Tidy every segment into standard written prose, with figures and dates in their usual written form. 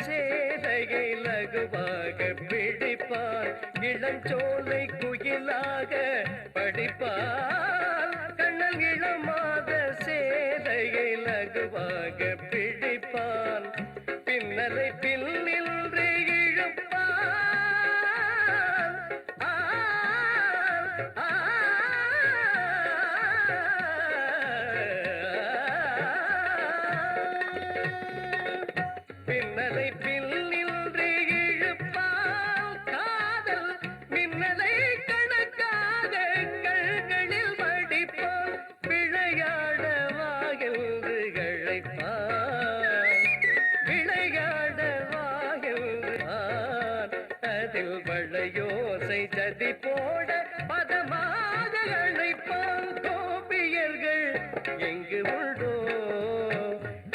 சேதையை லகுவாக பிடிப்பான், இளஞ்சோலை குயிலாக படிப்பான். கண்ணன் இளமாத சேதையை லகுவாக பிடிப்பான், பின்னலை பின்னின்று இழுப்பான். பின்னலை பின்னின்று இழுப்பான், காதல் மின்னலை கணக்காக கண்களில் வடிப்பான், விளையாடவா என்று அழைப்பான், விளையாடவா என்று அதில் வளையோசை சதி போட பதமாக அழைப்பான். கோபியர்கள் எங்கு உண்டோ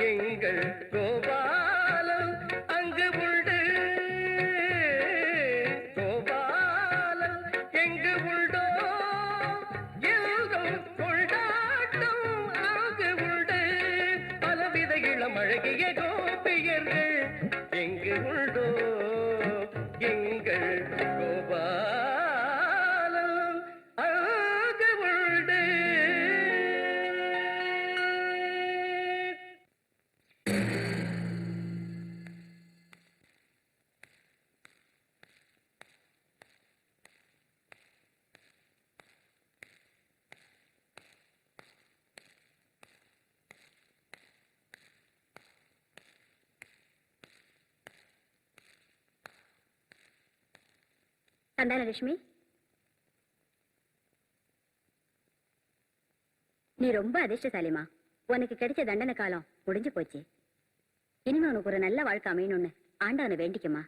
எங்கள் கோபாலன் அங்கு உண்டு, கோபாலன் எங்கு உண்டோ எங்கும் கொண்டாட்டம் அங்கு உண்டு. பலவித இளம் அழகிய கோபியர்கள் எங்கு உண்டோ எங்கள் கோபாலன் அங்கு உண்டு. லட்சுமி, நீ ரொம்ப அதிர்ஷ்டசாலிமா. உனக்கு கிடைச்ச தண்டனை காலம் முடிஞ்சு போச்சு. இனிமே உனக்கு ஒரு நல்ல வாழ்க்கை அமையணும்னு ஆண்டவனை வேண்டிக்குமா.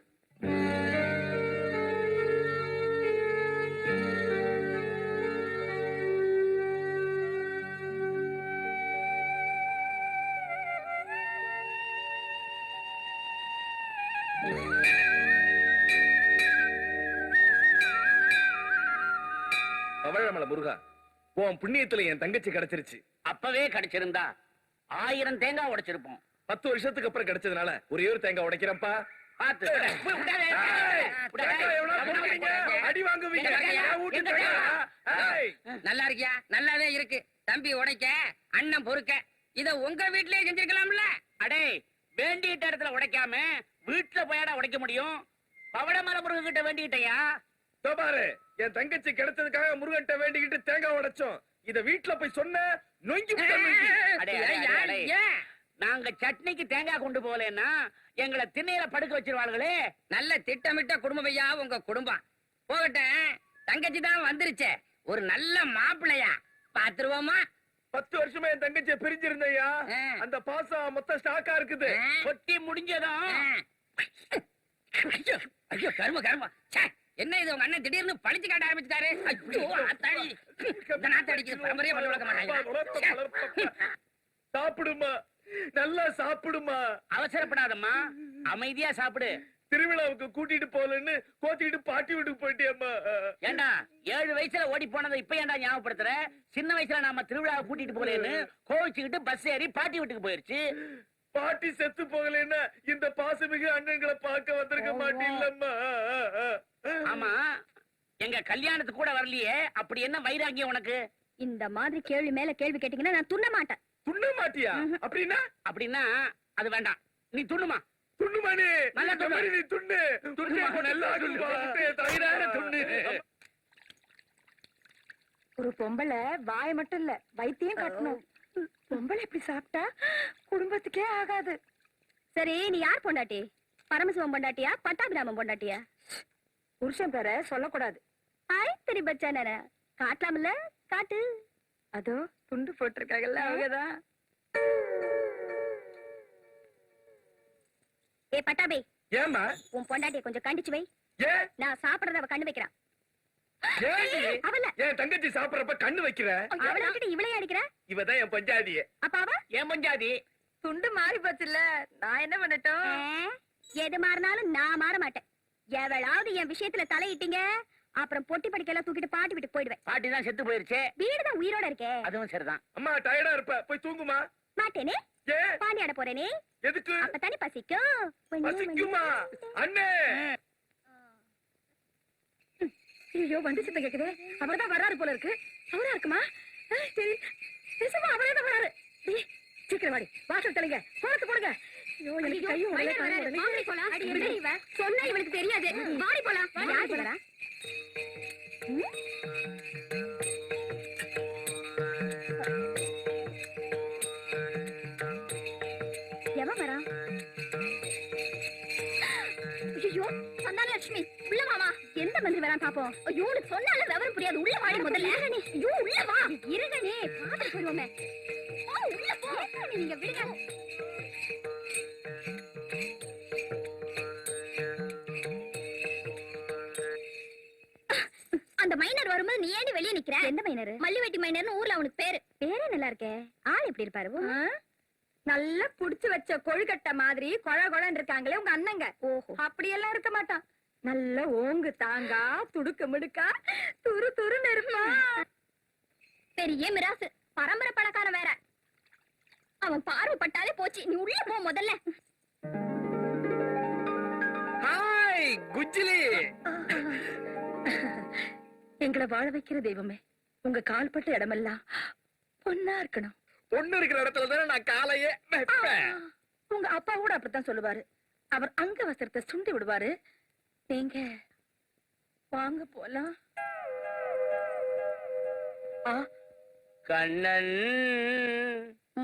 பவழமலை முருகா, உன் புண்ணியத்துல என் தங்கச்சி கிடைச்சிருச்சு. அப்பவே கிடைச்சிருந்தா 1000 தேங்காய் உடைச்சிருப்போம். 10 வருஷத்துக்கு அப்புறம் கிடைச்சதுனால ஒரே ஒரு தேங்காய் உடைக்கிறப்பா. பாத்து அடி வாங்குவீங்க. நல்லா இருக்கியா? நல்லாவே இருக்கு தம்பி. உடைக்க அண்ணன் பொறுக்க இத உங்க வீட்லயே செஞ்சிருக்கலாம்ல. அடே, வேண்டிட்ட இடத்துல உடைக்காம வீட்டுல போயாடா உடைக்க முடியும்? பவளமலை முருகன் கிட்ட வேண்டிக்கிட்டயா? பாரு, என் தங்கச்சி கிடைச்சதுக்காக முருகன்ட்ட வேண்டிக்கிட்டு தேங்காய் உடைச்சோம். இத வீட்டுல போய் சொன்ன நொங்கி. நாங்க சட்னிக்கு தேங்காய் கொண்டு போகலன்னா எங்களை திண்ணையில படுக்க வச்சிருவாங்களே. நல்ல திட்டமிட்ட குடும்பம் ஐயா உங்க குடும்பம். போகட்டும், தங்கச்சி தான் வந்துருச்சே, ஒரு நல்ல மாப்பிள்ளையா பாத்துருவோமா? 10 வருஷமா என் தங்கச்சியை பிரிஞ்சிருந்தையா. அந்த பாசம் மொத்த ஸ்டாக்கா இருக்குது. கொட்டி முடிஞ்சதும் ஐயோ கரும கரும. என்ன இது உங்க அண்ணன் திடீர்னு பழிச்சு காட்ட ஆரம்பிச்சுட்டாரு. ஐயோ ஆத்தாடி, இந்த நாத்தடிக்கு பரம்பரையே பண்ணி வளர்க்க மாட்டாங்க. சாப்பிடுமா, நல்லா சாப்பிடுமா. அவசரப்படாதம்மா, அமைதியா சாப்பிடு. திருவிழாவுக்கு கூட்டிட்டு போலன்னு கோத்திட்டு பாட்டி வீட்டுக்கு போயிட்டியம்மா. ஏண்டா 7 வயசுல ஓடி போனதை இப்ப ஏண்டா ஞாபகப்படுத்துற? சின்ன வயசுல நாம திருவிழாவை கூட்டிட்டு போலேன்னு கோவிச்சுக்கிட்டு பஸ் ஏறி பாட்டி வீட்டுக்கு போயிருச்சு. பாட்டி செத்து போகலன்னா இந்த பாசமிகு அண்ணன்களை பார்க்க வந்திருக்க மாட்டீங்களம்மா. ஆமா, எங்க கல்யாணத்துக்கு கூட வரலையே, அப்படி என்ன வைராகியம் உனக்கு? இந்த மாதிரி கேள்வி மேல கேள்வி கேட்டீங்கன்னா நான் துண்ண மாட்டேன். துண்ண மாட்டியா? அப்படின்னா அப்படின்னா அது வேண்டாம், நீ துண்ணுமா. துண்ணுமானே, நல்லா துண்ணு. நீ துண்ணு. நல்லா துண்ணு. ஒரு பொம்பளை வாய மட்டும் இல்ல வயித்தையும் கட்டணும். பொம்பளை எப்படி சாப்பிட்டா குடும்பத்துக்கே ஆகாது. சரி, நீ யார் பொண்டாட்டி? பரமசிவம் பொண்டாட்டியா, பட்டாபிராமம் பொண்டாட்டியா? புருஷன் பேர சொல்லக்கூடாது. தெரி பச்சான காட்டலாம்ல, காட்டு. அதோ துண்டு போட்டிருக்காங்கல்ல, அவங்கதான். ஏ பட்டாபி, ஏமா உன் பொண்டாட்டிய கொஞ்சம் கண்டிச்சு வை. நான் சாப்பிடறத அவ கண்ணு வைக்கிறான். என் தங்கச்சி சாப்பிடறப்ப கண்ணு வைக்கிற. அவளை இவளையே அடிக்கிற. இவதான் என் பஞ்சாதிய. அப்ப அவ என் பஞ்சாதி. துண்டு மாறி போச்சுல்ல, நான் என்ன பண்ணட்டும்? எது மாறினாலும் நான் மாற மாட்டேன். எவளாவது என் விஷயத்துல தலையிட்டீங்க, அப்புறம் பொட்டி படிக்கலாம் தூக்கிட்டு பாட்டி வீட்டுக்கு போயிடுவேன். பாட்டி தான் செத்து போயிருச்சு, வீடுதான் உயிரோட இருக்கே. அதுவும் சரிதான். அம்மா டயர்டா இருப்ப, போய் தூங்குமா. மாட்டேனே ஏ பாண்டியாட போறேனே எதுக்கு அப்பதானே பசிக்கும் பசிக்குமா அண்ணே ஐயோ வண்டி சத்தம் கேக்குதே அவர்தான் வர்றாரு போல இருக்கு அவரா இருக்குமா சரி நிஜமா அவரே தான் வர்றாரு சீக்கிரம் வாடி வாசல் தெளிங்க கோலத்து போடுங்க ஐயோ எனக்கு கையும் சொன்னா இவனுக்கு தெரியாது வாடி போலாம் யார் போறா எவன் வரா ஐயோ சொன்னால லட்சுமி உள்ள வாமா எந்த மந்திரி வரான் பாப்போம் ஐயோ உனக்கு சொன்னால விவரம் புரியாது உள்ள வாடி முதல்ல ஐயோ உள்ள வா இருங்கனே பாத்து போடுவோமே உள்ள போ நீங்க விடுங்க அந்த மைனர் வரும்போது நீ ஏன் வெளியே நிக்கிற எந்த மைனர் மல்லிவெட்டி மைனர்னு ஊர்ல அவனுக்கு பேரு பேரே நல்லா இருக்கே ஆள் எப்படி இருப்பாரு நல்லா புடிச்சு வச்ச கொழுக்கட்டை மாதிரி கொழ கொழன்னு இருக்காங்களே உங்க அண்ணங்க ஓஹோ அப்படியெல்லாம் இருக்க மாட்டான் நல்ல ஓங்கு தாங்கா துடுக்க மிடுக்கா துரு துருன்னு இருப்பான் பெரிய மிராசு பரம்பரை பணக்காரன் வேற அவன் பார்வைப்பட்டாலே போச்சு நீ உள்ள போ முதல்ல ஹாய் குஜ்ஜிலி எங்களை வாழ வைக்கிற தெய்வமே உங்க கால்பட்ட இடமெல்லாம் பொண்ணா இருக்கணும் பொண்ணு இருக்கிற இடத்துல தானே நான் காலையே வைப்பேன் உங்க அப்பா கூட அப்படித்தான் சொல்லுவாரு அவர் அங்க வஸ்திரத்தை சுண்டி விடுவாரு நீங்க வாங்க போலாம் கண்ணன்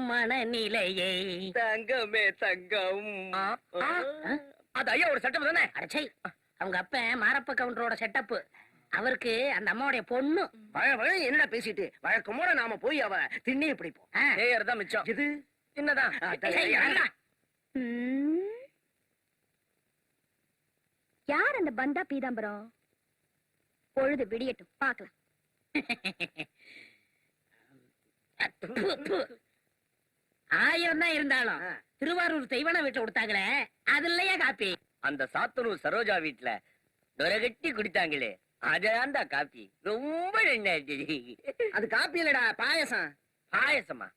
மனநிலையை தங்கமே தங்கம் அது ஐயா ஒரு செட்டப் தானே அடச்சை அவங்க அப்ப மாரப்ப கவுண்டரோட செட்டப் அவருக்கு அந்த அம்மாவுடைய பொண்ணு என்னடா பேசிட்டு வழக்கமோட நாம போய் அவ திண்ணியை பிடிப்போம் நேயர் தான் மிச்சம் இது என்னதான் யார் அந்த பந்தா பீதாம்பரம் பொழுது விடியட்டும் பாக்கலாம் ஆயிரம் தான் இருந்தாலும் திருவாரூர் தெய்வான வீட்டுல கொடுத்தாங்களே அதுலயே காப்பி அந்த சாத்தனூர் சரோஜா வீட்டுல நொரகட்டி குடித்தாங்களே அதான்டா காப்பி ரொம்ப என்ன அது காப்பி இல்லடா பாயசம் பாயசமா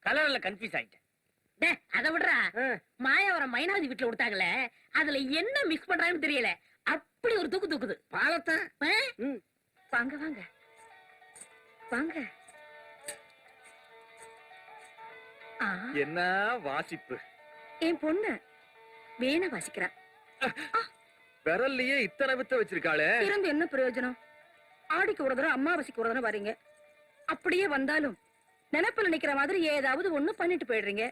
கலர்ல கன்ஃபியூஸ் ஆயிட்டேன் அதை விடுறா மாயாவரம் மைனாவதி வீட்டுல கொடுத்தாங்களே அதுல என்ன மிக்ஸ் பண்றாங்கன்னு தெரியல அப்படி ஒரு தூக்கு தூக்குது பாலத்தான் வாங்க வாங்க வாங்க என்ன வாசிப்பு என் பொண்ணு வேண வாசிக்கிறா விரல்லையே இத்தனை வித்த வச்சிருக்காளே இருந்து என்ன பிரயோஜனம் ஆடிக்கு ஒரு தடவை அம்மாவாசைக்கு ஒரு தடவை வரீங்க அப்படியே வந்தாலும் நினைப்புல நிக்கிற மாதிரி ஏதாவது ஒண்ணு பண்ணிட்டு போயிடுறீங்க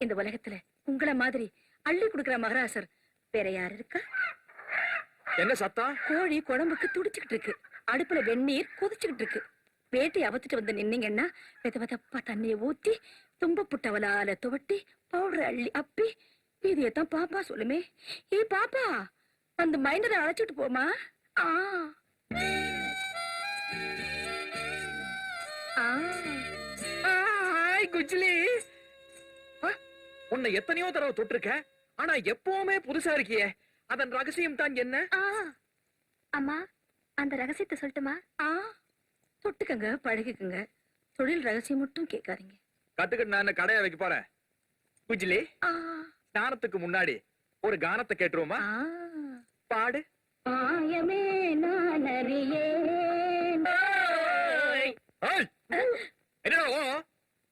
இந்த உலகத்துல உங்கள மாதிரி அள்ளி குடுக்கிற மகராசர் வேற யாரு இருக்கா என்ன சத்தம் கோழி குழம்புக்கு துடிச்சுக்கிட்டு இருக்கு அடுப்புல வெந்நீர் கொதிச்சுக்கிட்டு இருக்கு வேட்டை அவத்துட்டு வந்து நின்னீங்கன்னா வெத வெதப்பா தண்ணிய ஊத்தி தும்ப புட்டவலால துவட்டி பவுடர் அள்ளி அப்பி இதையத்தான் பாப்பா சொல்லுமே ஏ பாப்பா அந்த மைண்டரை அழைச்சிட்டு போமா குஜ்லி உன்னை எத்தனையோ தடவை தொட்டிருக்க ஆனா எப்பவுமே புதுசா இருக்கியே அதன் ரகசியம் தான் என்ன அம்மா அந்த ரகசியத்தை சொல்லட்டுமா தொட்டுக்கங்க பழகிக்குங்க தொழில் ரகசியம் மட்டும் கேட்காதீங்க கத்துக்கிட்டு நான் கடையை வைக்க போறேன் குஜ்லி ஸ்நானத்துக்கு முன்னாடி ஒரு கானத்தை கேட்டுருவோமா பாடு ஆயமே நான் அறியேன். என்னடா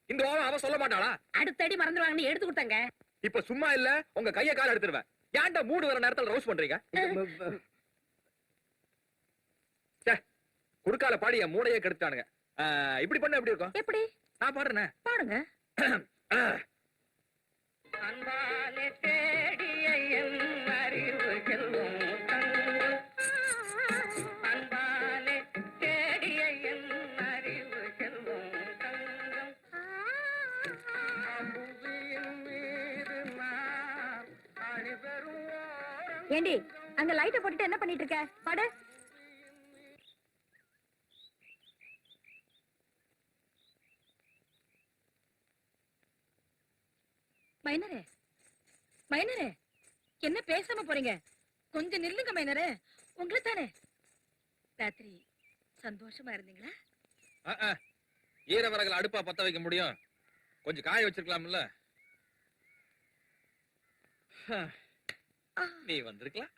இந்த அவன் சொல்ல மாட்டாளா அடுத்தடி மறந்துடுவாங்கன்னு எடுத்து கொடுத்தாங்க இப்ப சும்மா இல்ல உங்க கைய கால எடுத்துருவேன் ஏன்டா மூடு வர நேரத்துல ரோஸ் பண்றீங்க குடுக்கால பாடி என் மூளையே கெடுத்தானுங்க இப்படி பண்ண எப்படி இருக்கும் எப்படி நான் பாடுறேன் பாடுங்க அன்பாலே தேடிய என் அறிவு செல்வம் தங்கம். அன்பாலே தேடிய என் அறிவு செல்வம் தங்கம். அம்புவியின் மீது நான் அணிபெறும் ஓரம் ஏண்டி அங்க லைட்ட போட்டுட்டு என்ன பண்ணிட்டு இருக்க பாடு மைனரே மைனரே என்ன பேசாம போறீங்க கொஞ்சம் நில்லுங்க மைனரே உங்களை தானே ராத்திரி சந்தோஷமா இருந்தீங்களா ஈரவரகள் அடுப்பா பத்த வைக்க முடியும் கொஞ்சம் காய வச்சிருக்கலாம்ல. நீ வந்திருக்கலாம்.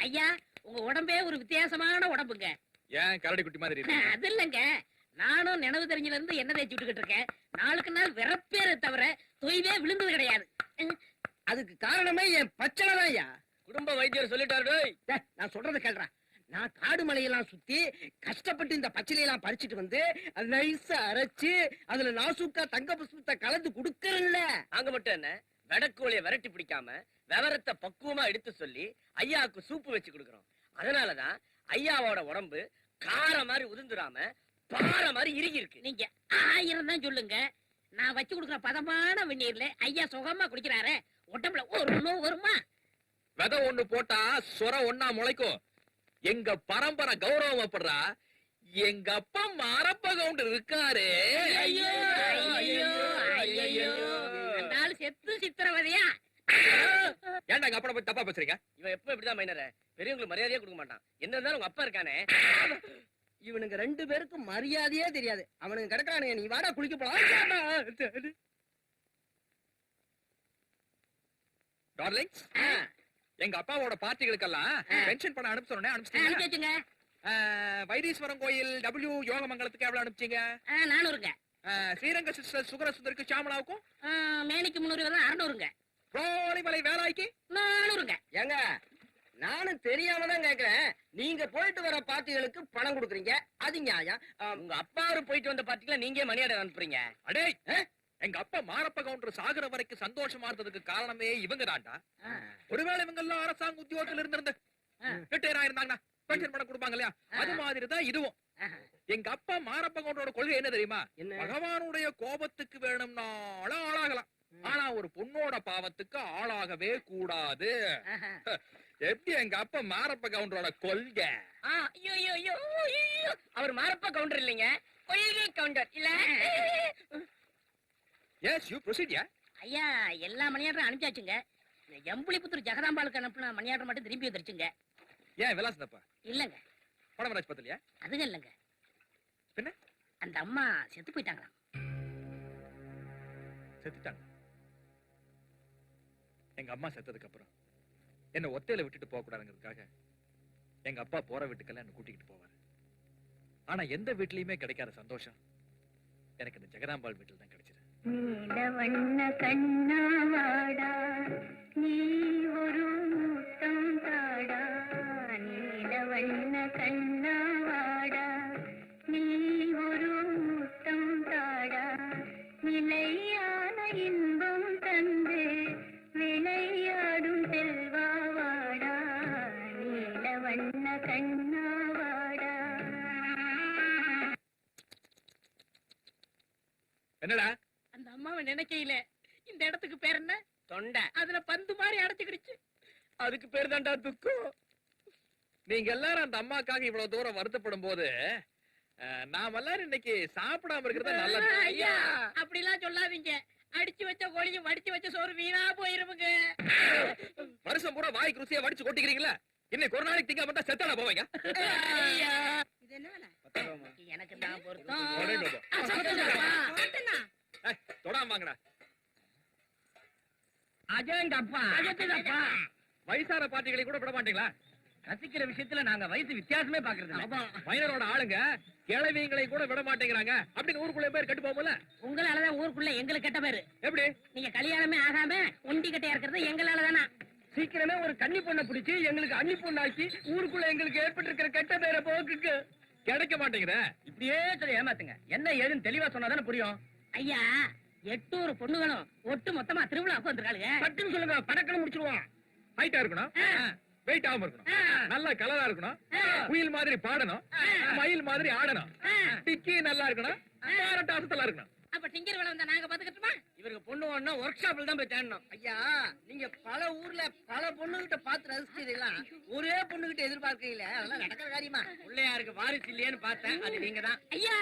ஐயா, உங்க உடம்பே ஒரு வித்தியாசமான உடம்புங்க. ஏன் கரடி குட்டி மாதிரி இருக்கு? அது இல்லங்க, நானும் நினைவு தெரிஞ்சில இருந்து என்ன தேய்ச்சி விட்டுக்கிட்டு இருக்கேன். நாளுக்கு நாள் விறப்பேற தவிர தொய்வே விழுந்தது கிடையாது. அதுக்கு காரணமே என் பச்சனை தான் ஐயா. குடும்ப வைத்தியர் சொல்லிட்டாரு. நான் சொல்றதை கேள்றேன். நான் காடு மலையெல்லாம் சுத்தி கஷ்டப்பட்டு இந்த பச்சிலையெல்லாம் பறிச்சுட்டு வந்து அது நைஸா அரைச்சு அதுல நாசுக்கா தங்க புஷ்பத்தை கலந்து குடுக்கறேன்ல. அங்க மட்டும் என்ன, வெடக்கோழிய விரட்டி பிடிக்காம விவரத்தை பக்குவமா எடுத்து சொல்லி ஐயாவுக்கு சூப்பு வச்சு கொடுக்கறோம். அதனாலதான் ஐயாவோட உடம்பு கார மாதிரி உதிர்ந்துடாம பாற மாதிரி இறுகி இருக்கு. நீங்க 1000 தான் சொல்லுங்க, நான் வச்சு கொடுக்குற பதமான வெந்நீர்ல ஐயா சுகமா குடிக்கிறாரு. உடம்புல ஒரு நோய் வருமா? விதை ஒண்ணு போட்டா சொர ஒண்ணா முளைக்கும். எங்க பரம்பரை கௌரவப்படுறா. எங்க அப்பா மாரப்ப கவுண்டர் இருக்காரு. ஐயோ ஐயோ ஐயோ, அந்த ஆளு செத்து சித்திரவதையா? ஏன்டா எங்க அப்பா போய் தப்பா பேசுறீங்க? இவன் எப்ப இப்படிதான் மைனர பெரியவங்களுக்கு மரியாதையே கொடுக்க மாட்டான். என்ன இருந்தாலும் உங்க அப்பா இருக்கானே. இவனுங்க 2 பேருக்கும் மரியாதையே தெரியாது. அவனுங்க கிடக்கானுங்க, நீ வாடா குளிக்க போலாம். டார்லிங்ஸ், எங்க அப்பாவோட பார்ட்டிகளுக்கெல்லாம் பென்ஷன் பணம் அனுப்பிச்சோன்னே அனுப்பிச்சிட்டீங்க. அனுப்பிச்சுங்க. வைத்தீஸ்வரம் கோயில் டபிள்யூ யோகமங்கலத்துக்கு எவ்வளவு அனுப்பிச்சீங்க? 400ங்க. ஸ்ரீரங்க சிஸ்டர் சுகர சுந்தருக்கு சாமலாவுக்கும் மேனிக்கு 300 தான் 600ங்க. கோழிமலை வேலாய்க்கு 400ங்க. ஏங்க, நானும் தெரியாம தான் கேக்குறேன். நீங்க போயிட்டு வர பார்ட்டிகளுக்கு பணம் கொடுக்குறீங்க, அது நியாயம். உங்க அப்பாரு போயிட்டு வந்த பார்ட்டில நீங்க மணி ஆர்டர் அனுப்புறீங்க. அடே, எங்க அப்பா மாரப்ப கவுண்டர் சாகுற வரைக்கும் சந்தோஷமா இருந்ததுக்கு காரணமே இவங்க தான்டா. ஒருவேளை இவங்க எல்லாம் அரசாங்க உத்தியோகத்துல இருந்து ரிட்டையர் ஆயிருந்தாங்கன்னா பென்ஷன் பணம் கொடுப்பாங்க இல்லையா, அது மாதிரிதான் இதுவும். எங்க அப்பா மாரப்ப கவுண்டரோட கொள்கை என்ன தெரியுமா? பகவானுடைய கோபத்துக்கு வேணும்னாலும் ஆளாகலாம், ஆனா ஒரு பொண்ணோட பாவத்துக்கு ஆளாகவே கூடாது. எப்படி எங்க அப்பா மாரப்ப கவுண்டரோட கொள்கை? அவர் மாரப்ப கவுண்டர் இல்லைங்க, கொள்கை கவுண்டர் இல்ல. Yes, you proceed. ஐயா, எல்லா மணியாட்டரும் அனுப்பிச்சாச்சுங்க. எம்புலிபுத்தூர் ஜெகதாம்பாளுக்கு அனுப்புன மணியாட்டம் மட்டும் திருப்பி வந்துருச்சுங்க. ஏன் விலாசந்தப்பா இல்லங்க, படமராஜ் பத்திலையா? அதுங்க இல்லங்க, பின்ன அந்த அம்மா செத்து போயிட்டாங்களாம். செத்துட்டாங்க. எங்க அம்மா செத்ததுக்கு அப்புறம் என்ன ஒத்தையில விட்டுட்டு போக கூடாதுங்கிறதுக்காக எங்க அப்பா போற வீட்டுக்கெல்லாம் என்ன கூட்டிக்கிட்டு போவாரு. ஆனா எந்த வீட்லயுமே கிடைக்காத சந்தோஷம் எனக்கு இந்த ஜெகதாம்பாள் வீட்டுல தான் கிடைச்சது. நீலவண்ண கண்ணாவாடா, நீ ஒரு முத்தம் தாடா. நீலவண்ண கண்ணாவாடா, நீ ஒரு முத்தம் தாடா. நிலையான இன்பம் தந்து விளையாடும் செல்வாவாடா. நீலவண்ண கண்ணாவாடா. என்னடா அந்த அம்மாவை நினைக்கையில இந்த இடத்துக்கு பேர் என்ன? தொண்டை. அதுல பந்து மாதிரி அடைச்சுக்கிடுச்சு. அதுக்கு பேர் தான்டா துக்கம். நீங்க எல்லாரும் அந்த அம்மாக்காக இவ்வளவு தூரம் வருத்தப்படும் போது நாம எல்லாரும் இன்னைக்கு சாப்பிடாம இருக்கிறது நல்லது. ஐயா, அப்படிலாம் சொல்லாதீங்க. அடிச்சு வச்ச கோழியும் வடிச்சு வச்ச சோறு வீணா போயிருமுங்க. வருஷம் பூரா வாய்க்கு ருசியா வடிச்சு கொட்டிக்கிறீங்களா? இன்னைக்கு ஒரு நாளைக்கு திங்க மட்டும் செத்தாடா போவீங்க. இது என்ன வேலை? எனக்கு தான் பொருத்தம். அடேங்கப்பா. தொடாம வாங்கடா. அஜயங்கப்பா, அஜயங்கப்பா. வயசான பார்ட்டிகளை கூட விட மாட்டீங்களா? ரசிக்கிற விஷயத்துல நாங்க வயசு வித்தியாசமே பாக்குறது. மைனரோட ஆளுங்க கிழவிங்களை கூட விட மாட்டேங்கிறாங்க அப்படின்னு ஊருக்குள்ள பேர் கட்டு போகல. உங்களாலதான் ஊருக்குள்ள எங்களுக்கு கெட்ட பேரு. எப்படி? நீங்க கல்யாணமே ஆகாம ஒண்டி கட்டையா இருக்கிறது எங்களாலதானா? சீக்கிரமே ஒரு கன்னி பொண்ணை பிடிச்சி எங்களுக்கு அன்னி பொண்ணாக்கி ஊருக்குள்ள எங்களுக்கு ஏற்பட்டிருக்கிற கெட்ட பேரை போக்குக்கு கிடைக்க மாட்டேங்கிற. இப்படியே சொல்லி ஏமாத்துங்க. என்ன ஏதுன்னு தெளிவா சொன்னாதானே புரியும். ஐயா, 800 பொண்ணுகளும் ஒட்டு மொத்தமா திருவிழாவுக்கு வந்திருக்காளுங்க. பட்டுன்னு சொல்லுங்க, படக்கணும் முடிச்சிருவோம். ஹைட்டா இருக்கணும், வெயிட் ஆகாம இருக்கணும், நல்ல கலரா இருக்கணும், குயில் மாதிரி பாடணும், மயில் மாதிரி ஆடணும், டிக்கி நல்லா இருக்கணும், அசத்தலா இருக்கணும். அப்ப டிங்கர் வேலை வந்தா நாங்க பாத்துக்கிட்டுமா? இவ இவருக்கு பொண்ணு ஒண்ணா ஒர்க் ஷாப்ல தான் போய் தேடணும். ஐயா நீங்க பல ஊர்ல பல பொண்ணுகிட்ட பார்த்து ரசிச்சதெல்லாம் ஒரே பொண்ணுகிட்ட எதிர்பார்க்கீங்களே, அதெல்லாம் நடக்கிற காரியமா? பிள்ளையாருக்கு வாரிசு இல்லையேன்னு பார்த்தேன், அது நீங்க தான். ஐயா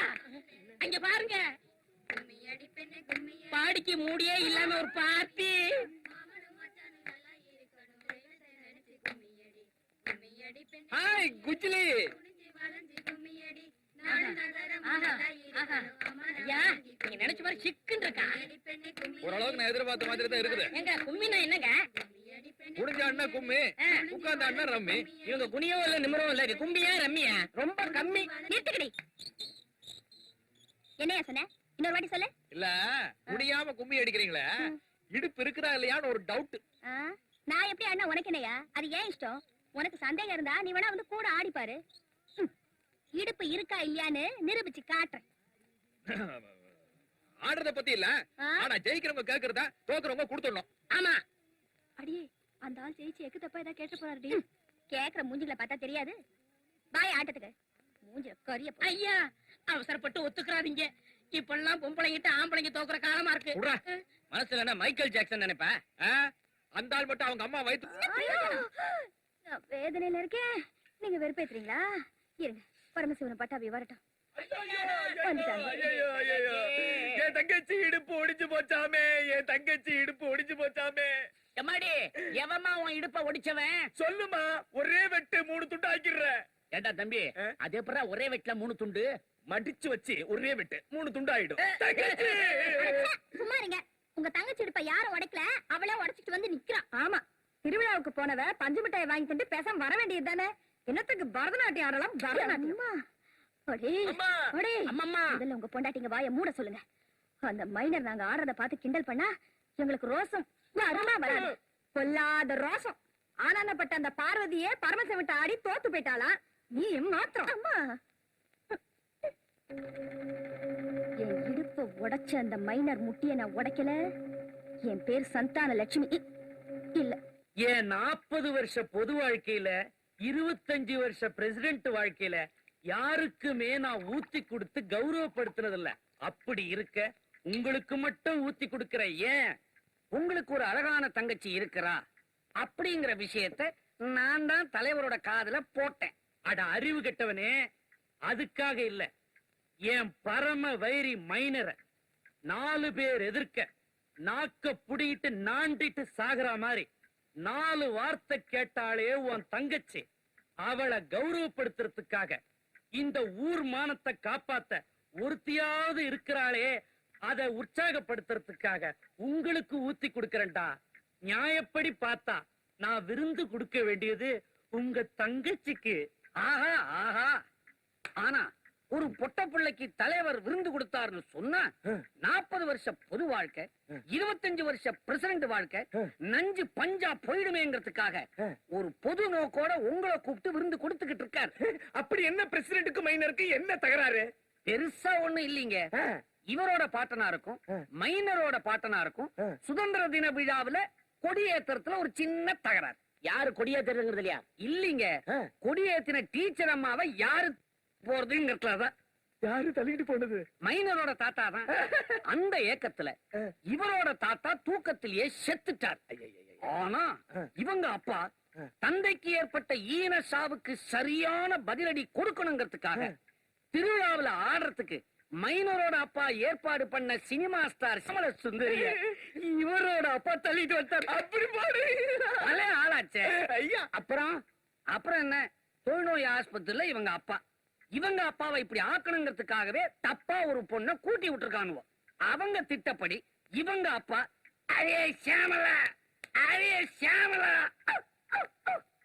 அங்க பாருங்க, பாடிக்கு மூடியே இல்லாம ஒரு பார்ட்டி. ஹாய் குஜ்லி. ஐயா நீங்க நினைச்ச மாதிரி சிக்குன்னு இருக்கா. ஓரளவுக்கு நான் எதிர்பார்த்த மாதிரி தான் இருக்குது. எங்க கும்மினா என்னங்க? குடிஞ்சான்னா கும்மி, உட்கார்ந்தான்னா ரம்மி. இவங்க குனியவும் இல்ல நிமிரவும் இல்ல, இது கும்பியா ரம்மியா? ரொம்ப கம்மி. நிறுத்துக்கடி. என்னையா சொன்ன? இன்னொரு வாட்டி சொல்லு. இல்ல முடியாம கும்மி அடிக்கிறீங்களே, இடுப்பு இருக்குதா இல்லையான்னு ஒரு டவுட். நான் எப்படி அண்ணா உனக்கு என்னையா? அது ஏன் இஷ்டம். உனக்கு சந்தேகம் இருந்தா நீ வேணா வந்து கூட ஆடிப்பாரு. இடுப்பு இருக்கா இல்லையான்னு நிரூபிச்சு காட்டுறேன். ஆடுறத பத்தி இல்ல, ஆனா ஜெயிக்கிறவங்க கேக்குறதா, தோக்குறவங்க கொடுத்துடணும். ஆமா. அடியே அந்த ஆள் ஜெயிச்சு எக்கு தப்பா ஏதாவது கேட்டு போறாருடி. கேக்குற மூஞ்சில பார்த்தா தெரியாது. பாய் ஆட்டத்துக்கு மூஞ்சில கரிய. ஐயா அவசரப்பட்டு ஒத்துக்கிறாதீங்க. இப்பெல்லாம் பொம்பளைங்கிட்ட ஆம்பளைங்க தோக்குற காலமா இருக்கு. மனசுல என்ன மைக்கேல் ஜாக்சன் நினைப்பா? அந்த ஆள் மட்டும் அவங்க அம்மா வயித்து. நான் வேதனையில இருக்கேன், நீங்க வெறுப்பேத்துறீங்களா? இருங்க பரமசிவனை பட்டாபி வரட்டும். என் தங்கச்சி இடுப்பு ஒடிச்சு போச்சாமே, என் தங்கச்சி இடுப்பு ஒடிச்சு போச்சாமே. எம்மாடி எவமா உன் இடுப்ப ஒடிச்சவன்? சொல்லுமா, ஒரே வெட்டு 3 துண்டு ஆக்கிடுற. ஏண்டா தம்பி, அது எப்பறம் ஒரே வெட்டுல 3 துண்டு? மடிச்சு வச்சு ஒரே வெட்டு 3 துண்டு ஆயிடும். சும்மா இருங்க. உங்க தங்கச்சி இடுப்ப யாரும் உடைக்கல, அவளே உடைச்சிட்டு வந்து நிக்கிறான். ஆமா, திருவிழாவுக்கு போனவ பஞ்சு மிட்டாயை வாங்கி தந்து பேசாம வர வேண்டியது தானே. என்னத்துக்கு பரதநாட்டியம் ஆடலாம்? பரதநாட்டியமா? முதல்ல உங்க பொண்டாட்டிங்க வாய மூட சொல்லுங்க. அந்த மைனர் நாங்க ஆடுறத பார்த்து கிண்டல் பண்ணா எங்களுக்கு ரோசம் வராது. கொல்லாத ரோசம். ஆனானப்பட்ட அந்த பார்வதியே பரமசிவன்ட்ட ஆடி தோத்து போயிட்டாளா? நீ மாத்திரம். அம்மா என் இடுப்ப உடைச்ச அந்த மைனர் முட்டிய நான் உடைக்கல. என் பேர் சந்தான லட்சுமி இல்ல. ஏன் 40 வருஷ பொது வாழ்க்கையில 25 வருஷ பிரசிடென்ட் வாழ்க்கையில யாருக்குமே நான் ஊத்தி கொடுத்து கௌரவப்படுத்தினதில்ல. அப்படி இருக்க உங்களுக்கு மட்டும் ஊத்தி கொடுக்கிற. ஏன்? உங்களுக்கு ஒரு அழகான தங்கச்சி இருக்கிறா அப்படிங்கிற விஷயத்த நான் தான் தலைவரோட காதுல போட்டேன். அட அறிவு கெட்டவனே, அதுக்காக இல்ல. என் பரம வைரி மைனரை 4 பேர் எதிர்க்க நாக்க புடிட்டு நாண்டிட்டு சாகுற மாதிரி 4 வார்த்தை கேட்டாலே உன் தங்கச்சி, அவளை கௌரவப்படுத்துறதுக்காக, இந்த ஊர் மானத்தை காப்பாத்த ஒருத்தியாவது இருக்கிறாளே அதை உற்சாகப்படுத்துறதுக்காக உங்களுக்கு ஊத்தி கொடுக்கறேன்டா. நியாயப்படி பார்த்தா நான் விருந்து கொடுக்க வேண்டியது உங்க தங்கச்சிக்கு. ஆஹா ஆஹா. ஆனா ஒரு பொட்ட பிள்ளைக்கு தலைவர் விருந்து கொடுத்தாருன்னு சொன்னா 40 வருஷ பொது வாழ்க்கை, 25 வருஷ பிரசிடண்ட் வாழ்க்கை நஞ்சு பஞ்சா போயிடுமேங்கிறதுக்காக ஒரு பொது நோக்கோட உங்களை கூப்பிட்டு விருந்து கொடுத்துக்கிட்டு இருக்காரு. அப்படி என்ன பிரசிடென்ட்க்கு மைனருக்கு என்ன தகராறு? பெருசா ஒண்ணு இல்லீங்க. இவரோட பாட்டனாருக்கும் மைனரோட பாட்டனாருக்கும் சுதந்திர தின விழாவுல கொடியேற்றத்துல ஒரு சின்ன தகராறு. யாரு கொடியேத்துறதுங்கிறது இல்லையா? இல்லீங்க, கொடியேத்தின டீச்சர் அம்மாவை யாரு போறதுங்கிறதுலதான். யாரு தள்ளிட்டு போனது? மைனரோட தாத்தா தான். அந்த ஏக்கத்துல இவரோட தாத்தா தூக்கத்திலேயே செத்துட்டார். ஆனா இவங்க அப்பா தந்தைக்கு ஏற்பட்ட ஈன சாவுக்கு சரியான பதிலடி கொடுக்கணுங்கிறதுக்காக திருவிழாவில் ஆடுறதுக்கு மைனரோட அப்பா ஏற்பாடு பண்ண சினிமா ஸ்டார் சமல சுந்தரிய இவரோட அப்பா தள்ளிட்டு வந்தார். அப்படி பாரு, ஆளாச்சே ஐயா. அப்புறம் என்ன, தொழுநோய் ஆஸ்பத்திரியில இவங்க அப்பாவை இப்படி ஆக்கணுங்கிறதுக்காகவே தப்பா ஒரு பொண்ணை கூட்டி விட்டுருக்கானுவோ. அவங்க திட்டப்படி இவங்க அப்பா அரே சியாமலா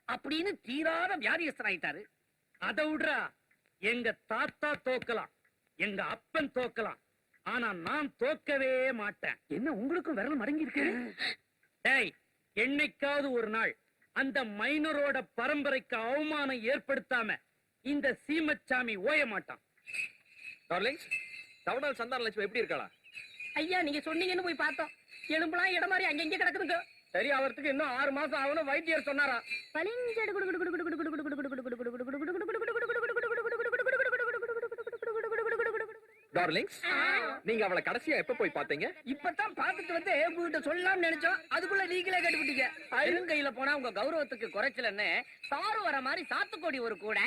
அப்படின்னு தீராத வியாதியஸ்தன் ஆயிட்டாரு. அதை விடுறா, எங்க தாத்தா தோக்கலாம், எங்க அப்பன் தோக்கலாம், ஆனா நான் தோக்கவே மாட்டேன். என்ன உங்களுக்கும் விரல் மடங்கி இருக்கு? டேய், என்னைக்காவது ஒரு நாள் அந்த மைனரோட பரம்பரைக்கு அவமானம் ஏற்படுத்தாம இந்த சீமச்சாமி ஓய மாட்டான். டார்லிங்ஸ், டவுனால் சந்தான லட்சுமி எப்படி இருக்காளா? ஐயா நீங்க சொன்னீங்கன்னு போய் பார்த்தோம். எலும்புலாம் இடம் மாதிரி அங்கங்க கிடக்குதுங்க. சரி, அவருக்கு இன்னும் 6 மாசம் ஆகணும் வைத்தியர் சொன்னாரா. டார்லிங்ஸ், நீங்க அவளை கடைசியா எப்ப போய் பாத்தீங்க? இப்பதான் பாத்துட்டு வந்து உங்ககிட்ட சொல்லலாம்னு நினைச்சோம், அதுக்குள்ள நீங்களே கட்டுப்பிட்டீங்க. பெருங்கையில போனா உங்க கௌரவத்துக்கு குறைச்சலன்னு சாரு வர மாதிரி சாத்துக்கொடி ஒரு கூட,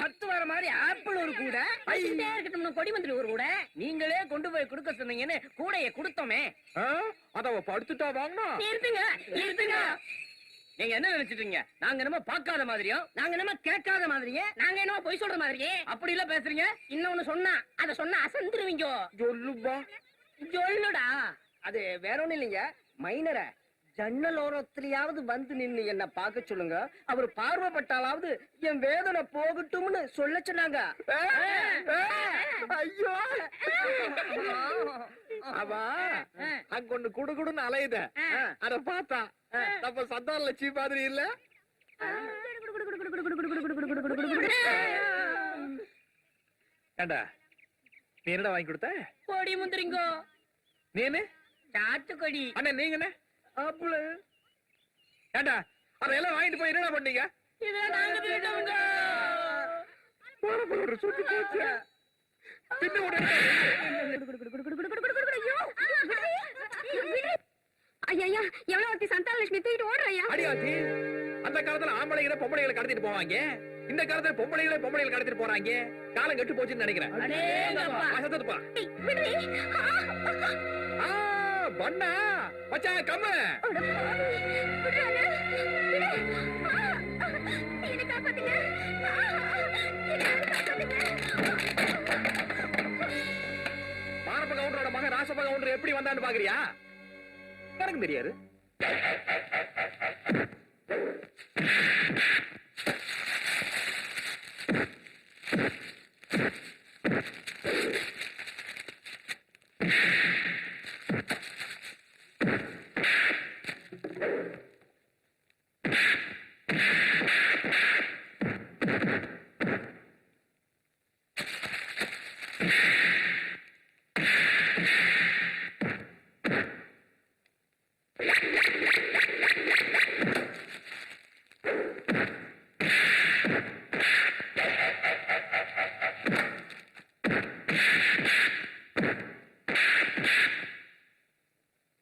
சத்து வர மாதிரி ஆப்பிள் ஒரு கூட, வச்சுக்கிட்டே இருக்கட்டும் கொடி மந்திரி ஒரு கூட, நீங்களே கொண்டு போய் கொடுக்க சொன்னீங்கன்னு கூடைய கொடுத்தோமே. அத அவ படுத்துட்டா வாங்கினா? நிறுத்துங்க நிறுத்துங்க. நீங்க என்ன நினைச்சிட்டீங்க? நாங்க என்னமோ பார்க்காத மாதிரியும், நாங்க என்னமோ கேட்காத மாதிரியே, நாங்க என்னமோ பொய் சொல்ற மாதிரியே அப்படி எல்லாம் பேசுறீங்க. இன்னொன்னு சொன்னா அத சொன்னா அசந்துருவீங்க. சொல்லுப்பா. சொல்லுடா. அது வேற ஒண்ணும் இல்லைங்க, மைனர ஜன்னல் ஓரத்திலேயாவது வந்து நின்னு என்ன பார்க்க சொல்லுங்க, அவர் பார்வைப்பட்டாலாவது என் வேதனை போகட்டும்னு சொல்ல சொன்னாங்க. ஐயோ, அவ அங்க ஒண்ணு குடுகுடுன்னு அலையுத, அத பார்த்தா நம்ம சந்தான லட்சுமி மாதிரி இல்ல? ஏண்டா, நீ என்னடா வாங்கி கொடுத்த? கொடி முந்திரிங்கோ. நீனு? சாத்துக்கொடி. அண்ணா நீங்க என்ன? ஆப்பிள். ஏண்டா, அதெல்லாம் வாங்கிட்டு போய் என்னடா பண்ணீங்க? இதை நாங்க தின்னுட்டோம்ங்க. ஒரு சுத்தி போச்சு. தின்னு விடுங்க. ஐயா எவ்வளவு ஒருத்தி சந்தான லட்சுமி தூக்கிட்டு ஓடுறையா? அடியாச்சி, அந்த காலத்துல ஆம்பளைகளை பொம்பளைகளை கடத்திட்டு போவாங்க, இந்த காலத்துல பொம்பளைகளை கடத்திட்டு போறாங்க. காலம் கெட்டு போச்சுன்னு நினைக்கிறேன். அடேங்கப்பா. அசத்துப்பா. பண்ணா மச்சான் கம்மு. மாரப்ப கவுண்டரோட மகன் ராசப்ப கவுண்டர் எப்படி வந்தான்னு பாக்குறியா? எனக்கு தெரியாது.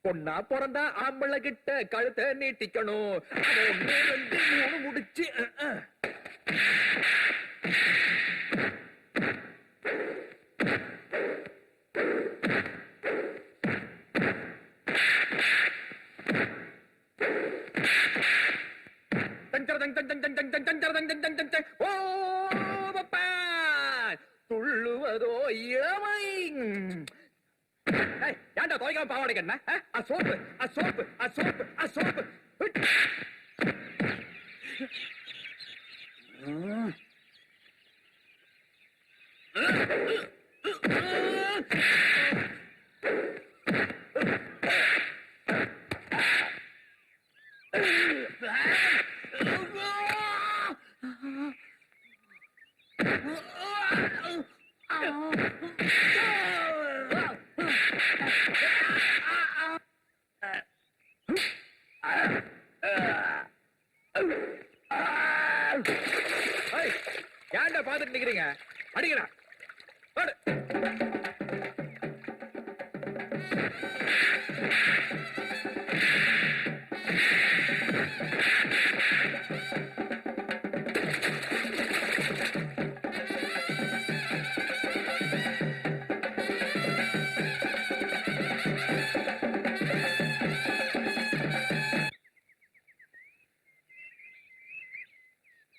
பொண்ணா பிறந்தா ஆம்பளை கிட்ட கழுத்தை நீட்டிக்கணும். 1 2 3 முடிச்சு. துள்ளுவதோ இளமை. ஏன்டா துவைக்காம பாவாடை கண்ண? சோப்பு. ஏன்டா பாத்துட்டு நிக்கிறீங்க? அடிக்கிறா.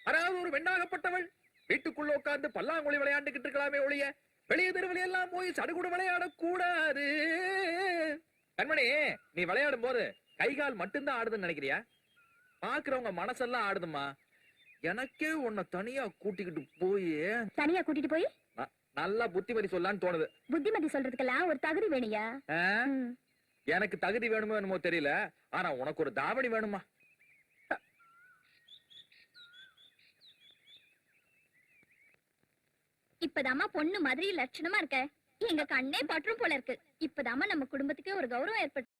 அதாவது ஒரு பெண்ணாகப்பட்டவள் வீட்டுக்குள்ள உட்கார்ந்து பல்லாங்குழி விளையாண்டுகிட்டு இருக்கலாமே ஒழிய வெளியே தெருவில் எல்லாம் போய் சடுகுடு விளையாடக்கூடாது. கண்மணி, நீ விளையாடும் போது கை கால் மட்டும்தான் ஆடுதுன்னு நினைக்கிறியா? பாக்குறவங்க மனசெல்லாம் ஆடுதுமா. எனக்கே உன்னை தனியா கூட்டிக்கிட்டு போய் நல்லா புத்திமதி சொல்லலான்னு தோணுது. புத்திமதி சொல்றதுக்கெல்லாம் ஒரு தகுதி வேணுயா. எனக்கு தகுதி வேணுமோ என்னமோ தெரியல, ஆனா உனக்கு ஒரு தாவணி வேணுமா? இப்பதாமா பொண்ணு மாதிரி லட்சணமா இருக்க. எங்க கண்ணே பற்றும் போல இருக்கு. இப்பதாமா நம்ம குடும்பத்துக்கே ஒரு கௌரவம் ஏற்பட்டு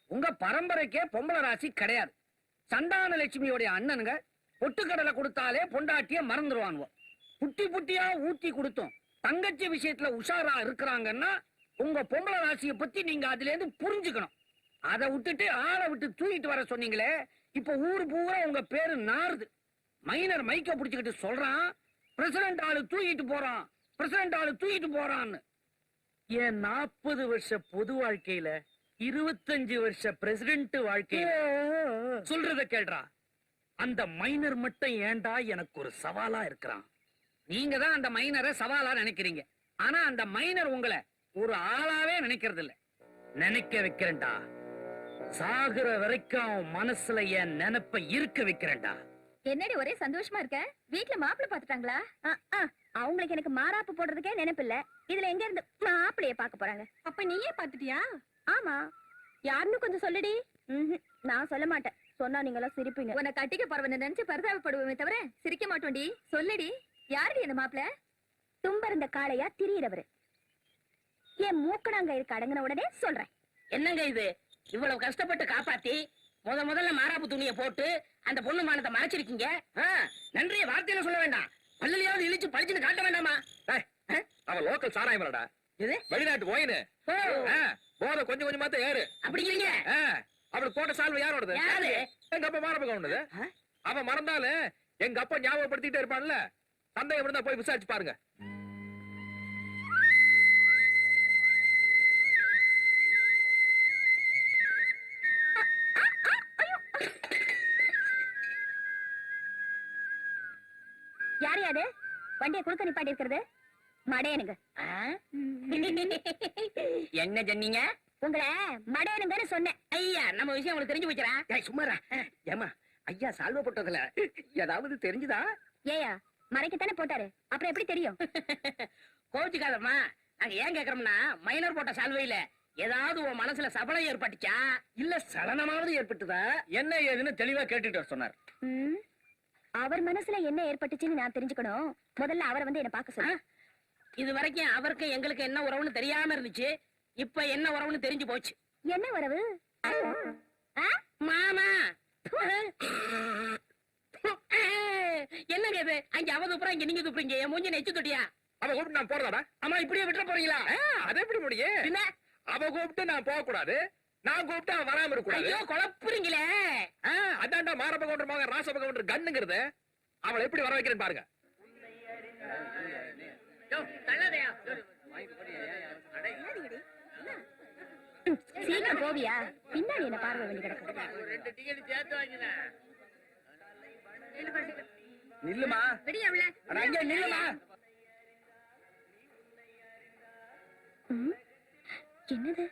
உங்க பரம்பரைக்கே பொம்பளை ராசி கிடையாது. சந்தான லட்சுமியோடைய அண்ணனுங்க பொட்டுக்கடலை கொடுத்தாலே பொண்டாட்டிய மறந்துடுவானுவோ. புட்டி புட்டியா ஊத்தி கொடுத்தோம் தங்கச்சி விஷயத்துல உஷாரா இருக்கிறாங்கன்னா உங்க பொம்பளை ராசியை பத்தி நீங்க அதுல இருந்து புரிஞ்சுக்கணும். அதை விட்டுட்டு ஆளை விட்டு தூக்கிட்டு வர சொன்னீங்களே, இப்ப ஊரு பூரா உங்க பேரு நாறுது. மைனர் மைக்க புடிச்சுக்கிட்டு சொல்றான், பிரசிடண்ட் ஆளு தூக்கிட்டு போறான், பிரசிடண்ட் ஆளு தூக்கிட்டு போறான்னு. என் 40 வருஷ பொது வாழ்க்கையில 25 வருஷ பிரசிடென்ட் வாழ்க்கையில சொல்றத கேள்றா. அந்த மைனர் மட்டும் ஏன்டா எனக்கு ஒரு சவாலா இருக்கிறான். நீங்க தான் அந்த மைனரை சவாலா நினைக்கிறீங்க. ஆனா அந்த மைனர் உங்களை ஒரு ஆளாவே நினைக்கிறது இல்ல. நினைக்க வைக்கிறேன்டா. சாகுற வரைக்கும் அவன் மனசுல என் நினைப்ப இருக்க வைக்கிறேன்டா. என்னடி ஒரே சந்தோஷமா இருக்க? வீட்ல மாப்பிள்ளை பாத்துட்டாங்களா? அவங்களுக்கு எனக்கு மாறாப்பு போடுறதுக்கே நினைப்பு இல்ல. இதுல எங்க இருந்து மாப்பிள்ளைய பாக்க போறாங்க? அப்ப நீயே பாத்துட்டியா? ஆமா. யாருன்னு கொஞ்சம் சொல்லுடி. நான் சொல்ல மாட்டேன். சொன்னா நீங்களா சிரிப்பீங்க. உன்னை கட்டிக்க போறவன நினைச்சு பரிதாபப்படுவேமே தவிர சிரிக்க மாட்டோண்டி. சொல்லுடி, யாருடி அந்த மாப்பிள்ள? தும்பருந்த காளையா திரியறவரு. என் மூக்கணாங்க இருக்க அடங்கின உடனே சொல்றேன். என்னங்க இது? இவ்வளவு கஷ்டப்பட்டு காப்பாத்தி முதல்ல மாறாப்பு துணியை போட்டு அந்த பொண்ணு மானத்தை மறைச்சிருக்கீங்க. நன்றிய வார்த்தையில சொல்ல வேண்டாம், பல்லையாவது இழிச்சு பழிச்சுன்னு காட்ட வேண்டாமா? அவன் லோக்கல் சாராயமலடா. இது வெளிநாட்டு ஓயினு போத கொஞ்சம் கொஞ்சமா தான் ஏறு. அப்படிங்கிறீங்க? அவளுக்கு போட்ட சால்வை யாரோடது? யாரு? எங்க அப்பா மாரப்ப கவுண்டது. அவன் மறந்தாலும் எங்க அப்பா ஞாபகப்படுத்திட்டே இருப்பான்ல. சந்தேகம் இருந்தா போய் விசாரிச்சு பாருங்க. யாரு அது வண்டியை குறுக்க நிப்பாட்டி இருக்கிறது? மடையனுங்க. என்ன சொன்னீங்க? உங்களை மடையனுங்கன்னு சொன்னேன். ஐயா, நம்ம விஷயம் உங்களுக்கு தெரிஞ்சு போச்சுறா. சும்மாரா. ஏமா ஐயா சால்வ போட்டதுல ஏதாவது தெரிஞ்சுதா? ஏயா மறைக்கத்தானே போட்டாரு, அப்புறம் எப்படி தெரியும்? கோச்சுக்காதம்மா. நாங்க ஏன் கேக்குறோம்னா, மைனர் போட்ட சால்வையில ஏதாவது உன் மனசுல சபலம் ஏற்பட்டுச்சா, இல்ல சலனமாவது ஏற்பட்டுதா? என்ன ஏதுன்னு தெளிவா கேட்டுட்டு சொன்னார். அவர் மனசுல என்ன ஏற்பட்டுச்சுன்னு நான் தெரிஞ்சுக்கணும். முதல்ல அவரை வந்து என்ன பார்க்க சொல்லு. இது வரைக்கும் அவருக்கு எங்களுக்கு என்ன உறவுன்னு தெரியாம இருந்துச்சு. இப்ப என்ன உறவுன்னு தெரிஞ்சு போச்சு. என்ன உறவு? மாமா என்னங்க இது? அங்க அவ துப்புறா, இங்க நீங்க துப்புறீங்க. என் மூஞ்சி நெச்சு தொட்டியா? அவ கூப்பிட்டு நான் போறதாடா? அம்மா இப்படியே விட்டுற போறீங்களா? அது எப்படி முடியும்? என்ன? அவ கூப்பிட்டு நான் போக கூடாது, நான் கூப்பிட்டு அவன் வராம இருக்க கூடாது. ஐயோ, குழப்புறீங்களே. அதான்டா மாரப்ப கவுண்டர் மகன் ராசப்ப கவுண்டர் கண்ணுங்கிறது. அவளை எப்படி வர வைக்கிறேன்னு பாருங்க. சீக்கிரம் போவியா? பின்னாடி என்ன பார்வை வேண்டி கிடக்கு. நில்லுமா. அங்க நில்லுமா. என்னது?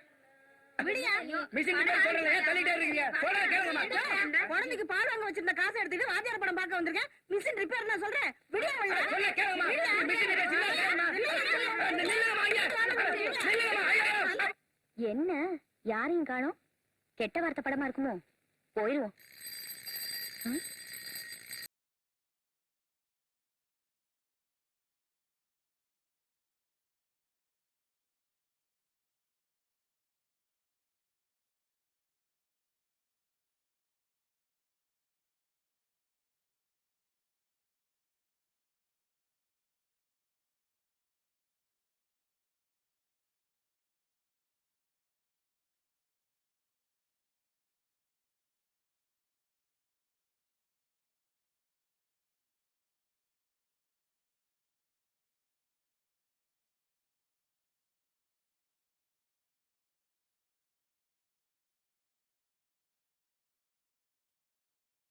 குழந்தைக்கு பால் வாங்க வச்சிருந்த காசை எடுத்துட்டு வாத்தியார் படம் பார்க்க வந்திருக்கேன். மிஷின் ரிப்பேர் நான் சொல்றேன். என்ன யாரையும் காணோம்? கெட்ட வார்த்தை படமா இருக்குமோ? போயிருவோம்.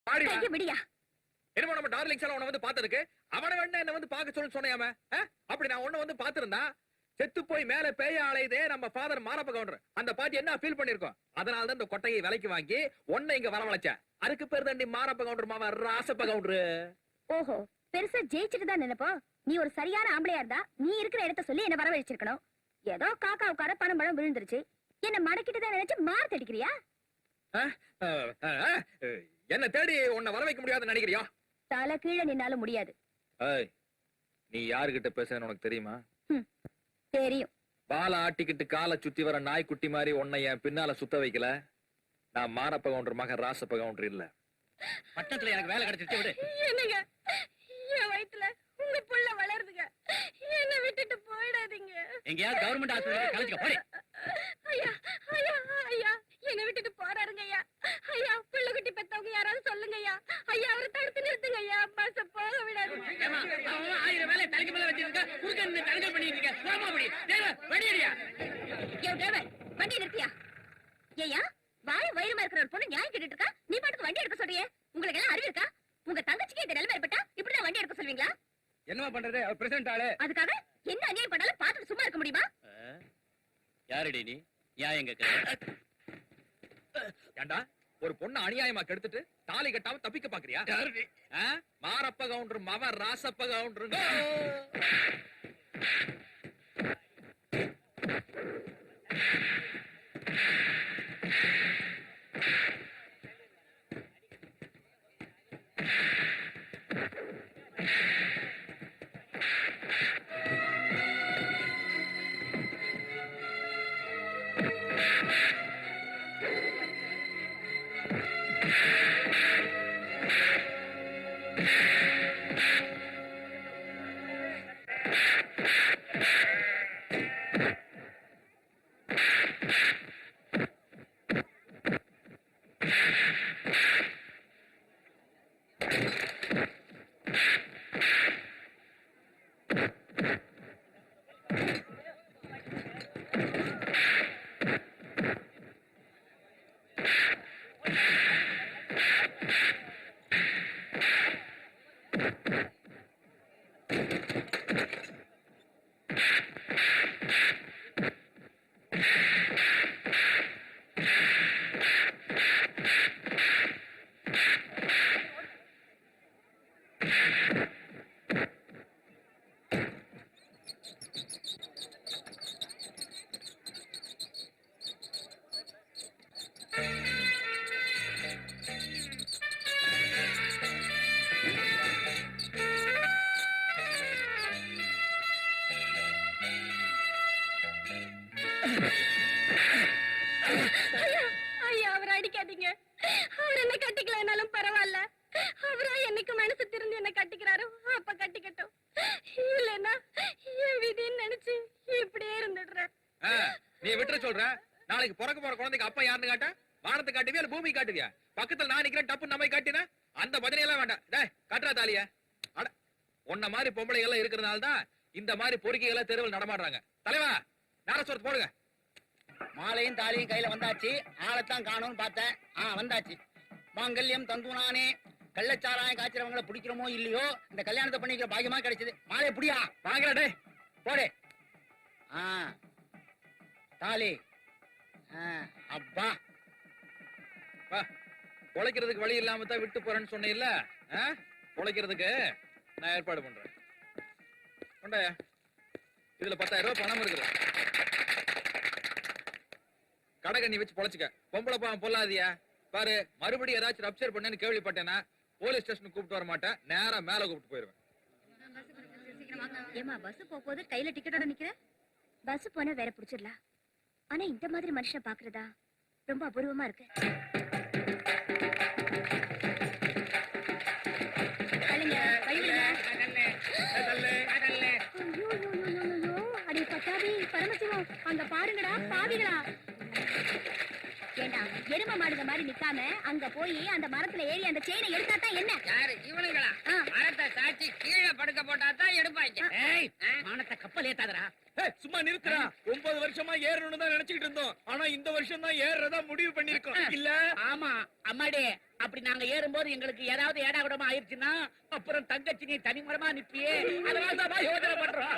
கையை விடியா. என்னமோ நம்ம டார்லிங்ஸ் எல்லாம் உன்னை வந்து பார்த்ததுக்கு அவனை வேணா என்ன வந்து பார்க்க சொல்லு சொன்னையாம. அப்படி நான் உன்னை வந்து பார்த்திருந்தா செத்து போய் மேல பேய ஆளையதே நம்ம ஃபாதர் மாரப்ப கவுண்டர் அந்த பாட்டி என்ன ஃபீல் பண்ணிருக்கோம். அதனால தான் இந்த கொட்டையை விலைக்கு வாங்கி உன்னை இங்க வரவழைச்சேன். அதுக்கு பேர் தான் மாரப்ப கவுண்டர் மாவ ராசப்ப கவுண்டர். ஓஹோ, பெருசா ஜெயிச்சுட்டு தான் நினைப்போம். நீ ஒரு சரியான ஆம்பளையா இருந்தா நீ இருக்கிற இடத்த சொல்லி என்ன வரவழைச்சிருக்கணும். ஏதோ காக்கா உட்கார பணம் பழம் விழுந்துருச்சு, என்ன மடக்கிட்டு தான் நினைச்சு மார்க் அடிக்கிறியா? என்ன தேடி உன்னை வர வைக்க முடியாதுன்னு நினைக்கிறியா? தலை கீழே நின்னாலும் முடியாது. நீ யாருகிட்ட பேசுறன்னு உனக்கு தெரியுமா? தெரியும். பாலை ஆட்டிக்கிட்டு காலை சுத்தி வர நாய்க்குட்டி மாதிரி உன்னை என் பின்னால சுத்த வைக்கல. நான் மாரப்ப கவுண்டர் மகன் ராசப்ப கவுண்டர் இல்ல. பட்டணத்துல எனக்கு வேலை கிடைச்சிருச்சு விடு. என்னங்க என் வயித்துல உங்க புள்ள வளருதுங்க, என்ன விட்டுட்டு போயிடாதீங்க. எங்கேயாவது கவர்மெண்ட் ஆஸ்பத்திரி கலைச்சுக்க போடி. ஐயா ஐயா ஐயா என்ன விட்டுட்டு போறாருங்க ஐயா. ஐயா புள்ள குட்டி பெத்தவங்க யாராவது சொல்லுங்க ஐயா. ஐயா அவரை தடுத்து நிறுத்துங்க ஐயா. பஸ் போக விடாதீங்க. ஏம்மா, அவன் 1000 வேலை தலைக்கு மேல வச்சிருக்க, குறுக்க நின்னு தடங்கல் பண்ணிட்டு இருக்க. போமா அப்படி. டேய், வண்டியடியா. யோ டிரைவர், வண்டி நிறுத்தியா? ஏய்யா வாய் வயிறுமா இருக்கிற ஒரு பொண்ணு நியாயம் கேட்டுட்டு இருக்கா, நீ பாட்டுக்கு வண்டி எடுக்க சொல்றியே. உங்களுக்கு எல்லாம் அறிவு இருக்கா? உங்க தங்கச்சிக்கு இந்த நிலைமை ஏற்பட்டா இப்படிதான் வண்டி எடுக்க சொல்வீங்களா? என்னமா பண்றது? அவர் பிரசிடண்ட் ஆளு. அதுக்காக என்ன அநியாயம் பண்ணாலும் பார்த்துட்டு சும்மா இருக்க முடியுமா? யாருடி நீ? நியாயம் கேட்க. ஏண்டா ஒரு பொண்ணு அநியாயமா கெடுத்துட்டு தாலி கட்டாம தப்பிக்க பாக்குறியா? மாரப்ப கவுண்டர் மவன் ராசப்ப கவுண்டர். ஐயா அவரை அடிக்காதீங்க. அவர் என்ன கட்டிக்கலனாலும் பரவாயில்ல. அவரா என்னைக்கு மனசு திறந்து என்ன கட்டிக்கிறாரோ அப்ப கட்டிக்கட்டும். இல்லன்னா என் விதின்னு நினைச்சு இப்படியே இருந்துடுறேன். நீ விட்டுற சொல்ற. நாளைக்கு பிறக்க போற குழந்தைக்கு அப்பா யாருன்னு காட்ட? வானத்தை காட்டுவியா இல்ல பூமி காட்டுவியா? பக்கத்துல நான் நிக்கிறேன், டப்பு நம்ம காட்டினா அந்த பதினே எல்லாம் வேண்டாம். டேய் கட்டுறா தாலிய. அட உன்ன மாதிரி பொம்பளைகள் எல்லாம் இருக்கிறதுனால தான் இந்த மாதிரி பொறுக்கிகளை தெருவில் நடமாடுறாங்க. தலைவா நேரசோரத்து போடுங்க. மாலையும் தாலியும் கையில வந்தாச்சு. ஆளைத்தான் காணும்னு பார்த்தேன். வந்தாச்சு. மாங்கல்யம் தந்துனானே. கள்ளச்சாராயம் காய்ச்சறவங்களை பிடிக்கிறோமோ இல்லையோ இந்த கல்யாணத்தை பண்ணிக்கிற பாக்கியமா கிடைச்சது. மாலையை புடியா வாங்கடா டேய் போடு. தாலி. அப்பா வா. பொழைக்கிறதுக்கு வழி இல்லாம தான் விட்டு போறேன்னு சொன்னீல்ல, பொழைக்கிறதுக்கு நான் ஏற்பாடு பண்றேன். கொண்டாயா, இதுல 10,000 ரூபாய் பணம் இருக்குது. கடகண்ணி வச்சு பொழைச்சுக்க. பொம்பளை பாவம் பொல்லாதியா பாரு. மறுபடியும் ஏதாச்சும் ரப்சர் பண்ணேன்னு கேள்விப்பட்டேன்னா போலீஸ் ஸ்டேஷனுக்கு கூப்பிட்டு வர மாட்டேன், நேரா மேல கூப்பிட்டு போயிருவேன். ஏமா பஸ் போகும்போது கையில டிக்கெட்டோட நிக்கிற? பஸ் போனா வேற புடிச்சிடலாம். ஆனா இந்த மாதிரி மனுஷனை பாக்குறதா ரொம்ப அபூர்வமா இருக்கு. பரமசிவம் அங்க பாருங்கடா பாவிகளா. ஏண்டா எரும மாடுங்க மாதிரி நிக்காம அங்க போய் அந்த மரத்துல ஏறி அந்த செயினை எடுத்தாதான் என்ன? யாரு இவனுங்களா? மரத்தை சாட்சி கீழே படுக்க போட்டாதான் எடுப்பாங்க. மானத்தை கப்பல் ஏத்தாதரா. சும்மா நிறுத்துறா. 9 வருஷமா ஏறணும்னு தான் நினைச்சுக்கிட்டு இருந்தோம். ஆனா இந்த வருஷம் தான் ஏறதா முடிவு பண்ணிருக்கோம். இல்ல ஆமா அம்மாடி, அப்படி நாங்க ஏறும்போது எங்களுக்கு ஏதாவது ஏடா கூடமா ஆயிடுச்சுன்னா அப்புறம் தங்கச்சி நீ தனிமரமா நிப்பியே. அதனாலதான் யோசனை பண்றோம்.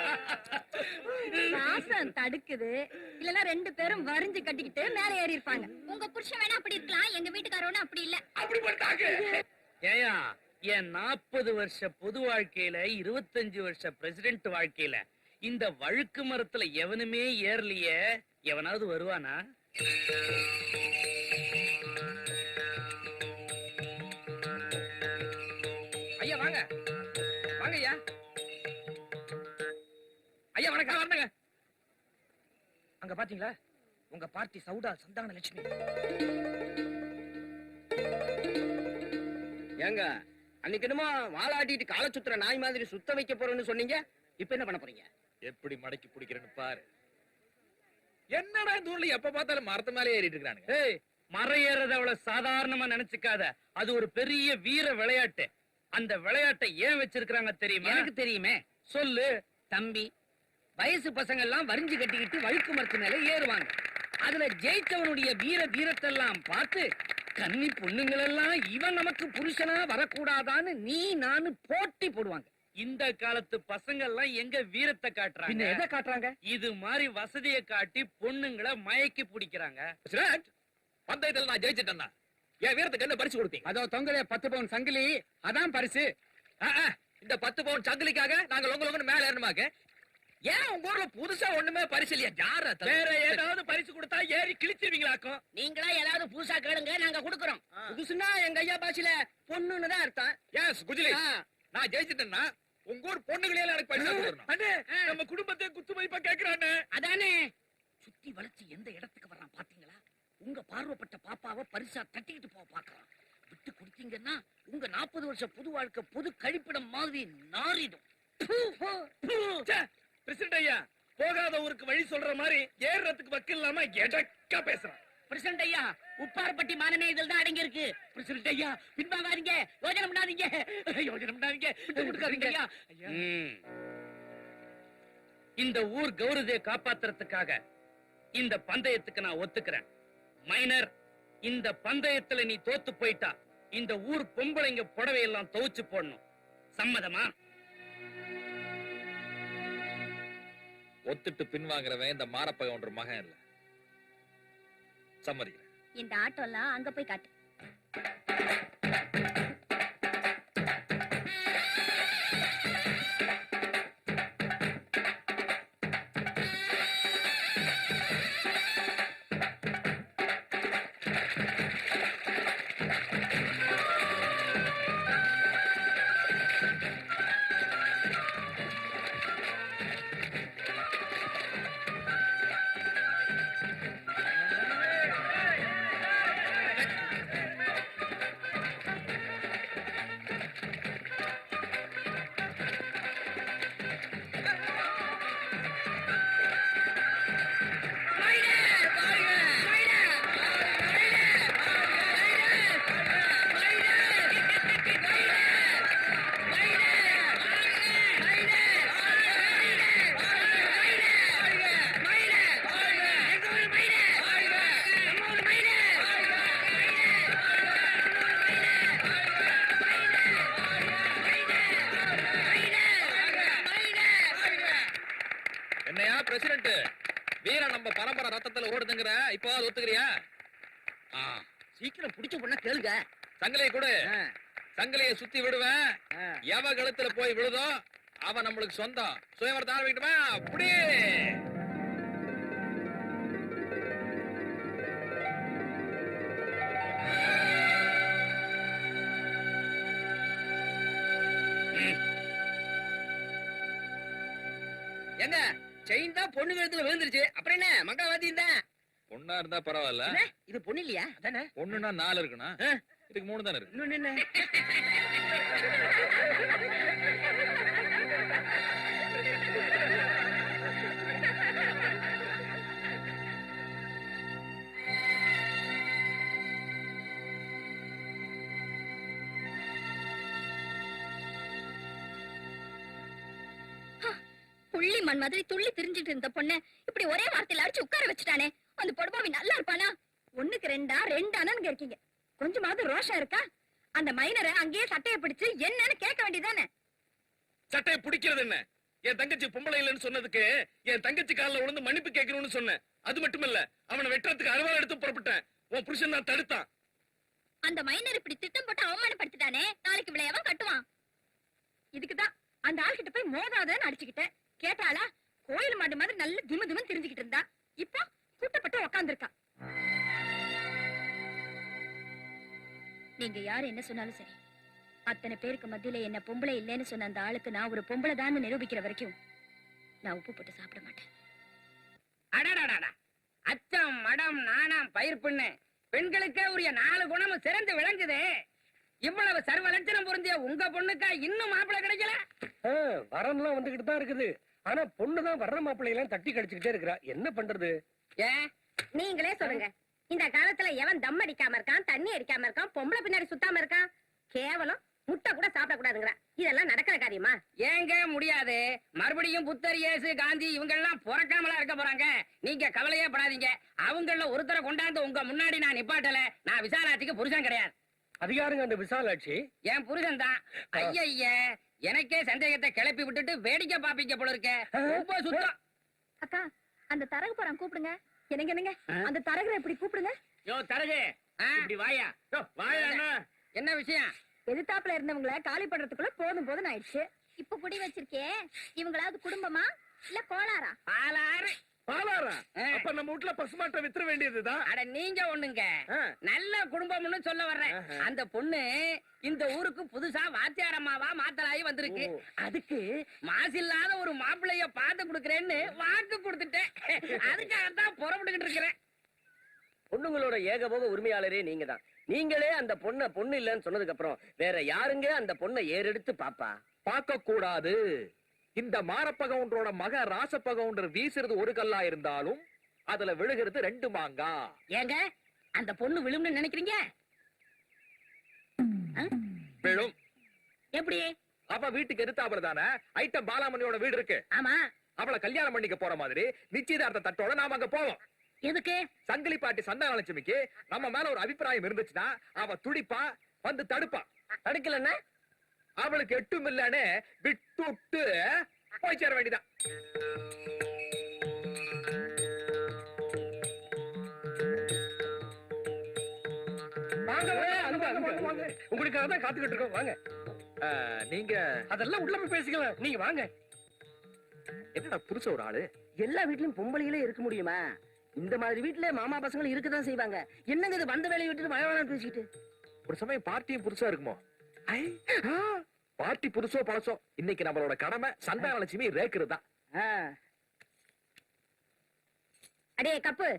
வாசம் தடுக்குது. இல்லன்னா 2 பேரும் வரிஞ்சு கட்டிக்கிட்டு மேல ஏறி இருப்பாங்க. உங்க புருஷன் வேணா அப்படி இருக்கலாம், எங்க வீட்டுக்காரவனும் அப்படி இல்ல. அப்படி பண்ணிட்டாங்க. ஏயா என் 40 வருஷ பொது வாழ்க்கையில 25 வருஷ பிரசிடென்ட் வாழ்க்கையில இந்த வழுக்கு மரத்துல எவனுமே ஏறலையே. எவனாவது வருவானா? ஐயா வாங்க வாங்க ஐயா. ஐயா வணக்கம். வந்தங்க பாத்தீங்களா உங்க பார்ட்டி சௌடா சந்தான லட்சுமி. ஏங்க அன்னைக்கு என்னமோ வாளாட்டிட்டு காலை சுத்துற நாய் மாதிரி சுத்த வைக்க போறேன்னு சொன்னீங்க, இப்ப என்ன பண்ண போறீங்க? எப்படி மடக்கி பிடிக்கிறேன்னு பாரு. என்னடா இந்த ஊர்ல எப்ப பார்த்தாலும் மரத்து மேலே ஏறிட்டு இருக்கானுங்க. ஏய், மரம் ஏறது அவ்வளவு சாதாரணமா நினைச்சுக்காத. அது ஒரு பெரிய வீர விளையாட்டு. அந்த விளையாட்டை ஏன் வச்சிருக்காங்க தெரியுமா? எனக்கு தெரியுமே. சொல்லு. தம்பி, வயசு பசங்க எல்லாம் வரிஞ்சு கட்டிக்கிட்டு வழுக்கு மரத்து மேல ஏறுவாங்க. அதுல ஜெயிச்சவனுடைய வீரத்தெல்லாம் பார்த்து கன்னி பொண்ணுங்கள் எல்லாம் இவன் நமக்கு புருஷனா வரக்கூடாதான்னு நீ நானு போட்டி போடுவாங்க. இந்த காலத்து பசங்க எல்லாம் எங்க வீரத்தை பின்ன காட்டுறாங்க? எதை காட்டுறாங்க? இது மாதிரி வசதியை காட்டி பொண்ணுங்களை மயக்கி பிடிக்கிறாங்க. பந்தயத்துல நான் ஜெயிச்சிட்டேன்னா என் வீரத்துக்கு என்ன பரிசு கொடுத்தீங்க? அதோ தொங்கலே 10 பவுன் சங்கிலி, அதான் பரிசு. இந்த 10 பவுன் சங்கிலிக்காக நாங்க லொங்கன்னு மேல ஏறணுமாக்க? ஏன் உங்க ஊர்ல புதுசா ஒண்ணுமே பரிசு இல்லையா? யார வேற ஏதாவது பரிசு கொடுத்தா ஏறி கிழிச்சிருவீங்களாக்கும். நீங்களா ஏதாவது புதுசா கேளுங்க, நாங்க கொடுக்கறோம். புதுசுன்னா எங்க ஐயா பாஷையில பொண்ணுன்னு தான் அர்த்தம். எஸ் குஜிலி, நான் ஜெயிச்சிட்டேன்னா உங்க ஊர் பொண்ணுகளே எனக்கு பரிசா கொடுக்கணும். அண்ணே, நம்ம குடும்பத்தை குத்து மதிப்பா கேக்குறானே. அதானே சுத்தி வளைச்சு எந்த இடத்துக்கு வர்றான் பாத்தீங்களா? உங்க பார்வைப்பட்ட பாப்பாவை பரிசா தட்டிக்கிட்டு போக பாக்குறான். விட்டு கொடுத்தீங்கன்னா உங்க 40 வருஷ புது வாழ்க்கை பொது கழிப்பிடம் மாதிரி நாறிடும். பிரசிடண்ட் ஐயா, போகாத ஊருக்கு வழி சொல்ற மாதிரி ஏறதுக்கு வக்கு இல்லாம எடக்கா பேசுறான். பிரசிடண்ட் ஐயா, உப்பாரப்பட்டி மானமே இதில் தான் அடங்கி இருக்கு. பிரசிடண்ட் ஐயா, பின்வாங்காதீங்க, யோஜனை பண்ணாதீங்க, யோஜனை பண்ணாதீங்க, விட்டு கொடுக்காதீங்க ஐயா. இந்த ஊர் கௌரவத்தை காப்பாத்துறதுக்காக இந்த பந்தயத்துக்கு நான் ஒத்துக்கிறேன். மைனர், இந்த பந்தயத்துல நீ தோத்து போயிட்டா இந்த ஊர் பொம்பளைங்க புடவை எல்லாம் துவைச்சு போடணும். சம்மதமா? ஒத்துட்டு பின்வாங்குறவன் இந்த மாரப்பகை ஒன்ற மகன் இல்ல. சம்மதிக்கிறேன். இந்த ஆட்டோ எல்லாம் அங்க போய் காட்டு. என்னையா பிரசிடண்ட், வீரம் நம்ம பரம்பரை ரத்தத்துல ஓடுதுங்கிற இப்போ ஒத்துக்கிறியா? சீக்கிரம் புடிச்ச பொண்ணா கேளுங்க. சங்கிலியை கொடு. சங்கிலியை சுத்தி விடுவேன். எவ கழுத்துல போய் விழுதோ அவன் நம்மளுக்கு சொந்தம். சுயவரத்தை ஆரம்பிக்கணுமா? அப்படி என்ன செயின் தான் பொண்ணு கழுத்துல விழுந்துருச்சு, அப்புறம் என்ன மங்காவாதியும் தான். பொண்ணா இருந்தா பரவாயில்ல. இது பொண்ணு இல்லையா? அதானே. பொண்ணுன்னா 4 இருக்குண்ணா, இதுக்கு 3 தானே இருக்கு. இன்னொன்னு என்ன? புள்ளி மண் மாதிரி துள்ளி திரிஞ்சிட்டு இருந்த பொண்ணு இப்படி ஒரே வார்த்தையில அடிச்சு உட்கார வச்சுட்டானே. அந்த பொடுபாவி நல்லா இருப்பானா? ஒண்ணுக்கு ரெண்டானு இருக்கீங்க. கொஞ்சமாவது ரோஷம் இருக்கா? அந்த மைனரை அங்கேயே சட்டையை பிடிச்சு என்னன்னு கேட்க வேண்டியதானே? சட்டையை பிடிக்கிறது என்ன? என் தங்கச்சி பொம்பளை இல்லைன்னு சொன்னதுக்கு என் தங்கச்சி காலில் விழுந்து மன்னிப்பு கேட்கணும்னு சொன்னேன். அது மட்டும் இல்ல, அவனை வெட்டுறதுக்கு அருவாள் எடுத்து புறப்பட்டேன். உன் புருஷன் தான் தடுத்தான். அந்த மைனர் இப்படி திட்டம் போட்டு அவமானப்படுத்திட்டானே, நாளைக்கு விளையாவ கட்டுவான். இதுக்குதான் அந்த ஆள்கிட்ட போய் மோதாதன்னு அடிச்சுக்கிட்டேன். கேட்டாளா? கோயில் மாடு மாதிரி நல்ல திமு தெரிஞ்சுக்கிட்டு இருந்தா, இப்போ கூட்டப்பட்டு உக்காந்துருக்கா. நீங்க யாரு என்ன சொன்னாலும் சரி, அத்தனை பேருக்கு மத்தியில என்ன பொம்பளை இல்லைன்னு சொன்ன அந்த ஆளுக்கு நான் ஒரு பொம்பளை தான் நிரூபிக்கிற வரைக்கும் நான் உப்பு போட்டு சாப்பிட மாட்டேன். அடடா, அச்சம் மடம் நாணம் பயிர் பின்னு பெண்களுக்கே உரிய 4 குணமும் சிறந்து விளங்குது. இவ்வளவு சர்வ லட்சணம் பொருந்திய உங்க பொண்ணுக்கா இன்னும் மாப்பிள்ளை கிடைக்கல? வரம்லாம் வந்துகிட்டு தான் இருக்குது. ஆனா பொண்ணுதான் வர்ற மாப்பிள்ளையெல்லாம் தட்டி கடிச்சுக்கிட்டே இருக்கிறா. என்ன பண்றது? ஏன் நீங்களே சொல்லுங்க. இந்த காலத்துல எவன் தம் அடிக்காம இருக்கான், தண்ணி அடிக்காம இருக்கான், பொம்பளை பின்னாடி சுத்தாம இருக்கான்? கேவலம் முட்டை கூட சாப்பிட கூடாதுங்கிற. இதெல்லாம் நடக்கிற காரியமா? ஏங்க முடியாது. மறுபடியும் புத்தர், இயேசு, காந்தி இவங்க எல்லாம் பிறக்காமலா இருக்க போறாங்க. நீங்க கவலையே படாதீங்க. அவங்கள ஒருத்தரை கொண்டாந்து உங்க முன்னாடி நான் நிப்பாட்டல. நான் விசாலாட்சிக்கு புருஷன் கிடையாது. அதிகாரங்க அந்த விசாலாட்சி என் புருஷன் தான். ஐய எனக்கே சந்தேகத்தை கிளப்பி விட்டுட்டு வேடிக்கை பாப்பீங்க போல இருக்க. ரொம்ப சுத்தம். அக்கா, அந்த தரகு போறான், கூப்பிடுங்க. என்னங்க என்னங்க, அந்த தரகரை இப்படி கூப்பிடுங்க. யோ தரகு, இப்படி வாயா. யோ வாயா அண்ணா. என்ன விஷயம்? எதிர்த்தாப்புல இருந்தவங்கள காலி பண்றதுக்குள்ள போதும் ஆயிடுச்சு. இப்ப குடி வச்சிருக்கே, இவங்களாவது குடும்பமா இல்ல கோளாரா? பாலாறு. பாலாரா? அப்ப நம்ம வீட்டுல பசுமாட்டை வித்துற வேண்டியதுதான். அட நீங்க ஒண்ணுங்க, நல்ல குடும்பம்னு சொல்ல வர்றேன். அந்த பொண்ணு இந்த ஊருக்கு புதுசா வாத்தியாரம்மாவா மாத்தலாயி வந்திருக்கு. அதுக்கு மாசில்லாத ஒரு மாப்பிள்ளைய பார்த்து கொடுக்கறேன்னு வாக்கு கொடுத்துட்டேன். அதுக்காகத்தான் புறப்பட்டுக்கிட்டு இருக்கிறேன். பொண்ணுங்களோட ஏகபோக உரிமையாளரே நீங்க தான். நீங்களே அந்த பொண்ணு இல்லன்னு சொன்னதுக்கு அப்புறம் வேற யாருங்க அந்த பொண்ணை ஏறெடுத்து பாப்பா? பார்க்க கூடாது. இந்த மாரப்ப கவுண்டரோட மக ராசப்ப கவுண்டர் வீசுறது ஒரு கல்லா இருந்தாலும் அதுல விழுகிறது 2 மாங்கா. ஏங்க அந்த பொண்ணு விழும்னு நினைக்கிறீங்க? விழும். எப்படி? அவ வீட்டுக்கு எதிர்த்தாப்புல தானே ஐட்டம் பாலாமணியோட வீடு இருக்கு. ஆமா. அவளை கல்யாணம் பண்ணிக்க போற மாதிரி நிச்சயதார்த்த தட்டோட நாம அங்க போவோம். எதுக்கு? சங்கிலி பாட்டி சந்தானலட்சுமிக்கு நம்ம மேல ஒரு அபிப்பிராயம் இருந்துச்சுன்னா அவ துடிப்பா, வந்து தடுப்பா. தடுக்கலன்னா அவளுக்கு எட்டும் இல்லன்னு விட்டு போய் சேர வேண்டியதான். உங்களுக்காக தான் காத்துக்கிட்டு இருக்கோம். வாங்க. நீங்க அதெல்லாம் உள்ள போய் பேசிக்கலாம். நீங்க வாங்க. என்னடா புதுச ஒரு ஆளு? எல்லா வீட்லயும் பொம்பளைகளே இருக்க முடியுமா? இந்த மாதிரி வீட்டுல மாமா பசங்களும் இருக்கதான் செய்வாங்க. என்னங்க இது வந்த வேலையை விட்டுட்டு வயவான பேசிக்கிட்டு? ஒரு சமயம் பார்ட்டியும் புதுசா இருக்குமோ? பார்ட்டி புதுசோ பழசோ, இன்னைக்கு நம்மளோட கடமை சந்தானலட்சுமி ரேக்குறதா. அடே கப்பு,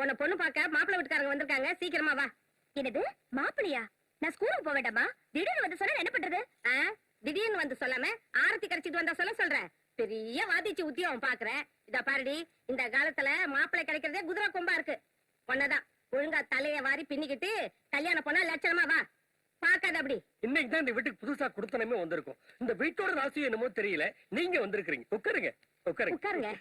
உன்னை பொண்ணு பார்க்க மாப்பிள்ளை வீட்டுக்காரங்க வந்திருக்காங்க, சீக்கிரமா வா. என்னது மாப்பிள்ளையா? நான் ஸ்கூலுக்கு போக வேண்டாமா? திடீர்னு வந்து சொன்னா என்ன பண்றது? திடீர்னு வந்து சொல்லாம ஆரத்தி கரைச்சிட்டு வந்தா சொல்றேன். பெரிய வாதிச்சு உத்தியோகம் பாக்குறேன். இத பாருடி, இந்த காலத்துல மாப்பிள்ளை கிடைக்கிறதே குதிரை கொம்பா இருக்கு. ஒன்னதான் ஒழுங்கா தலைய வாரி பின்னிக்கிட்டு கல்யாணம் பண்ணா லட்சணமா வா. பாக்காத அப்படி. இன்னைக்கு தான் இந்த வீட்டுக்கு புதுசா குடுத்தனமே வந்திருக்கும். இந்த வீட்டோட ராசியம் என்னமோ தெரியல. நீங்க வந்திருக்கீங்க. உட்காருங்க உட்காருங்க.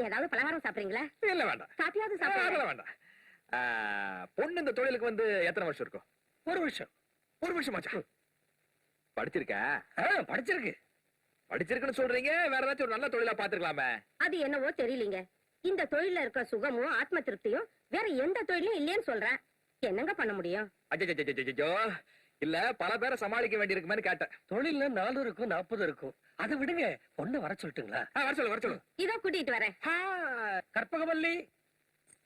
ஏதாவது பலகாரம் சாப்பிடுறீங்களா? இல்ல வேண்டாம். காப்பியாவது சாப்பிடுங்க. வேண்டாம். பொண்ணு இந்த தொழிலுக்கு வந்து எத்தனை வருஷம் இருக்கும்? 1 வருஷம். 1 வருஷமாச்சா? படிச்சிருக்க? படிச்சிருக்குன்னு சொல்றீங்க, வேற ஏதாச்சும் ஒரு நல்ல தொழிலா பாத்துக்கலாமே. அது என்னவோ தெரியலீங்க. இந்த தொழில இருக்கிற சுகமும் ஆத்ம திருப்தியும் வேற எந்த தொழிலும் இல்லைன்னு சொல்றேன். என்னங்க பண்ண முடியும்? அஜோ இல்ல, பல பேரை சமாளிக்க வேண்டி இருக்குமே கேட்டேன். தொழில்ல 4 இருக்கும், 40 இருக்கும். அதை விடுங்க. பொண்ணு வர சொல்லட்டுங்களா? வர சொல்லு. இதோ கூட்டிட்டு வரேன். கற்பகவல்லி,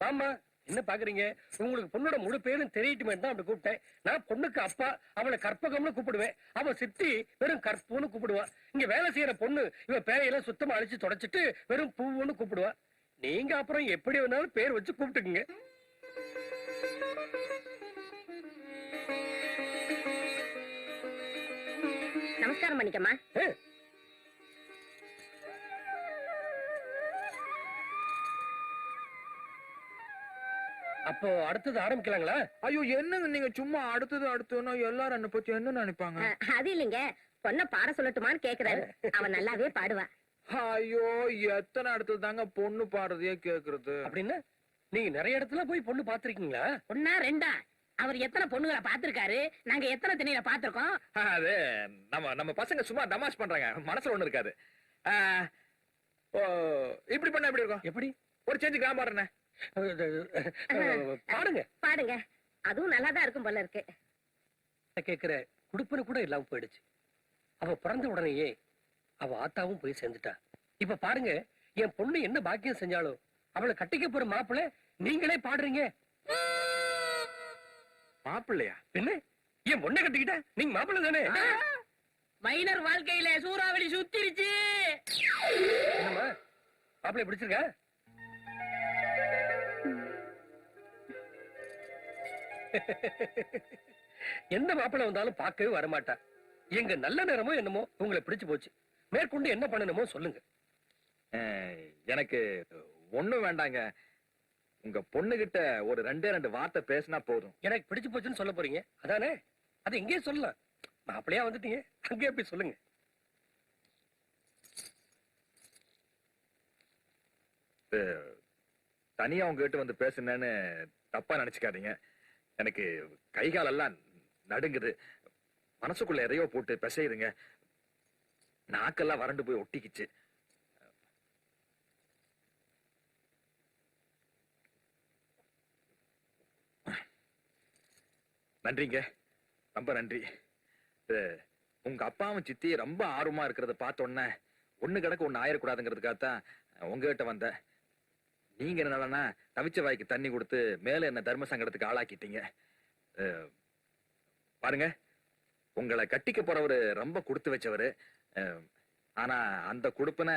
ஆமா. என்ன பாக்குறீங்க? உங்களுக்கு பொண்ணோட முழு பேரும் தெரியட்டுமே தான் அப்படி கூப்பிட்டேன். நான் பொண்ணுக்கு அப்பா, அவளை கற்பகம்னு கூப்பிடுவேன். அவ சித்தி வெறும் கற்பூன்னு கூப்பிடுவா. இங்க வேலை செய்யற பொண்ணு இவ பேரையெல்லாம் சுத்தமா அழிச்சு தொடச்சிட்டு வெறும் பூவுன்னு கூப்பிடுவா. நீங்க அப்புறம் எப்படி வேணாலும் பேர் வச்சு கூப்பிட்டுக்குங்க. நமஸ்காரம் பண்ணிக்கமா. அப்போ அடுத்தது ஆரம்பிக்கலாங்களா? ஐயோ என்னங்க நீங்க சும்மா அடுத்ததுன்னா எல்லாரும் என்ன பத்தி என்ன நினைப்பாங்க? அது இல்லைங்க, பொண்ண பாட சொல்லட்டுமான்னு கேக்குறாரு. அவன் நல்லாவே பாடுவா. ஐயோ எத்தனை இடத்துல தாங்க பொண்ணு பாடுறதையே கேக்குறது. அப்படின்னா நீங்க நிறைய இடத்துல போய் பொண்ணு பாத்திருக்கீங்களா? 1 2 அவர் எத்தனை பொண்ணுகளை பாத்திருக்காரு, நாங்க எத்தனை திணையில பாத்திருக்கோம். அது நம்ம பசங்க சும்மா தமாஷ் பண்றாங்க, மனசுல ஒண்ணு இருக்காது. இப்படி பண்ண எப்படி இருக்கும்? எப்படி? ஒரு சேஞ்சு கிராம பாடுறேன். பாடுங்க. அதுவும் நல்லாதான் இருக்கும் போல இருக்கு. கேக்குற குடுப்பன கூட இல்லாம போயிடுச்சு. அவ பிறந்த உடனேயே அவ ஆத்தாவும் போய் சேர்ந்துட்டா. இப்ப பாருங்க, என் பொண்ணு என்ன பாக்கியம் செஞ்சாலும் அவளை கட்டிக்க போற மாப்பிள்ளை நீங்களே பாடுறீங்க. மாப்பிள்ளையா? என்ன என் பொண்ணை கட்டிக்கிட்ட நீங்க மாப்பிள்ளை தானே? மைனர் வாழ்க்கையில சூறாவளி சுத்திருச்சு. என்னம்மா மாப்பிள்ளை பிடிச்சிருக்கா? எந்த மாப்பிள்ளை வந்தாலும் பார்க்கவே வரமாட்டா. எங்க நல்ல நேரமோ என்னமோ உங்களை பிடிச்சு போச்சு. மேற்கொண்டு என்ன பண்ணணுமோ சொல்லுங்க. எனக்கு ஒண்ணும் வேண்டாங்க. உங்க பொண்ணுகிட்ட ஒரு ரெண்டு வார்த்தை பேசினா போதும். எனக்கு பிடிச்சு போச்சுன்னு சொல்ல போறீங்க அதானே? அது எங்கேயே சொல்லலாம். மாப்பிள்ளையா வந்துட்டீங்க, அங்கேயே போய் சொல்லுங்க. தனியா உங்ககிட்ட வந்து பேசுனேன்னு தப்பா நினைச்சுக்காதீங்க. எனக்கு கை காலெல்லாம் நடுங்குது. மனசுக்குள்ள எதையோ போட்டு பிசையுதுங்க. நாக்கெல்லாம் வறண்டு போய் ஒட்டிக்கிச்சு. நன்றிங்க, ரொம்ப நன்றி. உங்க அப்பாவும் சித்தி ரொம்ப ஆர்வமா இருக்கிறத பார்த்தோன்னே ஒண்ணு கிடக்கு ஒண்ணு ஆயிடக்கூடாதுங்கிறதுக்காகத்தான் உங்ககிட்ட வந்தேன். நீங்க என்னன்னா தவிச்ச வாய்க்கு தண்ணி கொடுத்து மேல என்ன தர்ம சங்கடத்துக்கு ஆளாக்கிட்டீங்க. பாருங்க, உங்களை கட்டிக்க போறவரு ரொம்ப கொடுத்து வச்சவரு. ஆனா அந்த கொடுப்புன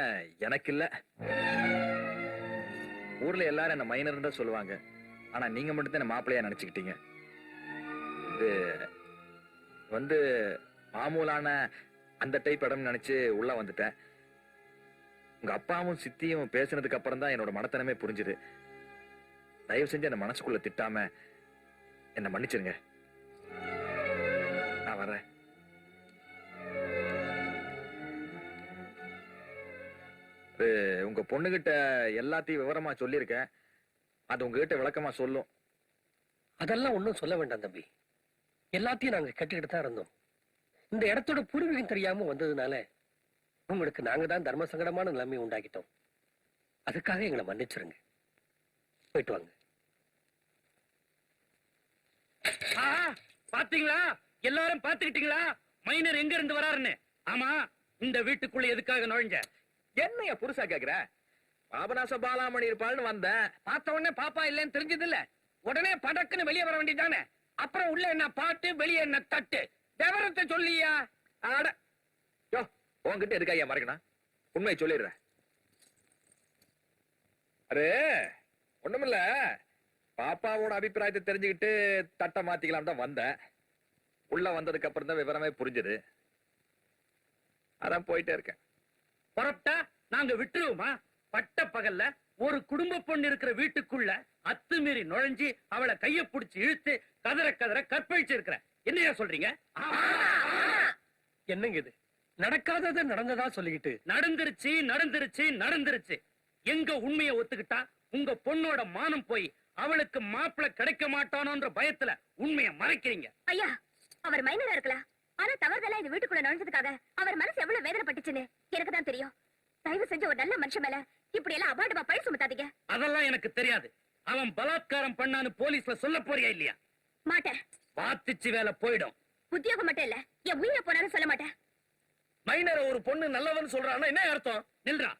எனக்கு இல்ல. ஊர்ல எல்லாரும் என்ன மைனர் தான் சொல்லுவாங்க. ஆனா நீங்க மட்டும் தான் மாப்பிள்ளையா நினைச்சுக்கிட்டீங்க. இது வந்து மாமூலான அந்த டைப் இடம் நினைச்சு உள்ள வந்துட்டேன். உங்க அப்பாவும் சித்தியும் பேசினதுக்கு அப்புறம் தான் என்னோட மனத்தனமே புரிஞ்சுது. தயவு செஞ்சு என்ன மனசுக்குள்ள திட்டாம என்ன மன்னிச்சிருங்க. நான் வர்றேன். உங்க பொண்ணுகிட்ட எல்லாத்தையும் விவரமா சொல்லியிருக்கேன். அது உங்ககிட்ட விளக்கமா சொல்லும். அதெல்லாம் ஒண்ணும் சொல்ல வேண்டாம் தம்பி. எல்லாத்தையும் நாங்க கட்டிக்கிட்டு தான் இருந்தோம். இந்த இடத்தோட பூர்வீகம் தெரியாம வந்ததுனால உங்களுக்கு நாங்க தான் தர்ம சங்கடமான நிலைமையை உண்டாக்கிட்டோம். அதுக்காக எங்களை மன்னிச்சிருங்க. போயிட்டு வாங்க. பாத்தீங்களா, எல்லாரும் பாத்துக்கிட்டீங்களா மைனர் எங்க இருந்து வராருன்னு? ஆமா, இந்த வீட்டுக்குள்ள எதுக்காக நுழைஞ்ச? என்னைய புருஷா கேக்குற? பாபநாச பாலாமணி இருப்பாள்னு வந்தேன். பார்த்த உடனே பாப்பா இல்லைன்னு தெரிஞ்சது இல்ல. உடனே படக்குன்னு வெளியே வர வேண்டியதானே. அப்புறம் உள்ள என்ன பாட்டு, வெளியே என்ன தட்டு? விவரத்தை சொல்லியா? ஆட யோ, உன்கிட்ட எதுக்கு ஐயா மறைக்கணும்? உண்மையை சொல்லிடுறேன். அரே, ஒண்ணுமில்ல, பாப்பாவோட அபிப்பிராயத்தை தெரிஞ்சுக்கிட்டு தட்டை மாத்திக்கலாம் தான் வந்தேன். உள்ள வந்ததுக்கு அப்புறம் தான் விவரமே புரிஞ்சுது. அதான் போயிட்டே இருக்கேன். புறப்பட்டா நாங்க விட்டுருவோமா? பட்ட பகல்ல ஒரு குடும்ப பொண்ணு இருக்கிற வீட்டுக்குள்ள அத்துமீறி நுழைஞ்சு அவளை கைய புடிச்சு இழுத்து கதற கதற கற்பழிச்சு இருக்கிற. என்னையா சொல்றீங்க? என்னங்க இது? நடக்காதது நடந்ததா சொல்லிக்கிட்டு. நடந்துருச்சு நடந்துருச்சு நடந்துருச்சு. எங்க உண்மையை ஒத்துக்கிட்டா உங்க பொண்ணோட மானம் போய் அவளுக்கு மாப்பிளை கிடைக்க மாட்டானோன்ற பயத்துல உண்மையை மறைக்கிறீங்க. ஐயா, அவர் மைனரா இருக்கலாம். ஆனா தவறுதலா இந்த வீட்டுக்குள்ள நுழைஞ்சதுக்காக அவர் மனசு எவ்வளவு வேதனைப்பட்டுச்சுன்னு எனக்கு தான் தெரியும். தயவு செஞ்சு ஒரு நல்ல மனுஷன் மேல இப்படி எல்லாம் அபாண்டமா பழி சுமத்தாதீங்க. அதெல்லாம் எனக்கு தெரியாது. அவன் பலாத்காரம் பண்ணான்னு போலீஸ்ல சொல்ல போறியா இல்லையா? மாட்டேன். பாத்துச்சு வேலை போயிடும். உத்தியோகம் மட்டும் இல்ல, என் உயிரை போனாலும் சொல்ல மாட்டேன். மைனர் ஒரு பொண்ணு நல்லவன் சொல்றான்னா என்ன அர்த்தம்? நில்றா.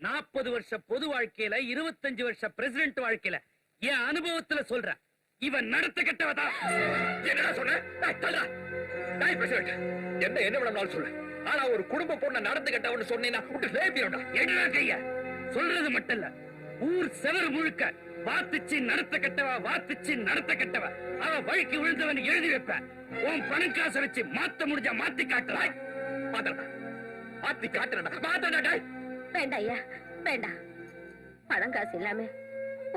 40 வருஷ பொது வாழ்க்கையில 25 வருஷ பிரசிடென்ட் வாழ்க்கையில என் அனுபவத்துல சொல்ற. இவன் நடத்த கெட்டவதா. என்னடா சொன்ன? டேய் பிரசிடென்ட், என்ன வேணும்னாலும் சொல்லு. ஆனா ஒரு குடும்ப பொண்ணை நடந்து கட்டவன்னு சொன்னீங்கன்னா விட்டு லேபியோட என்ன கைய சொல்றது மட்டும் இல்ல, ஊர் செவரு முழுக்க வாத்துச்சு நடத்த கெட்டவ, வாத்துச்சு நடத்த கெட்டவ, அவ வழிக்கு விழுந்தவன் எழுதி வைப்ப. உன் பணம் காசை வச்சு மாத்த முடிஞ்சா மாத்தி காட்டலாம். மாத்தி காட்டுறா. வேண்டாம் ஐயா, வேண்டாம். பணம் காசு இல்லாம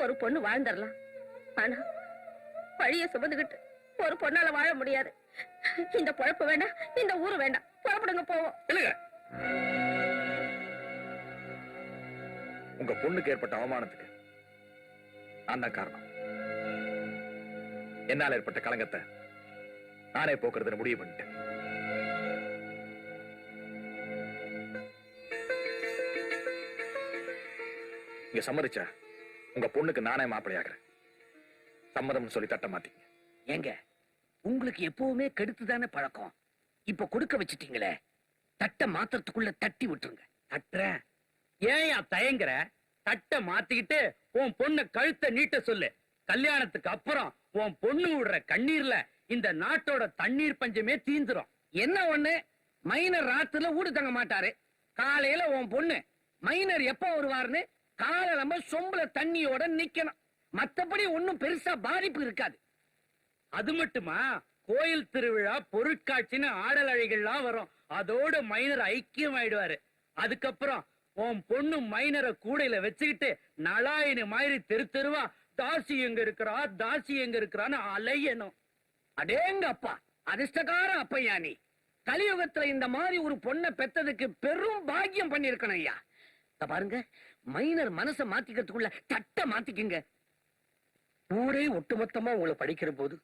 ஒரு பொண்ணு வாழ்ந்துடலாம். ஆனா பழிய சுமந்துகிட்டு ஒரு பொண்ணால வாழ முடியாது. இந்த பொழப்பு வேண்டாம், இந்த ஊரு வேண்டாம். புறப்படுங்க, போவோம். இல்லங்க, உங்க பொண்ணுக்கு ஏற்பட்ட அவமானத்துக்கு நான் தான் காரணம். என்னால் ஏற்பட்ட களங்கத்தை நானே போக்குறதுன்னு முடிவு பண்ணிட்டேன். இங்க சம்மதிச்சா உங்க பொண்ணுக்கு நானே மாப்பிள்ளையாகிறேன். சம்மதம்னு சொல்லி தட்ட மாட்டீங்க. ஏங்க, உங்களுக்கு எப்பவுமே கெடுத்துதானே பழக்கம். இப்ப கொடுக்க வச்சிட்டீங்களே, தட்டை மாத்திரத்துக்குள்ள தட்டி விட்டுருங்க. தட்டுறேன். ஏன் தயங்குற? தட்டை மாத்திக்கிட்டு உன் பொண்ணு கழுத்தை நீட்ட சொல்லு. கல்யாணத்துக்கு அப்புறம் உன் பொண்ணு விடுற கண்ணீர்ல இந்த நாட்டோட தண்ணீர் பஞ்சமே தீந்துரும். என்ன ஒண்ணு, மைனர் ராத்துல ஊடு தங்க மாட்டாரு. காலையில உன் பொண்ணு மைனர் எப்ப வருவாருன்னு காலை நம்ம சொம்புல தண்ணியோட நிக்கணும். மத்தபடி ஒண்ணும் பெருசா பாதிப்பு இருக்காது. அது மட்டுமா, கோயில் திருவிழா பொருட்காட்சின்னு ஆடல் அழைகள்லாம் வரும். அதோட மைனர் ஐக்கியம் ஆயிடுவாரு. அதுக்கப்புறம் உன் பொண்ணு மைனரை கூடையில வச்சுக்கிட்டு நலாயினி மாதிரி தெரு தெருவா தாசி எங்க இருக்கிறா, தாசி எங்க இருக்கிறான்னு அலையணும். அடேங்க அப்பா, அதிர்ஷ்டக்கார அப்பையா நீ. கலியுகத்துல இந்த மாதிரி ஒரு பொண்ணை பெத்ததுக்கு பெரும் பாக்கியம் பண்ணிருக்கணும் ஐயா. இத பாருங்க, மைனர் மனசை மாத்திக்கிறதுக்குள்ள தட்ட மாத்திக்குங்க. ஊரே ஒட்டுமொத்தமா உங்களை படிக்கிற போது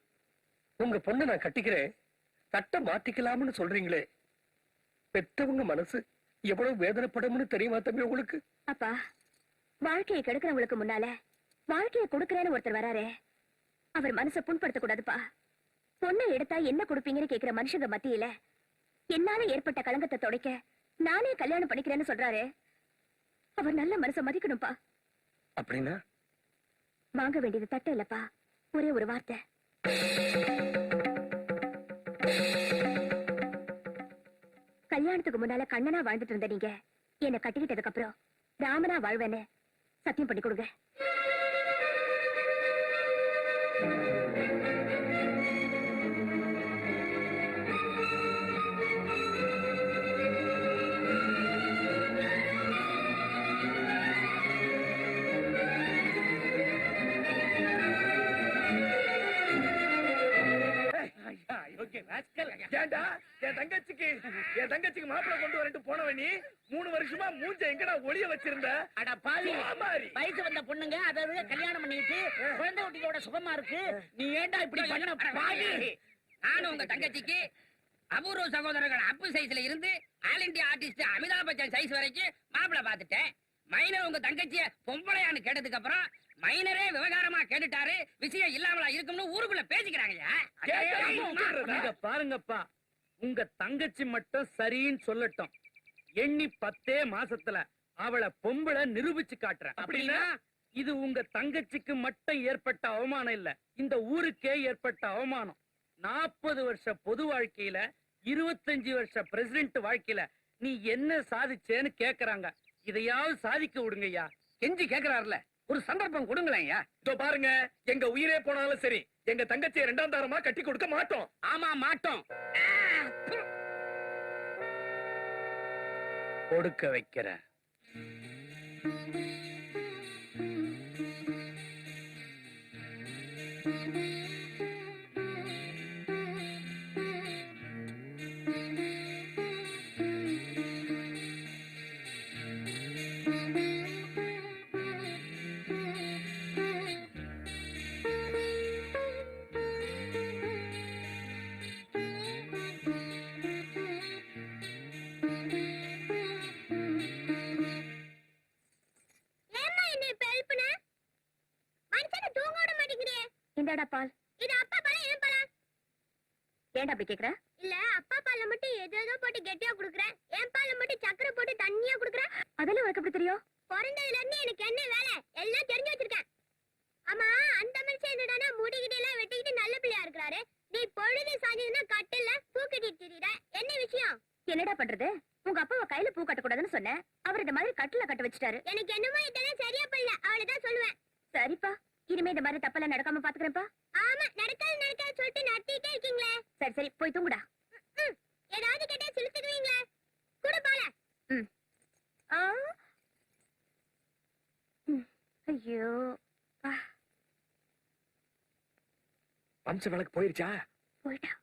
உங்க பொண்ணை நான் கட்டிக்கிறேன், தட்ட மாத்திக்கலாம்னு சொல்றீங்களே, பெத்தவங்க மனசு எவ்வளவு வேதனைப்படும்னு தெரியுமா தம்பி உங்களுக்கு? அப்பா, வாழ்க்கையை கெடுக்கிறவங்களுக்கு முன்னால வாழ்க்கையை கொடுக்கறேன்னு ஒருத்தர் வராரே, அவர் மனசை புண்படுத்த கூடாதுப்பா. பொண்ணை எடுத்தா என்ன கொடுப்பீங்கன்னு கேக்குற மனுஷங்க மத்தியில என்னால ஏற்பட்ட களங்கத்தை துடைக்க நானே கல்யாணம் பண்ணிக்கிறேன்னு சொல்றாரு. அவர் நல்ல மனசை மதிக்கணும்ப்பா. அப்படின்னா வாங்க வேண்டியது தட்ட இல்லப்பா, ஒரே ஒரு வார்த்தை. கல்யாணத்துக்கு முன்னால கண்ணனா வாழ்ந்துட்டு இருந்த நீங்க என்ன கட்டிக்கிட்டதுக்கு அப்புறம் ராமனா வாழ்வேன்னு சத்தியம் பண்ணி கொடுங்க. ஏண்டா என் தங்கச்சிக்கு மாப்பிள்ளை கொண்டு வரட்டு போனவ நீ 3 வருஷமா மூஞ்ச எங்கடா ஒளிய வச்சிருந்த? அட பாவி, மாறி. வயசு வந்த பொண்ணுங்க அதாவது கல்யாணம் பண்ணிட்டு குழந்தை குட்டியோட சுகமா இருக்கு. நீ ஏன்டா இப்படி பண்ண பாவி? நானும் உங்க தங்கச்சிக்கு அபூர்வ சகோதரர்கள் அப்பு சைஸ்ல இருந்து all India artist Amitabh Bachchan size வரைக்கும் மாப்பிள்ளை பார்த்துட்டேன். மைனர் உங்க தங்கச்சிய பொம்பளையான்னு கேட்டதுக்கு அப்புறம் மைனரே விவகாரமா கேட்டுட்டாரு, விஷயம் இல்லாமலா இருக்கும்னு ஊருக்குள்ள பேசிக்கிறாங்கய்யா. இங்க பாருங்கப்பா, உங்க தங்கச்சி மட்டும் சரின்னு சொல்லட்டும். எண்ணி 10 மாசத்துல அவளை பொம்பளை நிரூபிச்சு காட்டுறேன். அப்படின்னா இது உங்க தங்கச்சிக்கு மட்டும் ஏற்பட்ட அவமானம் இல்ல, இந்த ஊருக்கே ஏற்பட்ட அவமானம். 40 வருஷ பொது வாழ்க்கையில 25 வருஷ பிரசிடென்ட் வாழ்க்கையில நீ என்ன சாதிச்சேன்னு கேக்குறாங்க. இதையாவது சாதிக்க விடுங்கய்யா. கெஞ்சி கேக்குறாருல, ஒரு சந்தர்ப்பம் கொடுங்களேன் ஐயா. இதோ பாருங்க, எங்க உயிரே போனாலும் சரி எங்க தங்கச்சியை 2ஆம் தாரமா கட்டி கொடுக்க மாட்டோம். ஆமா மாட்டோம். கொடுக்க வைக்கிற இந்தாடா பால். இது அப்பா பால் ஏன் பால்? ஏன்டா அப்படி கேக்குற? இல்ல அப்பா பால்ல மட்டும் ஏதோ போட்டு கெட்டியா குடுக்குறேன், என் பால்ல மட்டும் சக்கரை போட்டு தண்ணியா குடுக்குறேன். அதெல்லாம் உனக்கு எப்படி தெரியும்? பிறந்ததுல இருந்து எனக்கு என்ன வேலை எல்லாம் தெரிஞ்சு வச்சிருக்கேன். ஆமா, அந்த மனுஷன் என்னடானா முடிகிட்ட எல்லாம் வெட்டிக்கிட்டு நல்ல பிள்ளையா இருக்கிறாரு. நீ பொழுது சாஞ்சதுன்னா கட்டில பூ கட்டிட்டு திரியுற. என்ன விஷயம்? என்னடா பண்றது? உங்க அப்பாவை கையில பூ கட்டக்கூடாதுன்னு சொன்னேன், அவர் இந்த மாதிரி கட்டில கட்ட வச்சுட்டாரு. எனக்கு என்னமோ இதெல்லாம் சரியா படல, அவளைதான் சொல்லுவேன். சரிப்பா, இனிமே இந்த மாதிரி தப்பெல்லாம் நடக்காம பாத்துக்கிறேன்ப்பா. ஆமா, நடக்காது சொல்லிட்டு நடத்திட்டே இருக்கீங்களே. சரி சரி, போய் தூங்குடா. ஏதாவது கேட்டா சிலுத்துக்குவீங்களே. கூட போல. ஆ? ஐயோ, வம்ச விளக்கு போயிருச்சா? போயிட்டா.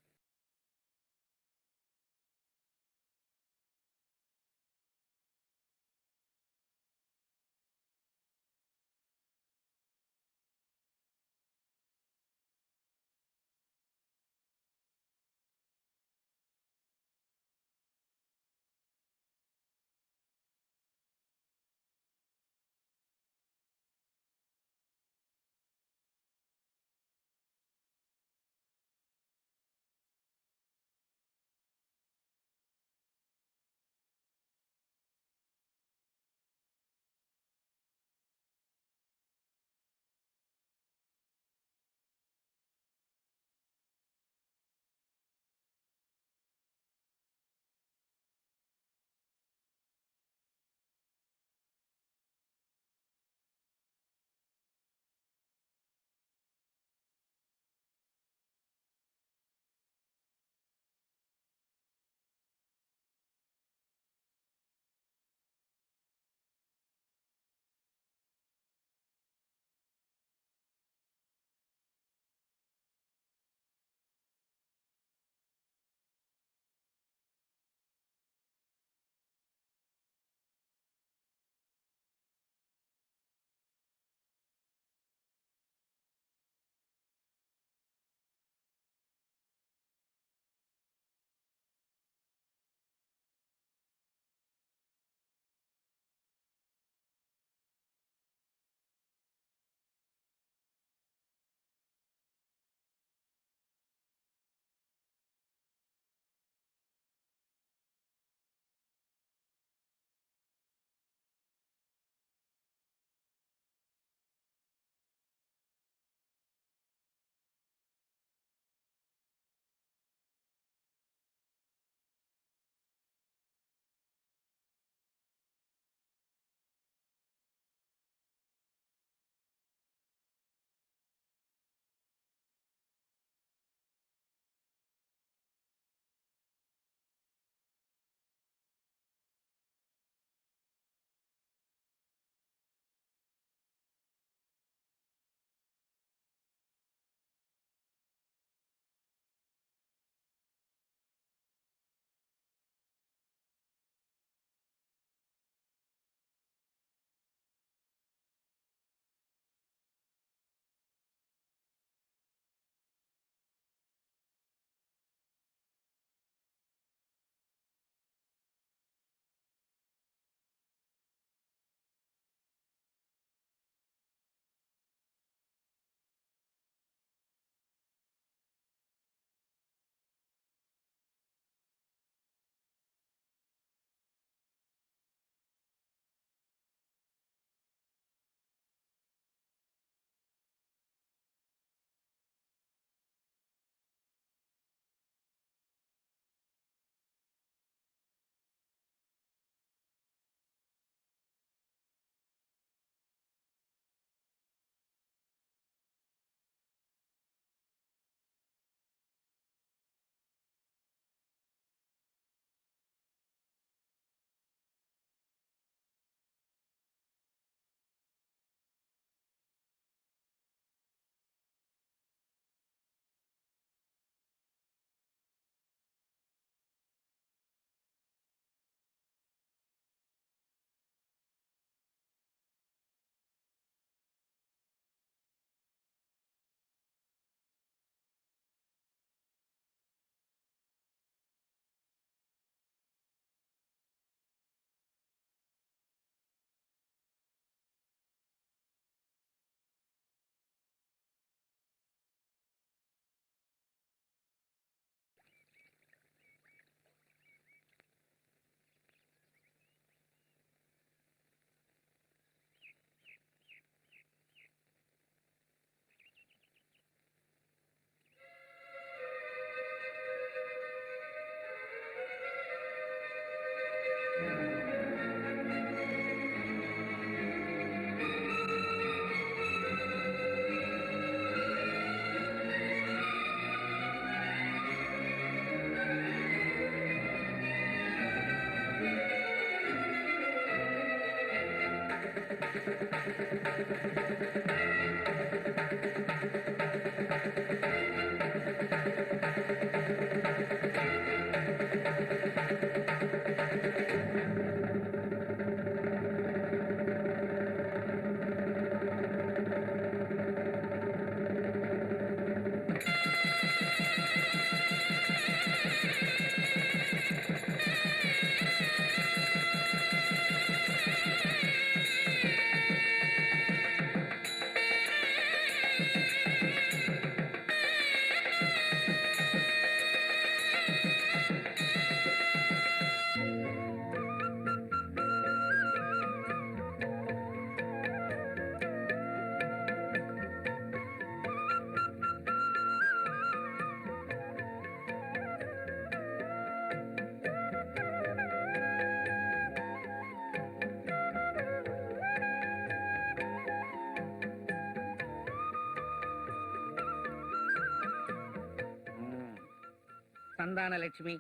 சந்தான லட்சுமி,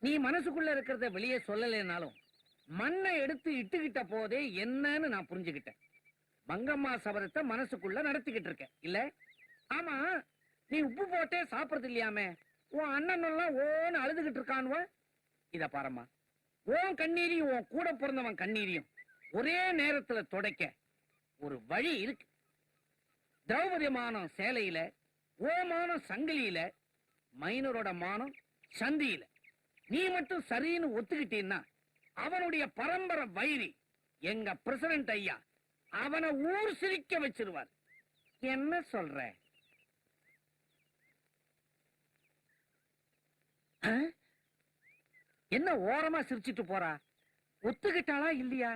நீ மனசுக்குள்ள இருக்கிறத வெளியே சொல்லலைனாலும் மண்ணை எடுத்து இட்டுக்கிட்ட போதே என்னன்னு நான் புரிஞ்சுக்கிட்டேன். மங்கம்மா சபதத்தை மனசுக்குள்ள நடத்திக்கிட்டு இருக்க இல்ல? ஆமா, நீ உப்பு போட்டே சாப்பிடுறது இல்லையாமே, உன் அண்ணன் எல்லாம் ஓன்னு அழுதுகிட்டு இருக்கானுவ. இத பாரம்மா, உன் கண்ணீரையும் உன் கூட பிறந்தவன் கண்ணீரையும் ஒரே நேரத்துல துடைக்க ஒரு வழி இருக்கு. திரௌபதி மானம் சேலையில, ஓ மானம் சங்கிலியில, மைனரோட மானம் சந்தியில. நீ மட்டும் சரின்னு ஒத்துக்கிட்டீன்னா அவனுடைய பரம்பரை வைரி எங்க பிரசிடண்ட் ஐயா அவனை ஊர் சிரிக்க வச்சிருவார். என்ன சொல்ற? ஆ? என்ன ஓரமா சிரிச்சிட்டு போறா? ஒத்துக்கிட்டாளா இல்லையா?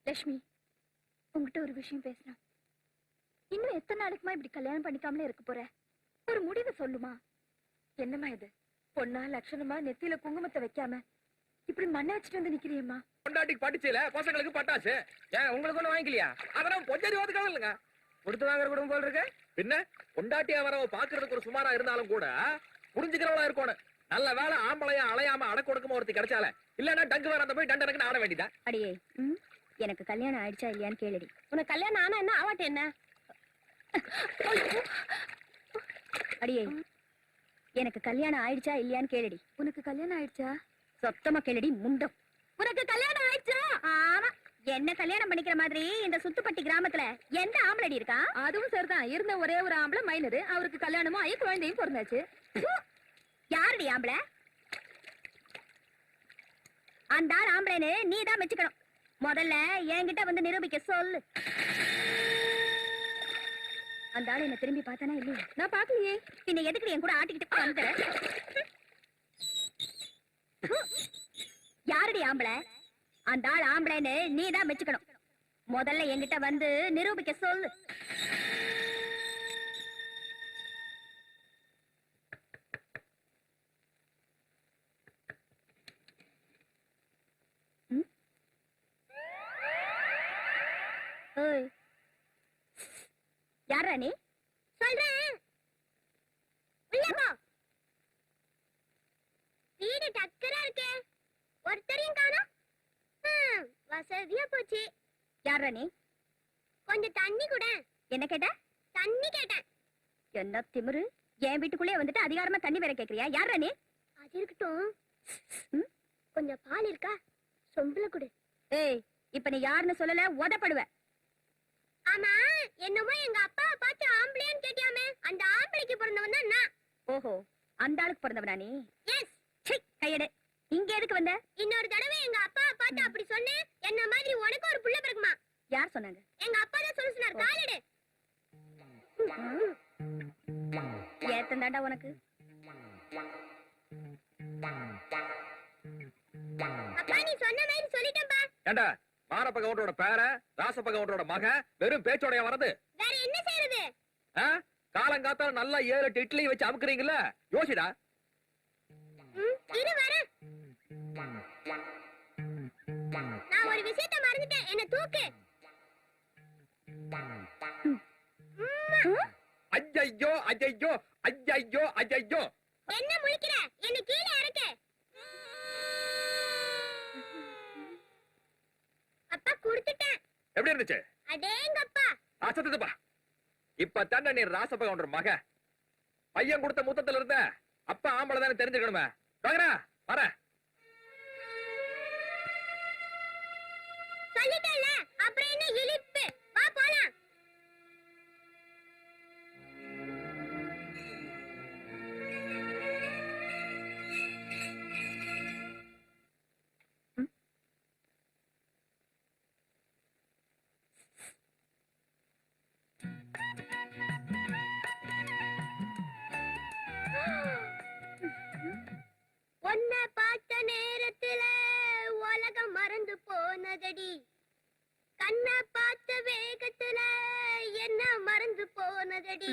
லட்சுமி, உங்ககிட்ட ஒரு விஷயம் பேசணும். இன்னும் எத்தனை நாளைக்குமா இப்படி கல்யாணம் பண்ணிக்காமலே இருக்க போற? ஒரு முடிவு சொல்லுமா? என்னம்மா இது? பொண்ணா லட்சணமா நெத்தியில குங்குமத்தை வைக்காம இப்படி மண்ணை வச்சுட்டு வந்து நிக்கிறியம்மா? பொண்டாட்டிக்கு பட்டுச்சுல, பசங்களுக்கு பட்டாச்சு. ஏன் உங்களுக்கு ஒண்ணு வாங்கிக்கலையா? அதெல்லாம் கொஞ்சம் ஓதுக்காக இல்லைங்க. கொடுத்து வாங்குற குடும்பம் போல் இருக்கு. பின்ன பொண்டாட்டி அவரை பாக்குறதுக்கு ஒரு சுமாரா இருந்தாலும் கூட புரிஞ்சுக்கிறவளா இருக்கணும். நல்ல வேலை ஆம்பளையா அலையாம அடக்க ஒடுக்கமா ஒருத்தி கிடைச்சால, இல்லன்னா டங்கு வேற அந்த போய் டண்டனுக்கு ஆட வேண்டியதா. அடியே, எனக்கு கல்யாணம் ஆயிடுச்சா இல்லையான்னு கேளுடி. உனக்கு கல்யாணம் ஆனா என்ன, ஆவாட்ட என்ன? அடியே, எனக்கு கல்யாணம் ஆயிடுச்சா இல்லையான்னு கேளுடி. உனக்கு கல்யாணம் ஆயிடுச்சா? சொத்தமா கேளுடி முண்டம். உனக்கு கல்யாணம் ஆயிடுச்சா? ஆமா. என்ன கல்யாணம் பண்ணிக்கிற மாதிரி இந்த சுத்துப்பட்டி கிராமத்துல எந்த ஆம்பளடி இருக்கா? அதுவும் சரிதான். இருந்த ஒரே ஒரு ஆம்பளை மைனரு. அவருக்கு கல்யாணமும் ஆகி குழந்தையும் பிறந்தாச்சு. யாருடி ஆம்பளை? அந்த ஆள் ஆம்பளைன்னு நீ தான் மெச்சுக்கணும். முதல்ல என்கிட்ட வந்து நிரூபிக்க சொல்லு. அந்த ஆள் என்ன திரும்பி பார்த்தானா இல்லையா? நான் பாக்கலையே. பின்ன எதுக்கு என் கூட ஆட்டிக்கிட்டு வந்துற? யாருடி ஆம்பளை? அந்த ஆள் ஆம்பளைன்னு நீ தான் மெச்சுக்கணும். முதல்ல என்கிட்ட வந்து நிரூபிக்க சொல்லு. யாரா நீ? சொல்றேன். உள்ள போ. வீடு டக்கரா இருக்கே, ஒருத்தரையும் காணோம். வசதியா போச்சு. யாரா நீ? கொஞ்சம் தண்ணி கூட. என்ன கேட்ட? தண்ணி கேட்டேன். என்ன திமிரு? என் வீட்டுக்குள்ளே வந்துட்டு அதிகாரமா தண்ணி வேற கேக்குறியா? யாரா நீ? அது இருக்கட்டும். கொஞ்சம் பால் இருக்கா? சொம்புல கொடு. ஏய், இப்ப நீ யாருன்னு சொல்லல, உதப்படுவ. ஆமா, என்னமோ எங்க அப்பாவை பார்த்து ஆம்பளையான்னு கேட்டியாமே, அந்த ஆம்பளைக்கு பிறந்தவன் தான் நான். ஓஹோ, அந்த ஆளுக்கு பிறந்தவனா நீ? எஸ். கையெடு. இங்க எதுக்கு வந்த? இன்னொரு தடவை எங்க அப்பாவை பார்த்து அப்படி சொன்னேன், என்ன மாதிரி உனக்கு ஒரு புள்ள பிறகுமா? யார் சொன்னாங்க? எங்க அப்பா தான் சொல்ல சொன்னார். காலெடு. ஏத்தந்தாண்டா உனக்கு. அப்பா நீ சொன்ன மாதிரி சொல்லிட்டேன்பா. ஏண்டா, மாரப்ப கவுண்டரோட பேர, ராசப்ப கவுண்டரோட மக வெறும் பேச்சோடைய வரது? வேற என்ன செய்யறது? காலங்காத்தால நல்லா 7-8 இட்லி வச்சு அமுக்குறீங்கல்ல, யோசிடா. இரு வரேன். நான் ஒரு விஷயத்தை மறந்துட்டேன், என்ன தூக்கு. ஐயையோ ஐயையோ ஐயையோ ஐயையோ. என்ன முழிக்கிற? என்ன கீழே இறக்கு. அப்பா குடுத்துட்டேன். எப்படி இருந்துச்சு? அடேங்கப்பா. அசத்துப்பா. இப்ப தானே நீ ராசப்ப கவுண்டர் மக. பையன் கொடுத்த முத்தத்துல இருந்த அப்பா ஆம்பளை தானே தெரிஞ்சுக்கணுமே. வாங்கடா, வர. சொல்லிட்டேன்ல, அப்புறம் என்ன இழிப்பு? வா போலாம். உன்னை பார்த்த நேரத்துல உலகம் மறந்து போனதடி. கண்ணை பார்த்த வேகத்துல என்ன மறந்து போனதடி.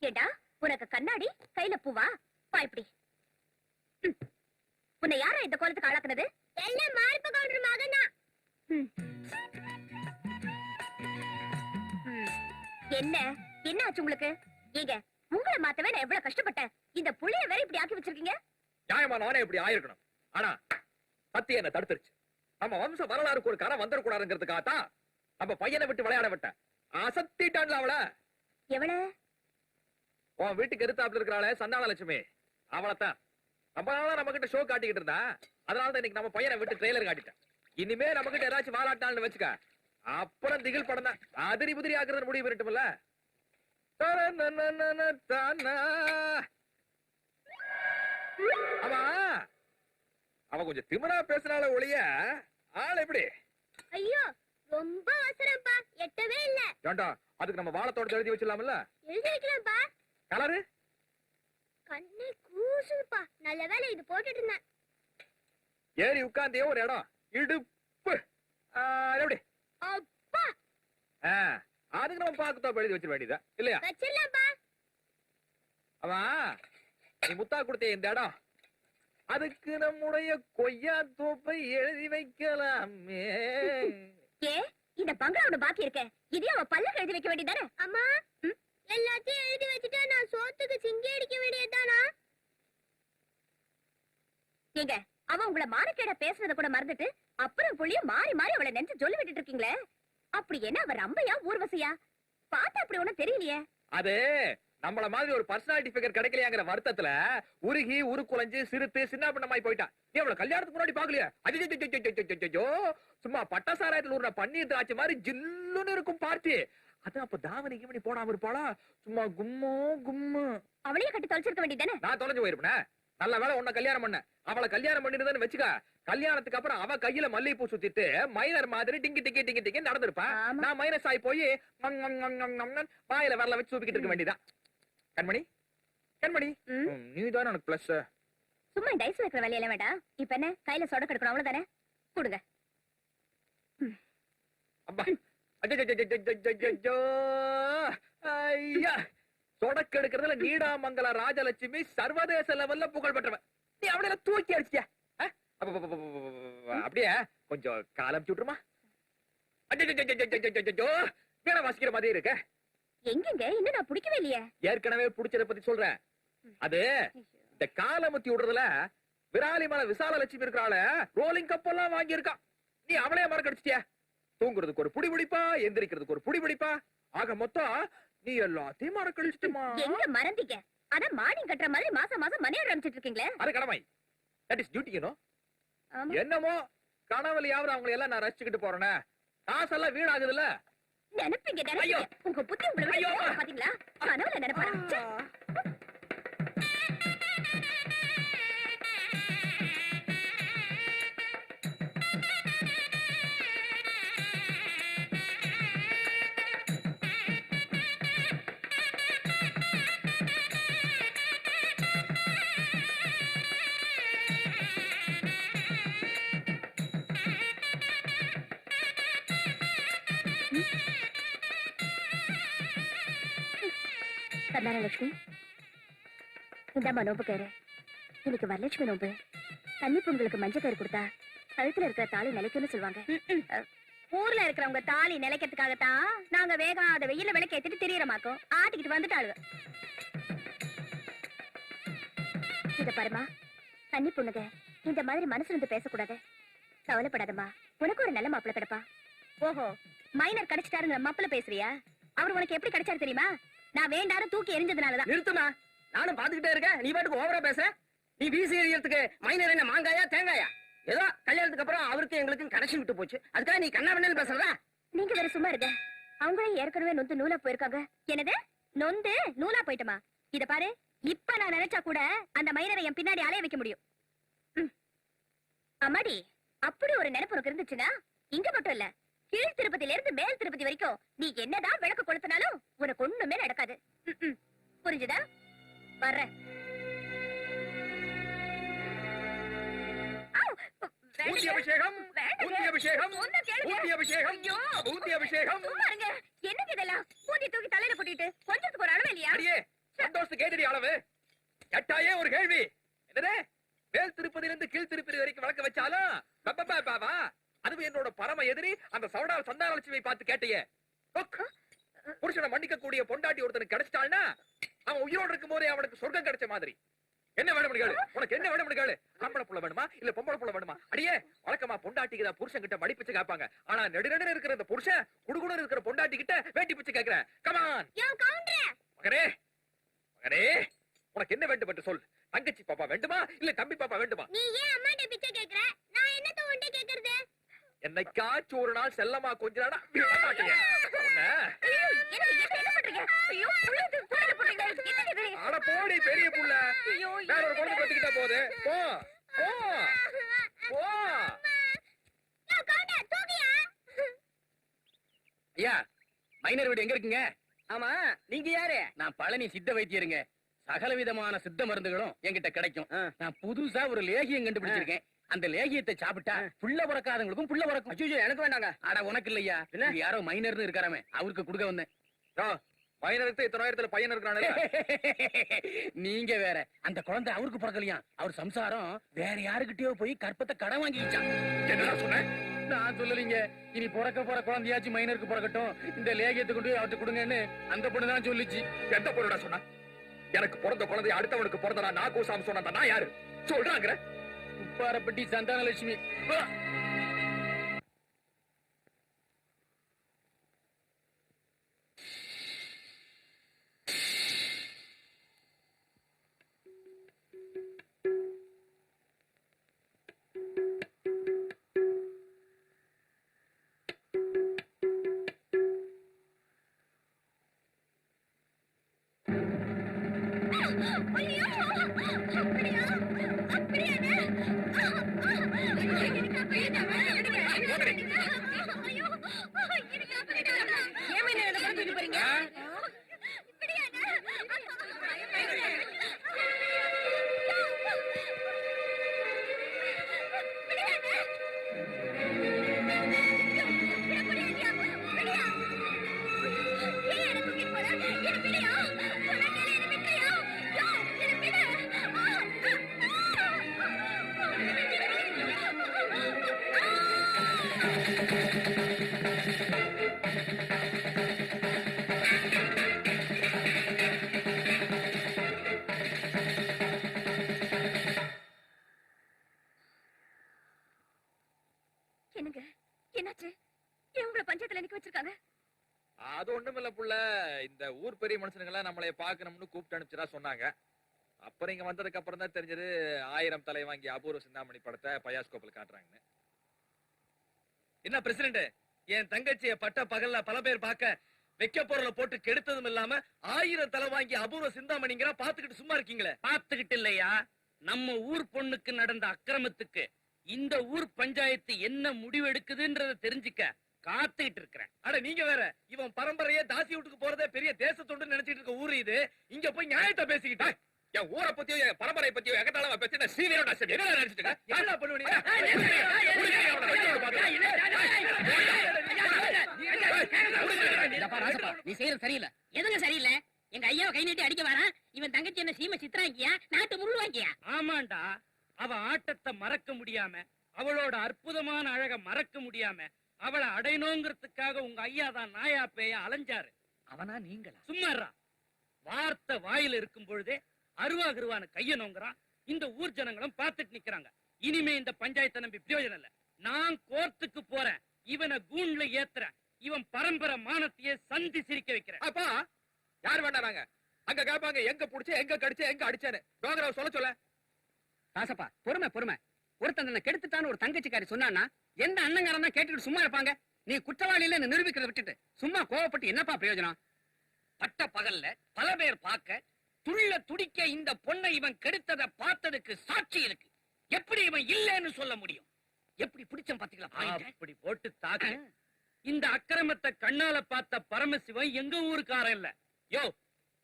ஏண்டா உனக்கு கண்ணாடி கையில பூவா? பா இப்படி. உன்னை யாரா இந்த கோலத்துக்கு ஆளாக்குனது? எல்லாம் மார்ப கவுண்டர் மகனா. என்ன என்ன ஆச்சு உங்களுக்கு? ஏங்க உங்களை மாத்தவே நான் எவ்வளவு கஷ்டப்பட்டேன். இந்த புள்ளைய வேற இப்படி ஆக்கி வச்சிருக்கீங்க. நியாயமா நானே இப்படி ஆயிருக்கணும். ஆனா சத்தியம் என்ன தடுத்துருச்சு. நம்ம வம்ச வரலாறுக்கு ஒரு கரை வந்துடக்கூடாதுங்கிறதுக்காகத்தான் நம்ம பையனை விட்டு விளையாட விட்ட. அசத்திட்டான்ல அவள. எவ்வளவு? உன் வீட்டுக்கு எதிர்த்தாப்புல இருக்கிறாளே சந்தான லட்சுமி, அவளைத்தான். ரொம்ப நாளா நம்ம கிட்ட ஷோ காட்டிக்கிட்டு இருந்தா. அதனாலதான் இன்னைக்கு நம்ம பையனை விட்டு ட்ரெய்லர் காட்டிட்டேன். இனிமே நம்ம கிட்ட ஏதாச்சும் வாலாட்டான்னு வச்சுக்க, அப்புறம் திகில் படம் தான். அதிரி புதிரி ஆக்குறது முடிவு பண்ணிட்டுமில்ல. ஆமா, அவ கொஞ்சம் திமிரா பேசுறாள ஒளிய ஆள் எப்படி? ஐயோ ரொம்ப அவசரம்ப்பா, எட்டவே இல்ல. ஏண்டா அதுக்கு நம்ம வாழைத்தோட்டத்தை எழுதி வச்சிடலாம்ல? எழுதி வைக்கலாம்ப்பா. கலரு கண்ணே கூசுதுப்பா. நல்ல வேளை இது போட்டுட்டு இருந்தேன். ஏறி உட்கார்ந்தே ஒரு இடம் இடுப்பு. எப்படி? அப்பா அதுக்கு நம்ம பாக்குத்தோப்பு எழுதி வச்சிட வேண்டியதா இல்லையா? வச்சிடலாம்ப்பா. அவா நீ முத்தா கொடுத்தே இந்த இடம், அதுக்கு நம்முடைய கொய்யா தோப்பை எழுதி வைக்கலாமே. ஏ இந்த பங்களா ஒண்ணு பாக்கி இருக்க, இதே அவ பல்லுக்கு எழுதி வைக்க வேண்டியதானே? அம்மா எல்லாத்தையும் எழுதி வச்சுட்டா நான் சோத்துக்கு சிங்கி அடிக்க வேண்டியதானா? ஏங்க அவ உங்களை மானக்கேட பேசுறத கூட மறந்துட்டு அப்புறம் புள்ளிய மாறி மாறி அவளை நெஞ்சு சொல்லி விட்டுட்டு இருக்கீங்களே. அப்படி என்ன அவர் அம்பையா ஊர்வசியா? பார்த்தா அப்படி ஒண்ணும் தெரியலையே. அது நம்மள மாதிரி ஒரு பர்சனாலிட்டி ஃபிகர் கிடைக்கலையாங்கிற வருத்தத்துல உருகி உருக்குலைஞ்சு சிரித்து சின்ன பண்ணமாய் போயிட்டா. நீ அவளை கல்யாணத்துக்கு முன்னாடி பாக்கலையா? அஜோ சும்மா பட்டசாராயத்துல ஊர்ன பன்னீர் திராட்சை மாதிரி ஜில்லுன்னு இருக்கும் பார்ட்டி. அதான் அப்ப தாவணி கிமணி போடாம இருப்பாளா? சும்மா கும்மோ கும்மு. அவளையே கட்டி தொலைச்சிருக்க வேண்டியதானே? நான் தொலைஞ்சு போயிருப்பேன். நல்ல வேலை உன்னை கல்யாணம் பண்ண. அவளை கல்யாணம் பண்ணிருந்தேன்னு வச்சுக்க, கல்யாணத்துக்கு அப்புறம் அவ கையில மல்லிகைப்பூ சுத்திட்டு மைனர் மாதிரி டிங்கி டிங்கி டிங்கி டிங்கி நடந்திருப்பா. ஆமா. நான் மைனஸ் ஆகி போய் வாயில வரல வச்சு சூப்பிக்கிட்டு இருக்க வேண்டியதா. கண்மணி கண்மணி, நீதான் எனக்கு பிளஸ். சும்மா இந்த ஐஸ் வைக்கிற வேலையெல்லாம் வேண்டாம். இப்ப என்ன கையில சொட கெடுக்கணும் அவ்வளவுதானே? கொடுங்க. அப்பா அஜோ ஐயா, சொடக்கு எடுக்கிறதுல நீடாமங்கல ராஜலட்சுமி சர்வதேச லெவல்ல புகழ் பெற்றவன். நீ அவளை தூக்கி அடிச்சியா? அப்படியே கொஞ்சம் காலம் சுட்டுமா? அஜோ வீணை வாசிக்கிற மாதிரி இருக்க. எங்கெங்க இன்னும் நான் பிடிக்கவே இல்லையே. ஏற்கனவே புடிச்சத பத்தி சொல்றேன். அது இந்த காலமுத்தி விடுறதுல விராலி மலை விசால லட்சுமி இருக்கிறாள ரோலிங் கப் எல்லாம் வாங்கி இருக்கா. நீ அவளைய மறக்கடிச்சிட்டியா? தூங்குறதுக்கு ஒரு புடி பிடிப்பா, எந்திரிக்கிறதுக்கு ஒரு புடி பிடிப்பா. ஆக மொத்தம் நீ எல்லாத்தையும் மறக்கடிச்சிட்டுமா? எங்க மறந்தீங்க? அதான் மார்னிங் கட்டுற மாதிரி மாசம் மாசம் மணி ஆர்டர் அனுப்பிச்சிட்டு இருக்கீங்களே. அது கடமை. That is duty. ஆமா. என்னமோ கனவுலையாவது அவங்களை எல்லாம் நான் ரசிச்சுக்கிட்டு போறேனே, காசெல்லாம் வீணாகுதுல்ல. நினைப்பீங்க ஐயோ. நினைப்பீங்க. உங்க புத்தி உங்களை விட ஐயோ. மோசம் பாத்தீங்களா? கனவுல நினைப்பாரா? ச்சே. கர்நாடகலட்சுமி, இந்தாம்மா நோம்பு கயிறு. இன்னைக்கு வரலட்சுமி நோம்பு. தண்ணி பொங்கலுக்கு மஞ்சள் கயிறு கொடுத்தா கழுத்துல இருக்கிற தாலி நிலைக்கும்னு சொல்லுவாங்க. ஊர்ல இருக்கிறவங்க தாலி நிலைக்கிறதுக்காகத்தான் நாங்க வேகாத வெயில விளக்கு ஏத்திட்டு திரியறமாக்கோம். ஆட்டிக்கிட்டு வந்துட்டாளுங்க. இத பாருமா, தண்ணி பொண்ணுங்க இந்த மாதிரி மனசு வந்து பேசக்கூடாது. கவலைப்படாதம்மா, உனக்கு ஒரு நல்ல மாப்பிள்ளை கிடைப்பா. ஓஹோ, மைனர் கிடைச்சிட்டாருங்க மாப்பிள்ளை பேசுறியா? அவர் உனக்கு எப்படி கிடைச்சாரு தெரியுமா? நான் வேண்டாரும் தூக்கி எரிஞ்சதுனாலதான். நிறுத்துமா, நானும் பாத்துக்கிட்டே இருக்கேன். நீ பாட்டுக்கு ஓவரா பேசுற. நீ வீசி எறியறதுக்கு மைனர் என்ன மாங்காயா தேங்காயா? ஏதோ கல்யாணத்துக்கு அப்புறம் அவருக்கு எங்களுக்கும் கனெக்ஷன் விட்டு போச்சு. அதுக்காக நீ கண்ணா பண்ணு பேசுறதா? நீங்க வேற சும்மா இருங்க. அவங்களும் ஏற்கனவே நொந்து நூலா போயிருக்காங்க. என்னது நொந்து நூலா போயிட்டமா? இத பாரு, இப்ப நான் நினைச்சா கூட அந்த மைனரை என் பின்னாடி அலைய வைக்க முடியும். அம்மாடி, அப்படி ஒரு நினைப்பு உனக்கு இருந்துச்சுன்னா இங்க மட்டும் இல்ல, கீழ் திருப்பதியில இருந்து மேல் திருப்பதி வரைக்கும் நீ என்னதான் விளக்கு கொளுத்தினாலும் உனக்கு ஒண்ணுமே நடக்காது. புரிஞ்சுதா? வர்றேன். ஊதி அபிஷேகம், ஊதி அபிஷேகம், ஊதி அபிஷேகம், ஊதி அபிஷேகம். என்னங்க இதெல்லாம்? ஊதி தூக்கி தலையில போட்டுட்டு கொஞ்சத்துக்கு ஒரு அளவு இல்லையா? அடியே, சந்தோஷத்துக்கு கேட்டடி அளவு. கேட்டாயே ஒரு கேள்வி. என்னது? மேல் திருப்பதியிலிருந்து கீழ் திருப்பதி வரைக்கும் வழக்க வச்சாலும் அதுவும் என்னோட பரம எதிரி அந்த சவடால் சந்தானலட்சுமி பார்த்து கேட்டியே. புருஷனை மன்னிக்க கூடிய பொண்டாட்டி ஒருத்தனுக்கு கிடைச்சிட்டாள்னா அவன் உயிரோடு இருக்கும் போதே அவனுக்கு சொர்க்கம் கிடைச்ச மாதிரி. என்ன வேணும் கேளு, உனக்கு என்ன வேணும் கேளு. ஆம்பளை புள்ள வேணுமா இல்ல பொம்பளை புள்ள வேணுமா? அடியே, வழக்கமா பொண்டாட்டிக்கு தான் புருஷன் கிட்ட மடி பிச்சை கேட்பாங்க. ஆனா நெடுநெடு இருக்கிற இந்த புருஷன் குடுகுடு இருக்கிற பொண்டாட்டி கிட்ட வேட்டி பிச்சை கேட்கிறேன். கமான் மகனே, மகனே, உனக்கு என்ன வேண்டும் என்று சொல். தங்கச்சி பாப்பா வேண்டுமா இல்ல தம்பி பாப்பா வேண்டுமா? நீ ஏன் அம்மாட்ட பிச்சை கேக்குற? நான் என்னத்த உன்கிட்ட கேக்குறது? என்னைக்காச்சும் ஒரு நாள் செல்லமா கொஞ்ச நாளா விட மாட்டேங்க. அட போடி பெரிய புள்ள, வேற ஒரு குழந்தை பத்திக்கிட்டா போகுது. போ போ போ. ஐயா, மைனர் வீடு எங்க இருக்குங்க? ஆமா, நீங்க யாரு? நான் பழனி சித்த வைத்தியருங்க. சகல விதமான சித்த மருந்துகளும் என்கிட்ட கிடைக்கும். நான் புதுசா ஒரு லேகியம் கண்டுபிடிச்சிருக்கேன். அந்த லேகியத்தை சாப்பிட்டா புள்ள பிறக்காதவங்களுக்கும் புள்ள பிறக்கும். அச்சோ, எனக்கு வேண்டாங்க. ஆனா உனக்கு இல்லையா? யாரோ மைனர்னு இருக்காராமே, அவருக்கு கொடுக்க வந்தேன். மைனருக்கு இத்தனாயிரத்துல பையன் இருக்கிறானே. நீங்க வேற. அந்த குழந்தை அவருக்கு பிறக்கலையா? அவர் சம்சாரம் வேற யாருக்கிட்டயோ போய் கற்பத்தை கடன் வாங்கிச்சான். என்னடா சொன்ன? நான் சொல்லலீங்க. இனி பிறக்க போற குழந்தையாச்சும் மைனருக்கு பிறக்கட்டும், இந்த லேகியத்தை கொண்டு போய் அவர்கிட்ட கொடுங்கன்னு அந்த பொண்ணு தான் சொல்லிச்சு. எந்த பொண்ணுடா சொன்னா? எனக்கு பிறந்த குழந்தை அடுத்தவனுக்கு பிறந்தா நான் கூசாம சொன்னா நான் யாரு சொல்றாங்க? உப்பாரப்பட்டி சந்தானலட்சுமி. என்னங்க என்னாச்சு? உங்களை பஞ்சாயத்துல நிக்க வச்சிருக்காங்க? அது ஒண்ணுமில்ல புள்ள, இந்த ஊர் பெரிய மனுஷனுங்கள நம்மளை பாக்கணும்னு கூப்பிட்டு அனுப்பிச்சதா சொன்னாங்க. அப்புறம் இங்க வந்ததுக்கு அப்புறம் தான் தெரிஞ்சது 1000 தலை வாங்கி அபூர்வ சிந்தாமணி படத்தை பயாஸ்கோப்பில் காட்டுறாங்கன்னு. என்ன பிரசிடண்ட், என் தங்கச்சிய பட்ட பகல்ல பல பேர் பார்க்க வைக்க பொருளை போட்டு கெடுத்ததும் இல்லாம 1000 தலை வாங்கி அபூர்வ சிந்தாமணிங்கிற பாத்துக்கிட்டு சும்மா இருக்கீங்களே? பாத்துக்கிட்டு இல்லையா? நம்ம ஊர் பொண்ணுக்கு நடந்த அக்கிரமத்துக்கு இந்த ஊர் பஞ்சாயத்து என்ன முடிவு எடுக்குதுன்றத தெரிஞ்சுக்க காத்துக்கிட்டு இருக்கிறேன். அட நீங்க வேற, இவன் பரம்பரையே தாசி வீட்டுக்கு போறதே பெரிய தேச தொண்டு நினைச்சிட்டு இருக்க ஊரு இது. இங்க போய் நியாயத்தை பேசிக்கிட்டு என் ஊரை பத்தியோ என் பரம்பரை பத்தியோ எகத்தால பேசின சீனியரோட என்ன நினைச்சிட்டு என்ன பண்ணுவீங்க? நீ செய்யறது சரியில்லை. எதுங்க சரியில்லை? எங்க ஐயாவை கை நீட்டி அடிக்க வரான். இவன் தங்கச்சி என்ன சீமை சித்ராங்கியா நாட்டு முள்ளு வாங்கியா? ஆமாண்டா, அவ ஆட்டத்தை மறக்க முடியாம, அவளோட அற்புதமான அழக மறக்க முடியாம, அவளை அடையணுங்கிறதுக்காக உங்க ஐயா தான் நாயா பேய அலைஞ்சாரு. அவனா நீங்களா? சும்மாறா. வார்த்தை வாயில இருக்கும் பொழுதே அருவா கிருவான கைய நோங்குறான். இந்த ஊர் ஜனங்களும் பார்த்துட்டு நிக்கிறாங்க. இனிமே இந்த பஞ்சாயத்தை நம்பி பிரயோஜனம் இல்ல. நான் கோர்ட்டுக்கு போறேன். இவனை கூண்ல ஏத்துறேன். இவன் பரம்பரை மானத்தையே சந்தி சிரிக்க வைக்கிறேன். அப்பா யார் வேண்டாங்க? அங்க கேட்பாங்க எங்க புடிச்ச, எங்க கடிச்ச, எங்க அடிச்சேன்னு. டோங்கராவ சொல்ல. ராசப்பா பொறுமை பொறுமை. ஒருத்தன் தன்னை கெடுத்துட்டான்னு ஒரு தங்கச்சிக்காரி சொன்னான்னா எந்த அண்ணங்காரன் தான் கேட்டுட்டு சும்மா இருப்பாங்க? நீ குற்றவாளியில நிரூபிக்கிறத விட்டுட்டு சும்மா கோவப்பட்டு என்னப்பா பிரயோஜனம்? பட்ட பகல்ல பல பேர் பார்க்க துள்ள துடிக்க இந்த பொண்ணை இவன் கெடுத்ததை பார்த்ததுக்கு சாட்சி இருக்கு. எப்படி இவன் இல்லைன்னு சொல்ல முடியும்? எப்படி பிடிச்சம் பாத்தீங்களா? அப்படி போட்டு தாக்கு. இந்த அக்கிரமத்தை கண்ணால பார்த்த பரமசிவன் எங்க ஊருக்காரன் இல்ல. யோ,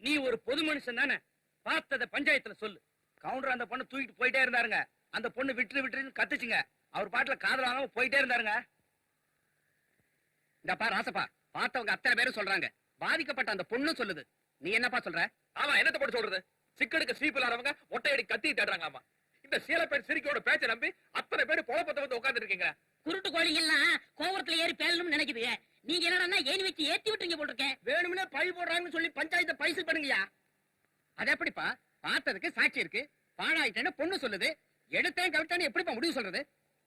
நீ ஒரு பொது மனுஷன் தானே? பார்த்தத பஞ்சாயத்துல சொல்லு. கவுண்டர் அந்த பொண்ணு தூக்கிட்டு போயிட்டே இருந்தாருங்க. அந்த பொண்ணு விட்டுன்னு கத்துச்சுங்க. அவர் பாட்டுல காதல் வாங்காம போயிட்டே இருந்தாருங்க. இந்தப்பா ராசப்பா, பார்த்தவங்க அத்தனை பேரும் சொல்றாங்க. பாதிக்கப்பட்ட அந்த பொண்ணு சொல்லுது. நீ என்னப்பா சொல்ற? ஆமா, என்னத்த போட்டு சொல்றது? சிக்கனுக்கு ஸ்வீப் இல்லாதவங்க ஒட்டையடி கத்தி தேடுறாங்களாமா. இந்த சீலப்பேர் சிரிக்கையோட பேச்ச நம்பி அத்தனை பேர் பொழப்பத்தை வந்து உட்கார்ந்து இருக்கீங்க. குருட்டு கோழிகள்லாம் கோவரத்துல ஏறி பேரணும்னு நினைக்குது. நீங்க என்னடா ஏணி வச்சு ஏத்தி விட்டுறீங்க போட்டிருக்கேன். வேணும்னே பழி போடுறாங்கன்னு சொல்லி பஞ்சாயத்தை பைசல் பண்ணுங்கயா. அது எப்படிப்பா? பார்த்ததுக்கு சாட்சி இருக்கு. பாழாயிட்டேன்னு பொண்ணு சொல்லுது. எடுத்தேன் கவிட்டான்னு எப்படிப்பா முடிவு சொல்றது?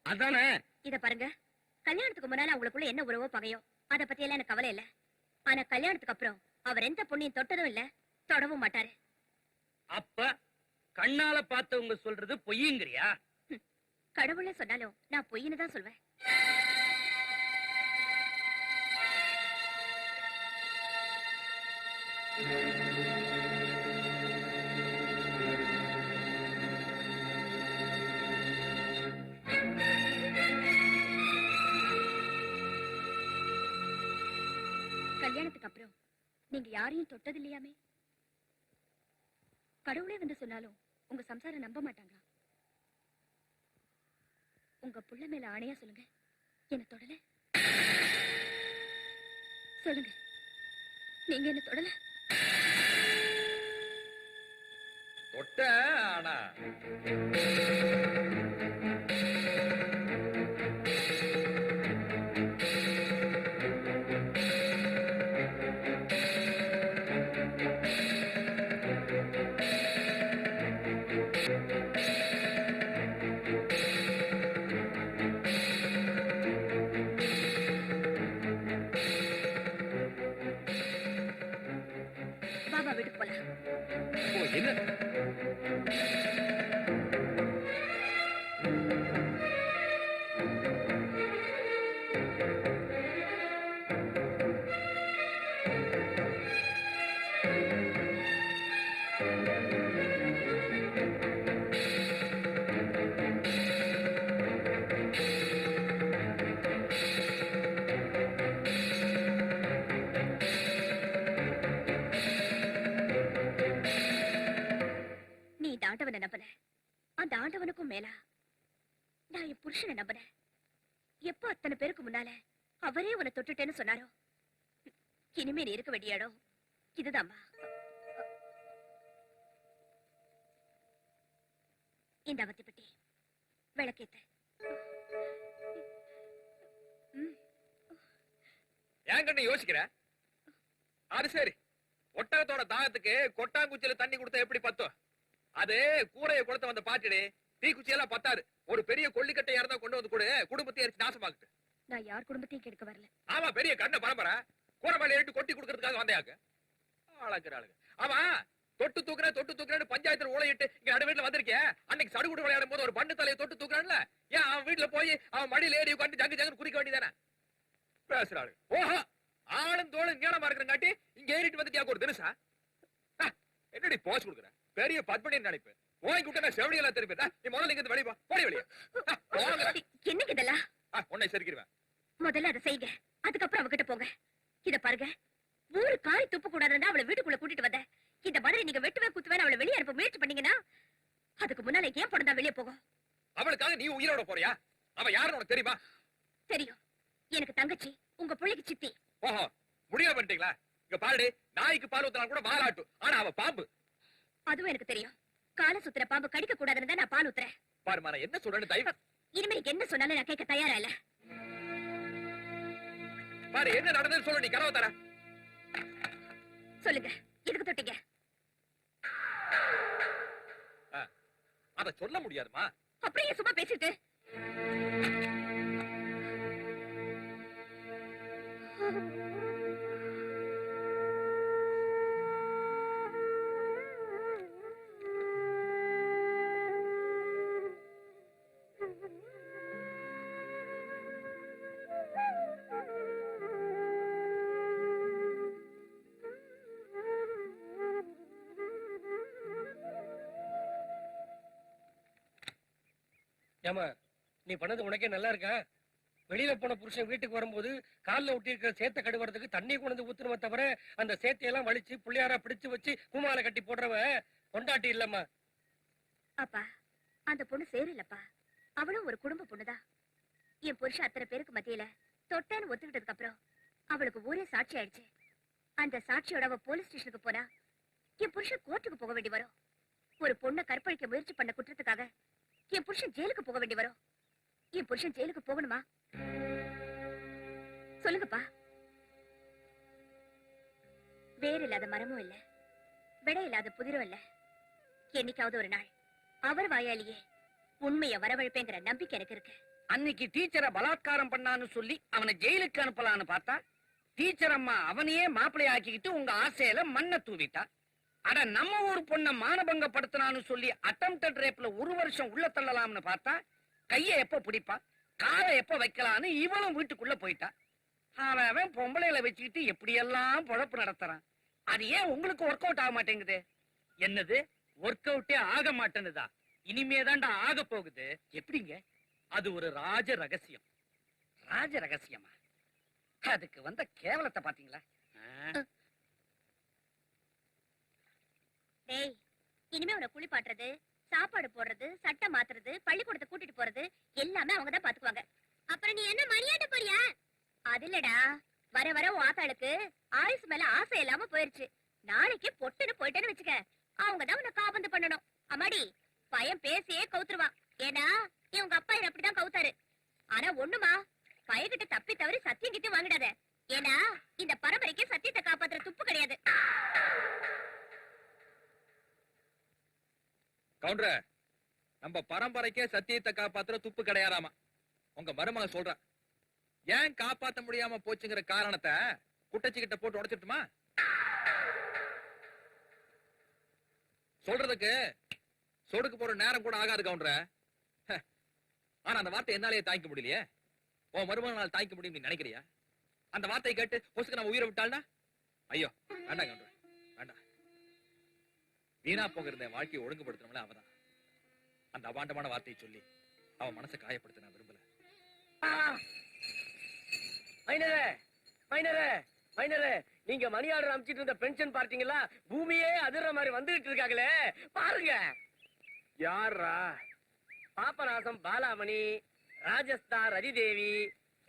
அதானே. இத பாருங்க, கல்யாணத்துக்கு முன்னால அவங்களுக்குள்ள என்ன உறவோ பகையோ அத பத்தி எல்லாம் எனக்கு கவலை இல்ல. ஆனா கல்யாணத்துக்கு அப்புறம் அவர் எந்த பொண்ணையும் தொட்டதும் இல்ல, தொடவும் மாட்டாரு. அப்ப கண்ணால பார்த்தவங்க சொல்றது பொய்யுங்கிறியா? கடவுளே சொன்னாலும் நான் பொய்ன்னு தான் சொல்வேன். கல்யாணத்துக்கு அப்புறம் நீங்க யாரையும் தொட்டது இல்லையாமே? கடவுளே வந்து சொன்னாலும் உங்க சம்சாரம் நம்ப மாட்டாங்களா? உங்க புள்ள மேல ஆணையா சொல்லுங்க, என்ன தொடல. சொல்லுங்க, நீங்க என்ன தொடல. தொட்ட ஆனா பாபா வீட்டுக்கு போலாம். என்ன நீ இந்த ஆண்டவனை நம்பல, அந்த ஆண்டவனுக்கும் மேலா நான் என் புருஷனை நம்பினேன். எப்போ அத்தனை பேருக்கு முன்னால அவரே உன்னை தொட்டுட்டேன்னு சொன்னாரோ, இனிமே நீ இருக்க வேண்டிய இடம் இதுதாம்மா. இந்த அவத்திப்பட்டி விளக்கேத்த. ஏன் கண்ணு யோசிக்கிற? அது சரி, ஒட்டகத்தோட தாகத்துக்கு கொட்டாங்குச்சியில தண்ணி கொடுத்தா எப்படி பத்தும்? அது கூரையை கொடுத்து வந்த பாட்டிடு. தீக்குச்சி எல்லாம் பத்தாது. ஒரு பெரிய கொல்லிக்கட்டை யாரா கொண்டு வந்து கூட குடும்பத்தை எரிச்சு நாசமாக்குது. நான் யார் குடும்பத்தையும் கெடுக்க வரல. ஆமா, பெரிய கண்ண பரம்பரை கூரை மேல ஏட்டு கொட்டி கொடுக்கறதுக்காக வந்தையாக்கு. ஆளாக்குற ஆளுங்க. ஆமா, தொட்டு தூக்குறேன்னு பஞ்சாயத்துல ஊழையிட்டு இங்க நடுவீட்டுல வந்திருக்கேன். அன்னைக்கு சடுகுடு விளையாடும் போது ஒரு பண்ணு தலையை தொட்டு தூக்குறான்ல, ஏன் அவன் வீட்டுல போய் அவன் மடியில ஏறி உட்காந்து ஜங்கு ஜங்கு குறிக்க வேண்டியதானே? பேசுறாரு. ஓஹோ, ஆளும் தோளும் நீளமா இருக்கிறங்காட்டி இங்க ஏறிட்டு வந்துட்டியா ஒரு தினசா? என்னடி போஸ் கொடுக்குற? பெரிய பத்மனி நினைப்பு. ஓங்கி விட்டா செவடி எல்லாம் திருப்பி. நீ முதல்ல இங்க வெளியே போ, போடி வெளியே. என்னங்க இதெல்லாம்? உன்னை சரிக்கிடுவேன். முதல்ல அதை செய்யுங்க, அதுக்கப்புறம் அவகிட்ட போங்க. இத பாருங்க, ஊரு காரி துப்பு கூடாதுன்னா அவளை வீட்டுக்குள்ள கூட்டிட்டு வந்த. இந்த மாதிரி நீங்க வெட்டுவே குத்துவேன் அவளை வெளியே அனுப்ப முயற்சி பண்ணீங்கன்னா அதுக்கு முன்னால ஏன் பொண்ணு வெளியே போகும்? அவளுக்காக நீ உயிரோட போறியா? அவ யாருன்னு உனக்கு தெரியுமா? தெரியும், எனக்கு தங்கச்சி, உங்க பிள்ளைக்கு சித்தி. ஓஹோ, முடிவு பண்ணிட்டீங்களா? இங்க பாருடி, நாய்க்கு பால் ஊத்தினா கூட வாலாட்டும். ஆனா அவ பாம்பு. அதுவும் எனக்கு தெரியும். கால சுத்துற பாம்பு கடிக்க கூடாதுன்னு தான் நான் பால் ஊத்துறேன். பாருமா, நான் என்ன சொல்றேன்னு தயவு. இனிமே நீங்க என்ன சொன்னாலும் நான் கேட்க தயாரா இல்ல. பாரு, என்ன நடந்ததுன்னு சொல்லு. நீ கனவு தர சொல்லுங்க, எதுக்கு தொட்டீங்க? அத என்னால சொல்ல முடியாதுமா. அப்படியே சும்மா பேசிட்டு ஏமா நீ பண்ணது உனக்கே நல்லா இருக்கா? வெளியில போன புருஷன் வீட்டுக்கு வரும்போது கால்ல ஒட்டி இருக்கிற சேத்த கடுவறதுக்கு தண்ணி கொண்டு வந்து ஊத்துணுமே தவிர அந்த சேத்தையெல்லாம் வலிச்சு புள்ளியாரா பிடிச்சு வச்சு பூமாலை கட்டி போடுறவ கொண்டாட்டி இல்லம்மா. அப்பா அந்த பொண்ணு சேரலப்பா. அவளும் ஒரு குடும்ப பொண்ணுதான். என் புருஷன் அத்தனை பேருக்கு மத்தியில தொட்டேன்னு ஒத்துக்கிட்டதுக்கு அப்புறம் அவளுக்கு ஊரே சாட்சி ஆயிடுச்சு. அந்த சாட்சியோட அவ போலீஸ் ஸ்டேஷனுக்கு போனா என் புருஷன் கோர்ட்டுக்கு போக வேண்டி வரும். ஒரு பொண்ணை கற்பழிக்க முயற்சி பண்ண குற்றத்துக்காக என் புருஷன் ஜெயிலுக்கு போக வேண்டி வரும். என் புருஷன் ஜெயிலுக்கு போகணுமா? சொல்லுங்கப்பா. வேர் இல்லாத மரமும் இல்ல, விடை இல்லாத புதிரும் இல்ல. என்னைக்காவது ஒரு நாள் அவர் வாயாலேயே உண்மையை வரவழைப்பேங்கிற நம்பிக்கை எனக்கு இருக்கு. அன்னைக்கு டீச்சரை பலாத்காரம் பண்ணான்னு சொல்லி அவனை ஜெயிலுக்கு அனுப்பலான்னு பார்த்தா டீச்சர் அம்மா அவனையே மாப்பிள்ளை ஆக்கிக்கிட்டு உங்க ஆசையில மண்ணை தூவிட்டா. அட நம்ம ஊர் பொண்ண மானபங்கப்படுத்தினான்னு சொல்லி அட்டம்ப்டட் ரேப்ல 1 வருஷம் உள்ள தள்ளலாம்னு பார்த்தா கைய எப்ப பிடிப்பா காலை எப்ப வைக்கலான்னு இவளும் வீட்டுக்குள்ள போயிட்டா. அவன் பொம்பளைகளை வச்சுக்கிட்டு எப்படியெல்லாம் பொழப்பு நடத்துறான். அது ஏன் உங்களுக்கு ஒர்க் அவுட் ஆக மாட்டேங்குது? என்னது ஒர்க் அவுட்டே ஆக மாட்டேன்னுதா? இனிமேதான்டா ஆக போகுது. எப்படிங்க? அது ஒரு ராஜ ரகசியம். ராஜ ரகசியமா? அதுக்கு வந்த கேவலத்தை பாத்தீங்களா? டேய், இனிமே உன்னை குளிப்பாட்டுறது, சாப்பாடு போடுறது, சட்டை மாத்துறது, பள்ளிக்கூடத்தை கூட்டிட்டு போறது எல்லாமே அவங்கதான் பாத்துக்குவாங்க. அப்புறம் நீ என்ன மணியாட்ட போறியா? அது இல்லடா, வர வர உன் ஆத்தாளுக்கு ஆயுசு மேல ஆசை இல்லாம போயிருச்சு. நாளைக்கு பொட்டுன்னு போயிட்டேன்னு வச்சுக்க, அவங்கதான் உன்னை காபந்து பண்ணணும். அம்மாடி, பையன் பேசியே கவுத்துருவான். ஏன்னா இவங்க அப்பா என்ன அப்படிதான் கவுத்தாரு. ஆனா ஒண்ணுமா, பையகிட்ட தப்பி தவறி சத்தியம் கிட்ட வாங்கிடாத. ஏன்னா இந்த பரம்பரைக்கு சத்தியத்தை காப்பாத்துற துப்பு கிடையாது. கவுண்டர், நம்ம பரம்பரைக்கே சத்தியத்தை காப்பாத்துற துப்பு கிடையாதாமா. உங்க மருமக சொல்ற ஏன் காப்பாத்த முடியாம போச்சுங்கிற காரணத்தை குட்டச்சிக்கிட்ட போட்டு உடைச்சிட்டுமா? சொல்றதுக்கு சொடுக்கு போற நேரம் கூட ஆகாது கவுண்டர். ஆனா அந்த வார்த்தை என்னாலேயே தாங்கிக்க முடியலையே. உன் மருமகனால் தாங்கிக்க முடியும் நீ நினைக்கிறியா? அந்த வார்த்தையை கேட்டு பொசுக்கு நம்ம உயிரை விட்டாள்னா ஐயோ வேண்டாம் கவுண்டர், வேண்டாம். வீணா போகிற வாழ்க்கையை ஒழுங்குபடுத்தணும்ல அவதான். அந்த அபாண்டமான வார்த்தையை சொல்லி அவன் மனசை காயப்படுத்த நான் விரும்பல. மைனரே, மைனரே, மைனரே, நீங்க மணி ஆர்டர் அமைச்சிட்டு இருந்த பென்ஷன் பார்த்தீங்களா? பூமியே அதிர்ற மாதிரி வந்துகிட்டு இருக்காங்களே, பாருங்க. யாரா? பாபநாசம் பாலாமணி, ராஜஸ்தான் ரதிதேவி,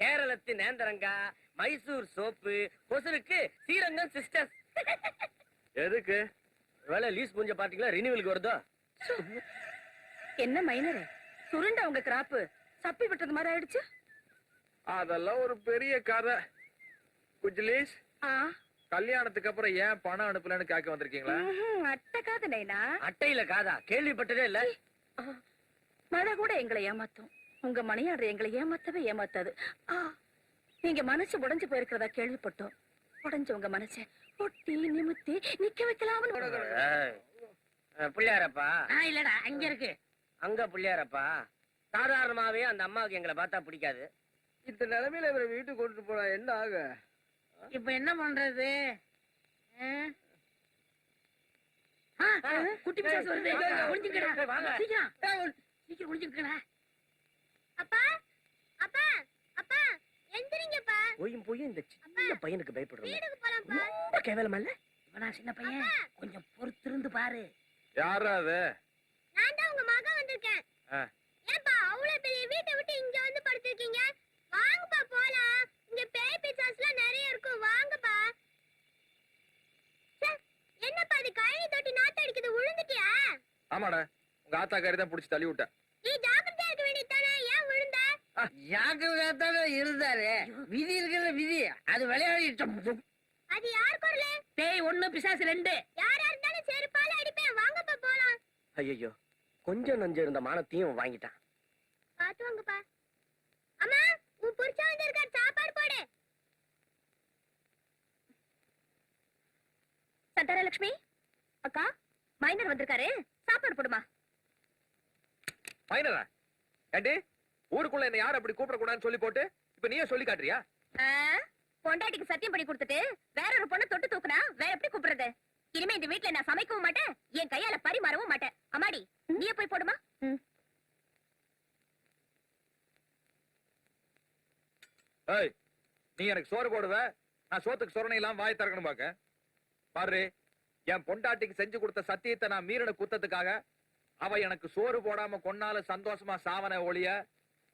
கேரளத்து நேந்தரங்கா, மைசூர் சோப்பு, கொசுருக்கு ஸ்ரீரங்கம் சிஸ்டர்ஸ். எதுக்கு? வேலை லீஸ் கொஞ்சம் பாத்தீங்களா? ரினிவலுக்கு வருதோ? என்ன மைனரே, சுருண்ட உங்க கிராப்பு சப்பி விட்டது மாதிரி ஆயிடுச்சு. அதெல்லாம் ஒரு பெரிய கதை. குஜ்லீஸ், ஆ, கல்யாணத்துக்கு அப்புறம் ஏன் பணம் அனுப்பலன்னு கேட்க வந்திருக்கீங்களா? அட்டை காது நைனா. அட்டையில காதா? கேள்விப்பட்டதே இல்ல. மழை கூட எங்களை ஏமாத்தும், உங்க மணியாடுற எங்களை ஏமாத்தவே ஏமாத்தாது. நீங்க மனசு உடைஞ்சு போயிருக்கிறதா கேள்விப்பட்டோம். உடைஞ்ச உங்க மனசை ஒட்டி நிமித்தி நிக்க வைக்கலாம்னு. பிள்ளையாரப்பா? இல்லடா அங்க இருக்கு. அங்க பிள்ளையாரப்பா? சாதாரணமாவே அந்த அம்மாவுக்கு எங்களை பார்த்தா பிடிக்காது. இந்த நிலைமையில இவரை வீட்டுக்கு கொண்டு போனா என்ன ஆக? இப்ப என்ன பண்றது? குட்டி பிசாசு வருது. ஒளிஞ்சுக்கடா. வாங்க. சீக்கிரம் சீக்கிரம் ஒளிஞ்சுக்கடா. அப்பா, அப்பா, அப்பா, எந்திரிங்கப்பா. போயும் இந்த சின்ன பையனுக்கு பயப்படுறோம். வீட்டுக்கு போலாம்ப்பா. ரொம்ப கேவலமா இல்ல? இவனா சின்ன பையன், கொஞ்சம் பொறுத்திருந்து பாரு. யாரா அது? நான் தான் உங்க மகன் வந்திருக்கேன். ஏன்பா அவ்வளவு பெரிய வீட்டை விட்டு இங்க வந்து படுத்திருக்கீங்க? வாங்கப்பா போலாம். இங்க பேய் பிசாசுலாம் நிறைய இருக்கும். வாங்கப்பா. என்னப்பா இது கழனி தொட்டி நாட்டு அடிக்குது? விழுந்துட்டியா? ஆமாடா, உங்க ஆத்தாக்காரி தான் புடிச்சு தள்ளி விட்டேன். நீ ஜாக்கிரதையா இருக்க வேண்டியதானே, ஏன் விழுந்த? ஜாக்கிரதாவே இருந்தாரு. விதி இருக்கிற விதி, அது விளையாடிட்டோம். அது யார் குரலு? பேய் 1 பிசாசு 2. யாரா இருந்தாலும் செருப்பால அடிப்பேன். வாங்கப்பா போலாம். ஐயோ, கொஞ்சம் நஞ்சு இருந்த மானத்தையும் வாங்கிட்டான். பாத்து வாங்கப்பா. அம்மா, உன் புருஷன் வந்திருக்கார், சாப்பாடு போடு. சந்தானலட்சுமி அக்கா, மைனர் வந்திருக்காரு, சாப்பாடு போடுமா. மைனரா? ஏண்டி ஊருக்குள்ள என்ன யாரும் அப்படி கூப்பிடக்கூடாதுன்னு சொல்லி போட்டு இப்ப நீயே சொல்லி காட்டுறியா? பொண்டாட்டிக்கு சத்தியம் பண்ணி கொடுத்துட்டு வேற ஒரு பொண்ணை தொட்டு தூக்குனா வேற எப்படி கூப்பிடுறது? இனிமே இந்த வீட்டுல நான் சமைக்கவும் மாட்டேன், என் கையால பரிமாறவும் மாட்டேன். அம்மாடி, நீயே போய் போடுமா. ஏய், நீ எனக்கு சோறு போடுவ, நான் சோத்துக்கு சொரணை எல்லாம் வாய் திறக்கணும் பாக்க. பாரு, என் பொண்டாட்டிக்கு செஞ்சு கொடுத்த சத்தியத்தை நான் மீறின குத்தத்துக்காக அவ எனக்கு சோறு போடாம கொன்னால சந்தோஷமா சாவன ஒளிய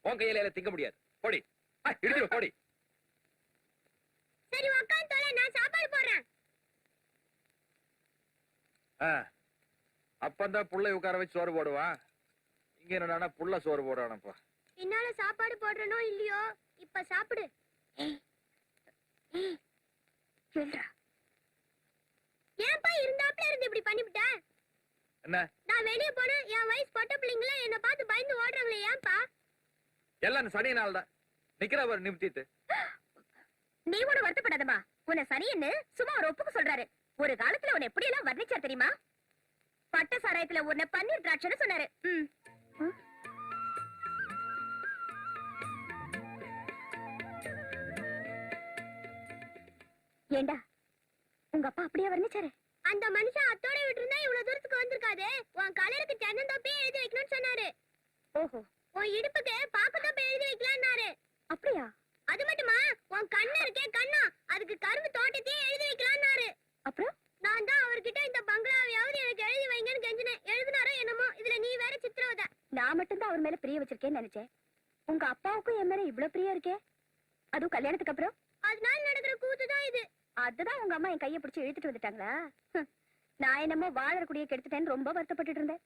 உன் கையில திங்க முடியாது. போடி, இடிச்சு போடி. சரி உட்காந்து தொலை, நான் சாப்பாடு போடுறேன். அப்பந்தான் புள்ளை உட்கார வச்சு சோறு போடுவான். இங்க என்னடா புள்ள சோறு போடுவானப்பா. என்னால சாப்பாடு போடுறனோ இல்லையோ, இப்ப சாப்பிடு. ஏன்பா இருந்தாப்ல இருந்து இப்படி பண்ணிவிட்ட? என்ன? நான் வெளிய போன என் வயசு பொட்ட பிள்ளைங்கள என்ன பார்த்து பயந்து ஓடுறாங்களே, ஏன்பா? எல்லாம் இந்த சனி நாள் தான். நிக்கிறவர் நிமித்திட்டு. நீ கூட வருத்தப்படாதமா, உன்னை சனின்னு சும்மா ஒரு ஒப்புக்கு சொல்றாரு. ஒரு காலத்துல உன்னை எப்படி எல்லாம் வர்ணிச்சார் தெரியுமா? பட்ட சாராயத்துல உன்னை பன்னீர் திராட்சைன்னு சொன்னாரு. ஏண்டா, உங்க அப்பா அப்படியே வர்ணிச்சாரு? அந்த மனுஷன் அத்தோட விட்டு இருந்தா இவ்வளவு தூரத்துக்கு வந்திருக்காது. உன் கலருக்கு தென்னந்தோப்பே எழுதி வைக்கணும்னு சொன்னாரு. ஓஹோ, உன் இடுப்புக்கு பாக்குத்தோப்பை எழுதி வைக்கலாம்னாரு. அப்படியா? அது மட்டுமா, உன் கண்ணு இருக்கே கண்ணா, அதுக்கு கரும்பு தோட்டத்தையே எழுதி வைக்கலாம்னாரு. அப்புறம் நான் தான் அவர்கிட்ட இந்த பங்களாவையாவது எனக்கு எழுதி வைங்கன்னு கெஞ்சினேன். எழுதினாரோ என்னமோ, இதுல நீ வேற சித்திரவதை. நான் மட்டும்தான் அவர் மேல பிரிய வச்சிருக்கேன்னு நினைச்சேன். உங்க அப்பாவுக்கும் என் மேல இவ்வளவு பிரியம் இருக்கே, அதுவும் கல்யாணத்துக்கு அப்புறம்? அதனால நடக்கிற கூத்துதான் இது. அதுதான் உங்க அம்மா என் கையை பிடிச்சு இழுத்துட்டு வந்துட்டாங்களா? நான் என்னமோ வாழறக்கூடிய கெடுத்துட்டேன்னு ரொம்ப வருத்தப்பட்டு இருந்தேன்.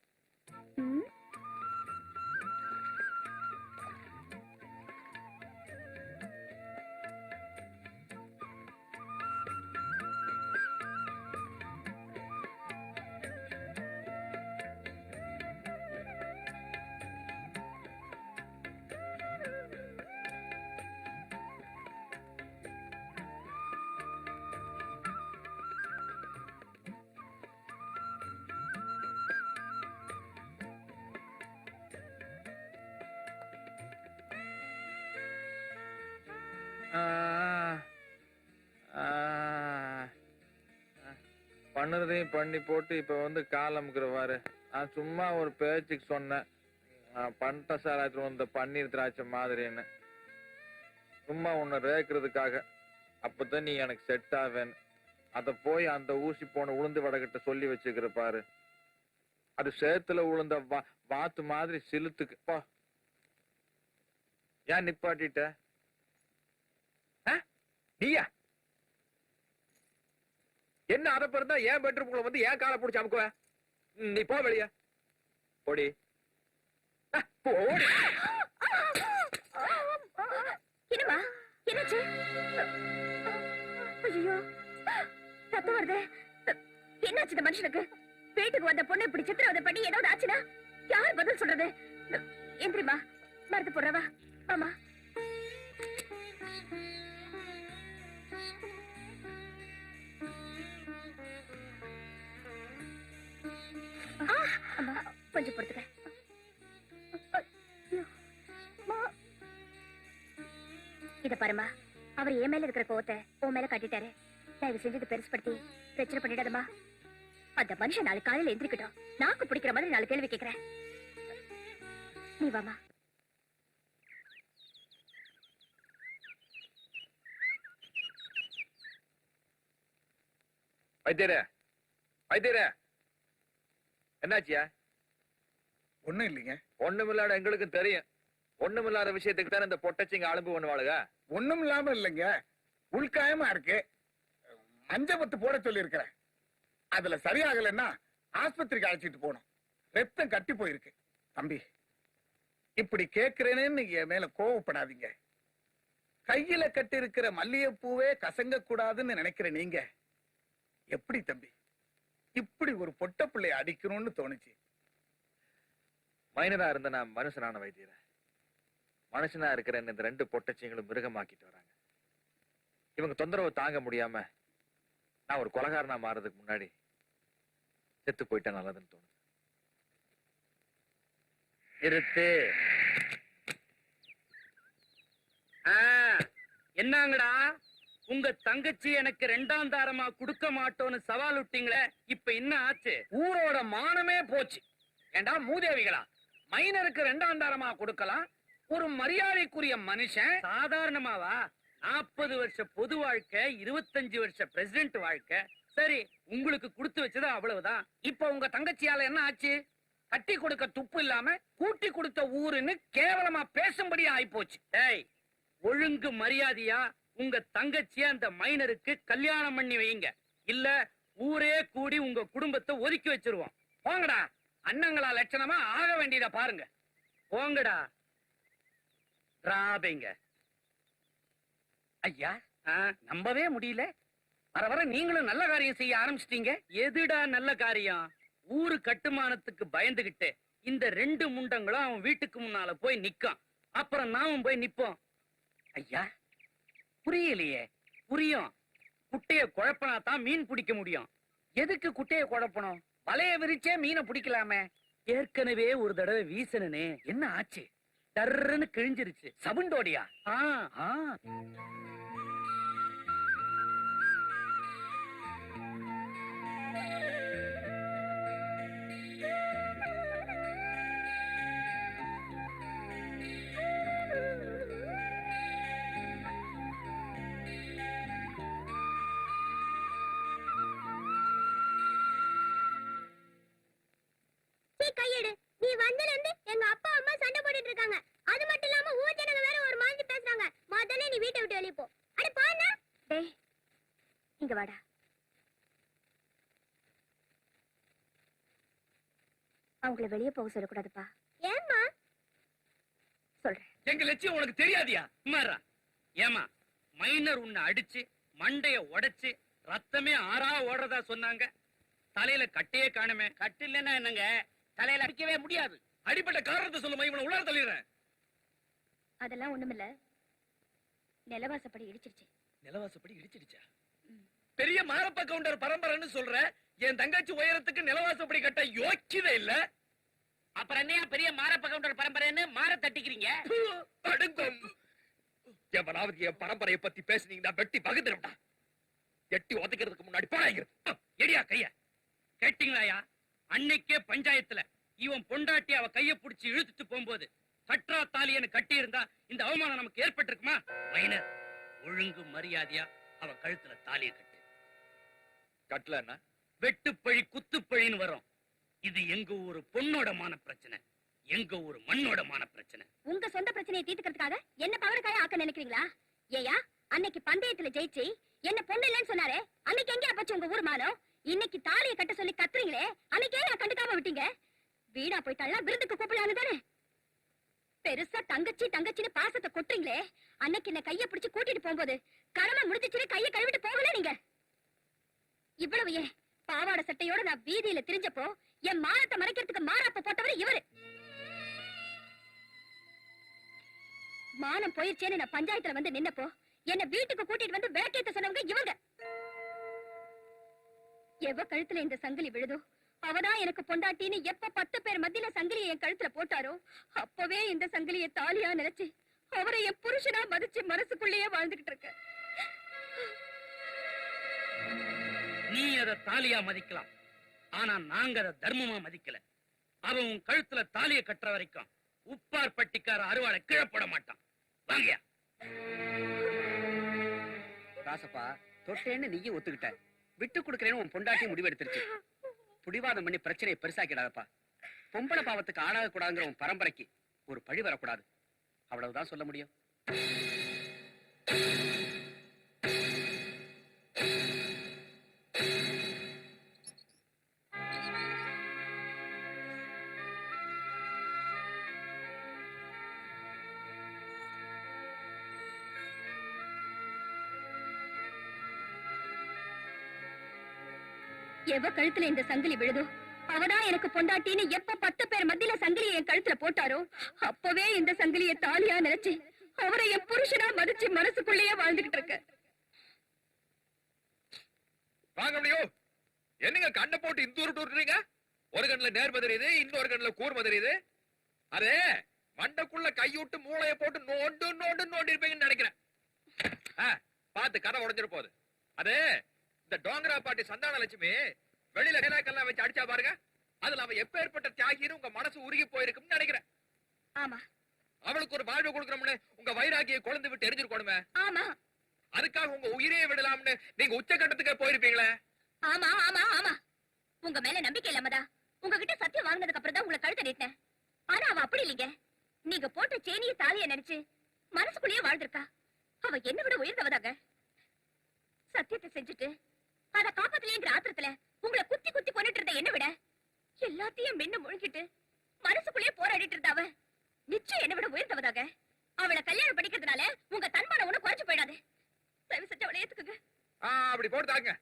பண்ணுறதையும் பண்ணி போட்டு இப்ப வந்து காலமுக்குறவாரு. நான் சும்மா ஒரு பேச்சுக்கு சொன்னேன், பண்ட சாராயத்துல வந்த பன்னீர் திராட்சை மாதிரின்னு, சும்மா உன்னை ரேக்கிறதுக்காக. அப்பதான் நீ எனக்கு செட் ஆவேன்னு அத போய் அந்த ஊசி போன உளுந்து வடகிட்ட சொல்லி வச்சுக்கிற பாரு. அது சேத்துல உளுந்த வாத்து மாதிரி சிலுத்துக்கு. பா, ஏன் நிப்பாட்டிட்ட? நீயா என்ன அதை பிறந்தா ஏன் பெட்ரூம்குள்ள வந்து ஏன் காலை பிடிச்சி அமுக்குவ? நீ போ வெளிய. ஓடி ஓடி. என்னமா என்னாச்சு? ஐயோ, ரத்தம் வருது. என்னாச்சு இந்த மனுஷனுக்கு? வீட்டுக்கு வந்த பொண்ணு இப்படி சித்திரவதை பண்ணி ஏதாவது ஆச்சுன்னா யார் பதில் சொல்றது? எந்திரிமா, மருந்து போடுறவா. ஆமா, கொஞ்சம் பொறுத்துக்க. இத பாருமா, அவர் என் மேல இருக்கிற கோவத்தை உன் மேல காட்டிட்டாரு. தயவு செஞ்சது பெருசுப்படுத்தி பிரச்சனை பண்ணிடாதமா. அந்த மனுஷன் நாளைக்கு காலையில எந்திரிக்கட்டும், நாக்கு பிடிக்கிற மாதிரி 4 கேள்வி கேட்கிறேன். நீ வாமா. வைத்தியரே, வைத்தியரே, என்னாச்சியா? ஒண்ணும் இல்லைங்க. ஒண்ணுமில்லாத எங்களுக்கு தெரியும். ஒண்ணுமில்லாத விஷயத்துக்கு தானே இந்த பொட்டச்சிங்க அலும்பு பண்ணுவாளுங்க. ஒண்ணும் இல்லாம இல்லைங்க, உள்காயமா இருக்கு. மஞ்சபத்து போட சொல்லி இருக்கிறேன். அதுல சரியாகலன்னா ஆஸ்பத்திரிக்கு அழைச்சிட்டு போனோம். ரத்தம் கட்டி போயிருக்கு. தம்பி, இப்படி கேக்குறேன்னு என் மேல கோவப்படாதீங்க. கையில கட்டி இருக்கிற மல்லிகைப்பூவே கசங்க கூடாதுன்னு நினைக்கிற நீங்க எப்படி தம்பி இப்படி ஒரு பொட்ட பிள்ளைய அடிக்கணும்னு தோணுச்சு? மைனரா இருந்த நான் மனுஷனான வைத்தியர மனுஷனா இருக்கிற இந்த 2 பொட்டச்சிங்களும் மிருகமாக்கிட்டு வராங்க. இவங்க தொந்தரவு தாங்க முடியாம நான் ஒரு கொலகாரனா மாறதுக்கு முன்னாடி செத்து போயிட்டா நல்லதுன்னு தோணுது. நிறுத்து. என்னங்கடா உங்க தங்கச்சி எனக்கு 2ஆம் தாரமா கொடுக்க மாட்டோன்னு சவால் விட்டீங்களே, இப்ப என்ன ஆச்சு? ஊரோட மானமே போச்சு. ஏண்டா மூதேவிகளா, மைனருக்கு 2ஆம் தாரமா கொடுக்கலாம், ஒரு மரியாதைக்குரிய மனுஷன் சாதாரணமாவா? 40 வருஷ பொது வாழ்க்கை, 25 வருஷ பிரசிடென்ட் வாழ்க்கை. சரி, உங்களுக்கு கொடுத்து வச்சது அவ்வளவுதான். இப்ப உங்க தங்கச்சியால என்ன ஆச்சு? கட்டி கொடுக்க துப்பு இல்லாம கூட்டி கொடுத்த ஊருன்னு கேவலமா பேசும்படி ஆயிப்போச்சு. டேய், ஒழுங்கு மரியாதையா உங்க தங்கச்சிய அந்த மைனருக்கு கல்யாணம் பண்ணி வைங்க, இல்ல ஊரே கூடி உங்க குடும்பத்தை ஒதுக்கி வச்சிருவோம். போங்கடா, அண்ணங்களா லட்சணமா ஆக வேண்டியத பாருங்க. போங்கடா ராபைங்க. ஐயா, நம்பவே முடியல. வர வர நீங்களும் நல்ல காரியம் செய்ய ஆரம்பிச்சிட்டீங்க. எதுடா நல்ல காரியம்? ஊரு கட்டுமானத்துக்கு பயந்துகிட்டு இந்த 2 முண்டங்களும் அவன் வீட்டுக்கு முன்னால போய் நிக்கும். அப்புறம் நாமும் போய் நிப்போம். ஐயா, புரியலையே. புரியும். குட்டைய குழப்பனா தான் மீன் பிடிக்க முடியும். எதுக்கு குட்டைய குழப்பணும்? வலைய விரிச்சே மீனை பிடிக்கலாமே. ஏற்கனவே ஒரு தடவை வீசனே, என்ன ஆச்சு? டர்ன்னு கிழிஞ்சிருச்சு. சவுண்டோடியா? ஆ ஆ, சீ, கையெடு. நீ வந்ததுல இருந்து எங்க அப்பா அம்மா சண்டை போட்டுட்டு இருக்காங்க. அது மட்டும் இல்லாம ஊர் ஜனங்க வேற ஒரு மாதிரி பேசுறாங்க. முதல்ல நீ வீட்டை விட்டு வெளிய போ. அட போண்ணா. டேய், இங்க வாடா. அவங்கள வெளிய போக சொல்லக்கூடாதுப்பா. ஏம்மா? சொல்றேன். எங்க லட்சியம் உனக்கு தெரியாதியா? மாறா. ஏமா, மைனர் உன்னை அடிச்சு மண்டைய உடைச்சு ரத்தமே ஆறா ஓடுறதா சொன்னாங்க. தலையில கட்டையே காணுமே. கட்டு இல்லைன்னா என்னங்க, தலையில அடிக்கவே முடியாது. அடிப்பட்ட காரணத்தை சொல்லுமா, இவனை உள்ளார தள்ளிடுறேன். அதெல்லாம் ஒண்ணுமில்ல, நிலவாசப்படி இடிச்சிருச்சு. நிலவாசப்படி இடிச்சிடுச்சா? பெரிய மாரப்ப கவுண்டர் பரம்பரைன்னு சொல்ற, என் தங்கச்சி உயரத்துக்கு நிலவாசப்படி கட்ட யோக்கியதே இல்ல. அப்புறம் என்னையா பெரிய மாரப்ப கவுண்டர் பரம்பரைன்னு மாற தட்டிக்கிறீங்க? அடுங்கும். எவனாவது என் பரம்பரையை பத்தி பேசுனீங்கன்னா வெட்டி பகுதிரும்டா. எட்டி ஒதுக்கிறதுக்கு முன்னாடி போடாங்க. எடியா கைய. கேட்டீங்களாயா? அன்னைக்கே பஞ்சாயத்துல இவன் பொண்டாட்டி அவ கைய புடிச்சு இழுத்துட்டு போகும்போது கற்றா தாலியன்னு கட்டி இருந்தா இந்த அவமானம் நமக்கு ஏற்பட்டிருக்குமா? மைனர், ஒழுங்கு மரியாதையா அவ கழுத்துல தாலிய கட்டு. கட்டலன்னா வெட்டுப்பழி குத்துப்பழின்னு வரும். இது எங்க ஊரு பொண்ணோட மான பிரச்சனை, எங்க ஊரு மண்ணோட மான பிரச்சனை. உங்க சொந்த பிரச்சனையை தீர்த்துக்கிறதுக்காக என்ன பவரக்காய ஆக்க நினைக்கிறீங்களா? ஏயா, அன்னைக்கு பந்தயத்துல ஜெயிச்சு என்ன பொண்ணு இல்லைன்னு சொன்னாரே, அன்னைக்கு எங்க போச்சு உங்க ஊர் மானம்? இன்னைக்கு தாலியை கட்ட சொல்லி கத்துறீங்களே, அன்னைக்கே நான் கண்டுக்காம விட்டீங்க. வீணா போயிட்டாலாம் விருந்துக்கு கூப்பிடலான்னு தானே. பெருசா தங்கச்சி தங்கச்சின்னு பாசத்தை கொட்டுறீங்களே, அன்னைக்கு என்ன கைய பிடிச்சு கூட்டிட்டு போகும்போது கடமை முடிஞ்சிச்சுன்னு கைய கழுவிட்டு போகல நீங்க. இவ்வளவு ஏன் பாவாடை சட்டையோட நான் வீதியில திரிஞ்சப்போ என் மானத்தை மறைக்கிறதுக்கு மாறாப்ப போட்டவர் இவரு. மானம் போயிருச்சேன்னு நான் பஞ்சாயத்துல வந்து நின்னப்போ என்ன வீட்டுக்கு கூட்டிட்டு வந்து விளக்கேத்த சொன்னவங்க இவங்க. எவ கழுத்துல இந்த சங்கிலி விழுதோ அவதான் எனக்கு பொண்டாட்டின்னு எப்ப 10 பேர் மத்தியில சங்கிலியை என் கழுத்துல போட்டாரோ அப்பவே இந்த சங்கிலியை தாலியா நினைச்சு அவரை என் புருஷனா மதிச்சு மனசுக்குள்ளேயே வாழ்ந்துகிட்டு இருக்க. நீ அதை தாலியா மதிக்கலாம், ஆனா நாங்க அதை தர்மமா மதிக்கல. அவன் உன் கழுத்துல தாலிய கட்டுற வரைக்கும் உப்பார் பட்டிக்கார அருவாளை கீழப்பட மாட்டான். வாங்கயா. ராசப்பா, தொட்டேன்னு நீயும் ஒத்துக்கிட்ட, விட்டு கொடுக்கறேன்னு உன் பொண்டாட்டி முடிவெடுத்துருச்சு. புடிவாதம் பண்ணி பிரச்சனையை பெருசாக்கிடாதப்பா. பொம்பளை பாவத்துக்கு ஆளாக கூடாதுங்கிற உன் பரம்பரைக்கு ஒரு பழி வரக்கூடாது. அவ்வளவுதான் சொல்ல முடியும். எவ கழுத்துல இந்த சங்கிலி விழுதோ அவதான் எனக்கு பொண்டாட்டின்னு எப்ப 10 பேர் மத்தியில சங்கிலியை என் கழுத்துல போட்டாரோ அப்பவே இந்த சங்கிலியை தாலியா நினைச்சு அவரை என் புருஷனா மதிச்சு மனசுக்குள்ளேயே வாழ்ந்துகிட்டு இருக்க. வாங்க முடியும். என்னங்க கண்ணை போட்டு இந்த ஊரு விட்டுறீங்க? ஒரு கண்ணுல நேர்ம தெரியுது, இன்னொரு கண்ணுல கூர்ம தெரியுது. அதே மண்டைக்குள்ள கைவிட்டு மூளைய போட்டு நோண்டு நோண்டு நோண்டி இருப்பீங்கன்னு நினைக்கிறேன். பார்த்து கதை உடைஞ்சிட போகுது. அது இந்த டோங்கரா பாட்டி சந்தான லட்சுமி வெளியில நேராக்கெல்லாம் வச்சு அடிச்சா பாருங்க, அதுல அவ எப்பேற்பட்ட தியாகின்னு உங்க மனசு உருகி போயிருக்கும்னு நினைக்கிறேன். ஆமா, அவளுக்கு ஒரு வாழ்வு கொடுக்கணும்னு உங்க வைராகியை கொழுந்து விட்டு எரிஞ்சிருக்கணுமே. ஆமா, அதுக்காக உங்க உயிரையே விடலாம்னு நீங்க உச்சகட்டத்துக்கு போயிருப்பீங்களே. ஆமா, ஆமா, ஆமா. உங்க மேல நம்பிக்கை இல்லாமதா உங்ககிட்ட சத்தியம் வாங்கினதுக்கு அப்புறம் தான் உங்களை கழுத்த நீட்டினேன். ஆனா அவ அப்படி இல்லைங்க. நீங்க போட்ட சேனிய தாலிய நினைச்சு மனசுக்குள்ளேயே வாழ்ந்திருக்கா. அவ என்ன விட உயர்ந்தவதாங்க. சத்தியத்தை செஞ்சுட்டு அத காப்பாத்தலைங்கிற ஆத்திரத்துல உங்களை குத்தி குத்தி கொண்டுட்டு இருந்த என்ன விட எல்லாத்தையும் மென்னு முழுங்கிட்டு மனசுக்குள்ளேயே போராடிட்டு இருந்த அவ நிச்சயம் என்ன விட உயர்ந்தவதாக. அவளை கல்யாணம் படிக்கிறதுனால உங்க தன்மானம் ஒண்ணு குறைஞ்சு போயிடாது. தயவு செஞ்சு அவளை ஏத்துக்குங்க. அப்படி போட்டாங்க.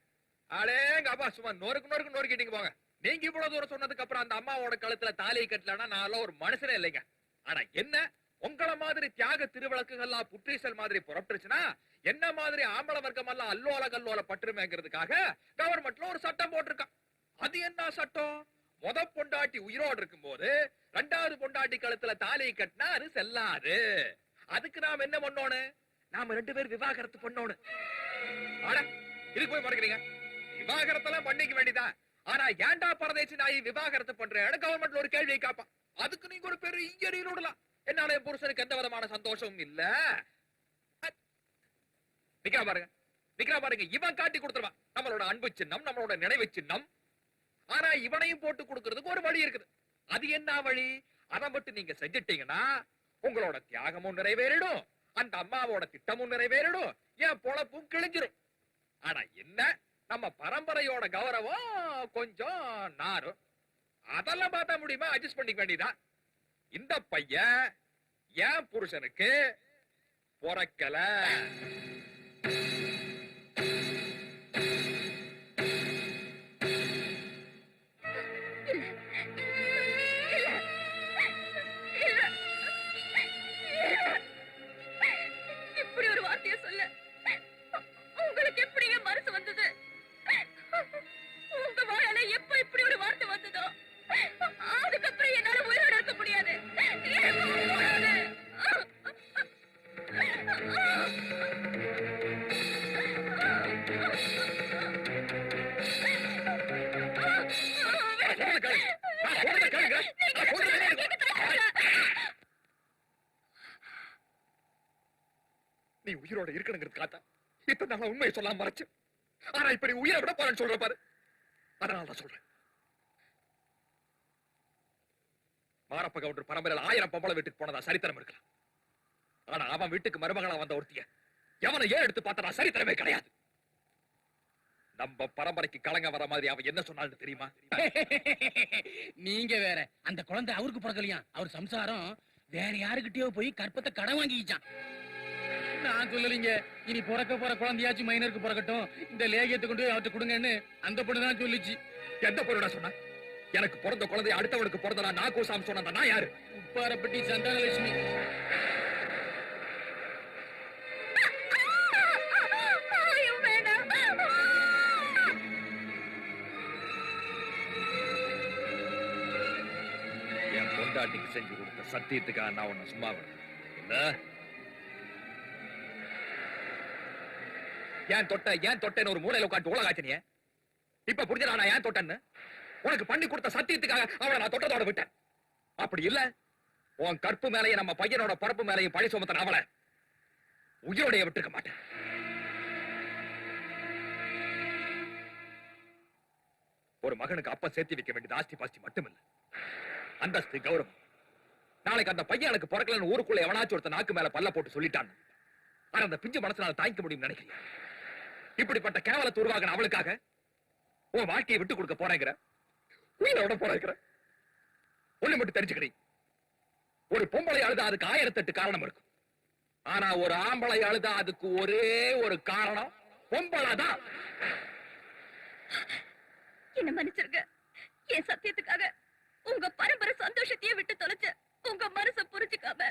ஆளே எங்க அப்பா சும்மா நொறுக்கு நொறுக்கிட்டீங்க போங்க. நீங்க இவ்வளவு தூரம் சொன்னதுக்கு அப்புறம் அந்த அம்மாவோட கழுத்துல தாலியை கட்டலன்னா நான் ஒரு மனுஷனே இல்லைங்க. ஆனா என்ன உங்களை மாதிரி தியாக திருவிளக்குகள்லாம் புற்றீசல் மாதிரி புறப்பட்டுச்சுன்னா என்ன மாதிரி ஆம்பள வர்க்கம் எல்லாம் அல்லோல கல்லோல பட்டுருமேங்கிறதுக்காக கவர்மெண்ட்ல ஒரு சட்டம் போட்டிருக்கான். அது என்ன சட்டம்? முத பொண்டாட்டி உயிரோடு இருக்கும் போது 2வது பொண்டாட்டி கழுத்துல தாலியை கட்டினா அது செல்லாது. அதுக்கு நாம என்ன பண்ணோன்னு, நாம 2 பேரும் விவாகரத்து பண்ணோன்னு. ஆனா இதுக்கு போய் மறக்கிறீங்க. விவாகரத்தெல்லாம் பண்ணிக்க வேண்டியதான். ஆனா ஏண்டா பரதேசி நாய் விவாகரத்து பண்றேன்னு கவர்மெண்ட்ல ஒரு கேள்வியை காப்பான். அதுக்கு நீங்க ஒரு பெரிய இயறியில் விடலாம். என்னால என் புருஷனுக்கு எந்த விதமான சந்தோஷமும் இல்ல. நிக்கிறா பாருங்க, இவன் காட்டி கொடுத்துருவான் நம்மளோட அன்பு சின்னம், நம்மளோட நினைவு சின்னம். ஆனா இவனையும் போட்டு கொடுக்கறதுக்கு ஒரு வழி இருக்குது. அது என்ன வழி? அதை மட்டும் நீங்க செஞ்சிட்டீங்கன்னா உங்களோட தியாகமும் நிறைவேறிடும், அந்த அம்மாவோட திட்டமும் நிறைவேறிடும், என் பொழப்பும் கிழிஞ்சிரும். ஆனா என்ன, நம்ம பரம்பரையோட கௌரவம் கொஞ்சம் நாரும். அதெல்லாம் பார்த்தா முடியுமா? அட்ஜஸ்ட் பண்ணிக்க வேண்டியதான். இந்த பையன் என் புருஷனுக்கு பொறக்கல. இப்படி ஒரு வார்த்தையை சொல்ல உங்களுக்கு எப்படிங்க மனசு வந்தது? உங்க வாயால எப்ப இப்படி ஒரு வார்த்தை வந்ததோ அதுக்கப்புறம் என்னால உயிரோட இருக்க முடியாது. நீ உயிரோட இருக்கணுங்கிறது காத்தா இப்ப நான் உண்மையை சொல்லாம மறைச்சு. ஆனா இப்ப நீ உயிரை விட போறேன்னு சொல்ற பாரு. அதனாலதான் சொல்றேன். மாரப்ப கவுண்டர் பரம்பரையில் 1000 பொம்பளை வீட்டுக்கு போனதா சரித்திரம் இருக்கலாம். ஆனா அவன் வீட்டுக்கு மருமகளா வந்த ஒருத்திய எவனை ஏன் எடுத்து பார்த்தா சரித்திரமே கிடையாது. நம்ம பரம்பரைக்கு கலங்க வர மாதிரி அவன் என்ன சொன்னாலும் தெரியுமா? நீங்க வேற, அந்த குழந்தை அவருக்கு பிறக்கலையா, அவர் சம்சாரம் வேற யாருக்கிட்டயோ போய் கற்பத்தை கடன் வாங்கிச்சான். நான் சொல்லலீங்க, இனி பிறக்க போற குழந்தையாச்சும் மைனருக்கு பிறக்கட்டும், இந்த லேகியத்தை கொண்டு போய் அவர்கிட்ட கொடுங்கன்னு அந்த பொண்ணு தான் சொல்லிச்சு. எந்த பொருளா சொன்ன? எனக்கு பிறந்த குழந்தை அடுத்தவனுக்கு பிறந்தா நான் கூசாம சொன்ன நான் யாரு? உப்பாரப்பட்டி சந்தானலட்சுமி. என் பொண்டாட்டிக்கு செஞ்சு கொடுத்த சத்தியத்துக்காக நான் உன்னை சும்மா விடுறேன் இல்ல? ஏன் தொட்டேன்னு ஒரு மூலையில உட்காந்து உலகாச்சினிய இப்ப புரிஞ்சா நான் ஏன் தொட்டேன்னு? உனக்கு பண்ணி கொடுத்த சத்தியத்துக்காக அவளை நான் தொட்டதோட விட்டேன். அப்படி இல்ல உன் கற்பு மேலையும் நம்ம பையனோட பரப்பு மேலையும் பழி சுமத்தன அவளை உயிரோடைய விட்டுருக்க மாட்டேன். ஒரு மகனுக்கு அப்ப சேர்த்து வைக்க வேண்டியது ஆஸ்தி பாஸ்தி மட்டுமில்ல, அந்தஸ்து, கௌரவம். நாளைக்கு அந்த பையன் எனக்கு பிறக்கலன்னு ஊருக்குள்ள எவனாச்சும் ஒருத்த நாக்கு மேல பல்ல போட்டு சொல்லிட்டான். ஆனா அந்த பிஞ்சு மனசுனால தாங்கிக்க முடியும் நினைக்கிறேன். இப்படிப்பட்ட கேவலத்தை உருவாகின அவளுக்காக உன் வாழ்க்கையை விட்டு கொடுக்க போறேங்கிற, உயிரோட போறேங்கிற. ஒண்ணு மட்டும் தெரிஞ்சுக்கிறேன், ஒரு பொம்பளை அழுதா அதுக்கு 1008 காரணம் இருக்கும். ஆனா ஒரு ஆம்பளை அழுதா அதுக்கு ஒரே ஒரு காரணம், பொம்பளை தான். என்ன மன்னிச்சிருங்க, என் சத்தியத்துக்காக உங்க பரம்பரை சந்தோஷத்தையே விட்டு தொலைச்ச உங்க மனச புரிஞ்சுக்காம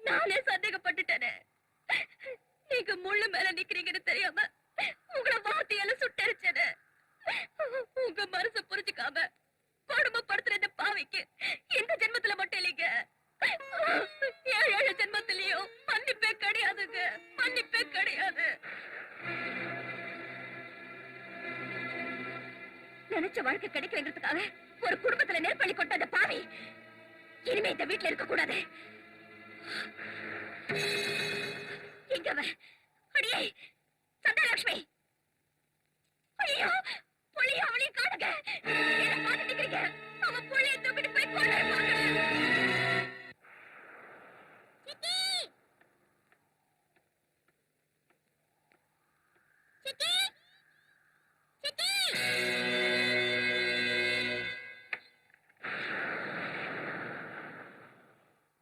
நானே சந்தேகப்பட்டுட்டேனே. நீங்க முள்ளு மேல நிக்கிறீங்கன்னு தெரியாம உங்களை வார்த்தையால சுட்டரிச்சேனே. உங்க மனச புரிஞ்சுக்காம கொடுமைப்படுத்துற இந்த பாவிக்கு இந்த ஜென்மத்துல மட்டும் இல்லைங்க, 7 ஜென்மத்திலயும் மன்னிப்பே கிடையாதுங்க, மன்னிப்பே கிடையாது. நினைச்ச வாழ்க்கை கிடைக்கலங்கிறதுக்காக ஒரு குடும்பத்துல நெருப்பள்ளி கொட்ட அந்த பாவி இனிமே இந்த வீட்டுல இருக்க கூடாது. எங்க அவ? அடியே சந்தாலட்சுமி, ஐயோ புள்ளிய அவளையும் காணுங்க. என்ன பார்த்து நிக்கிறீங்க? அவன் புள்ளிய தூக்கிட்டு போய் கொண்டு போங்க. சித்தி சித்தி சித்தி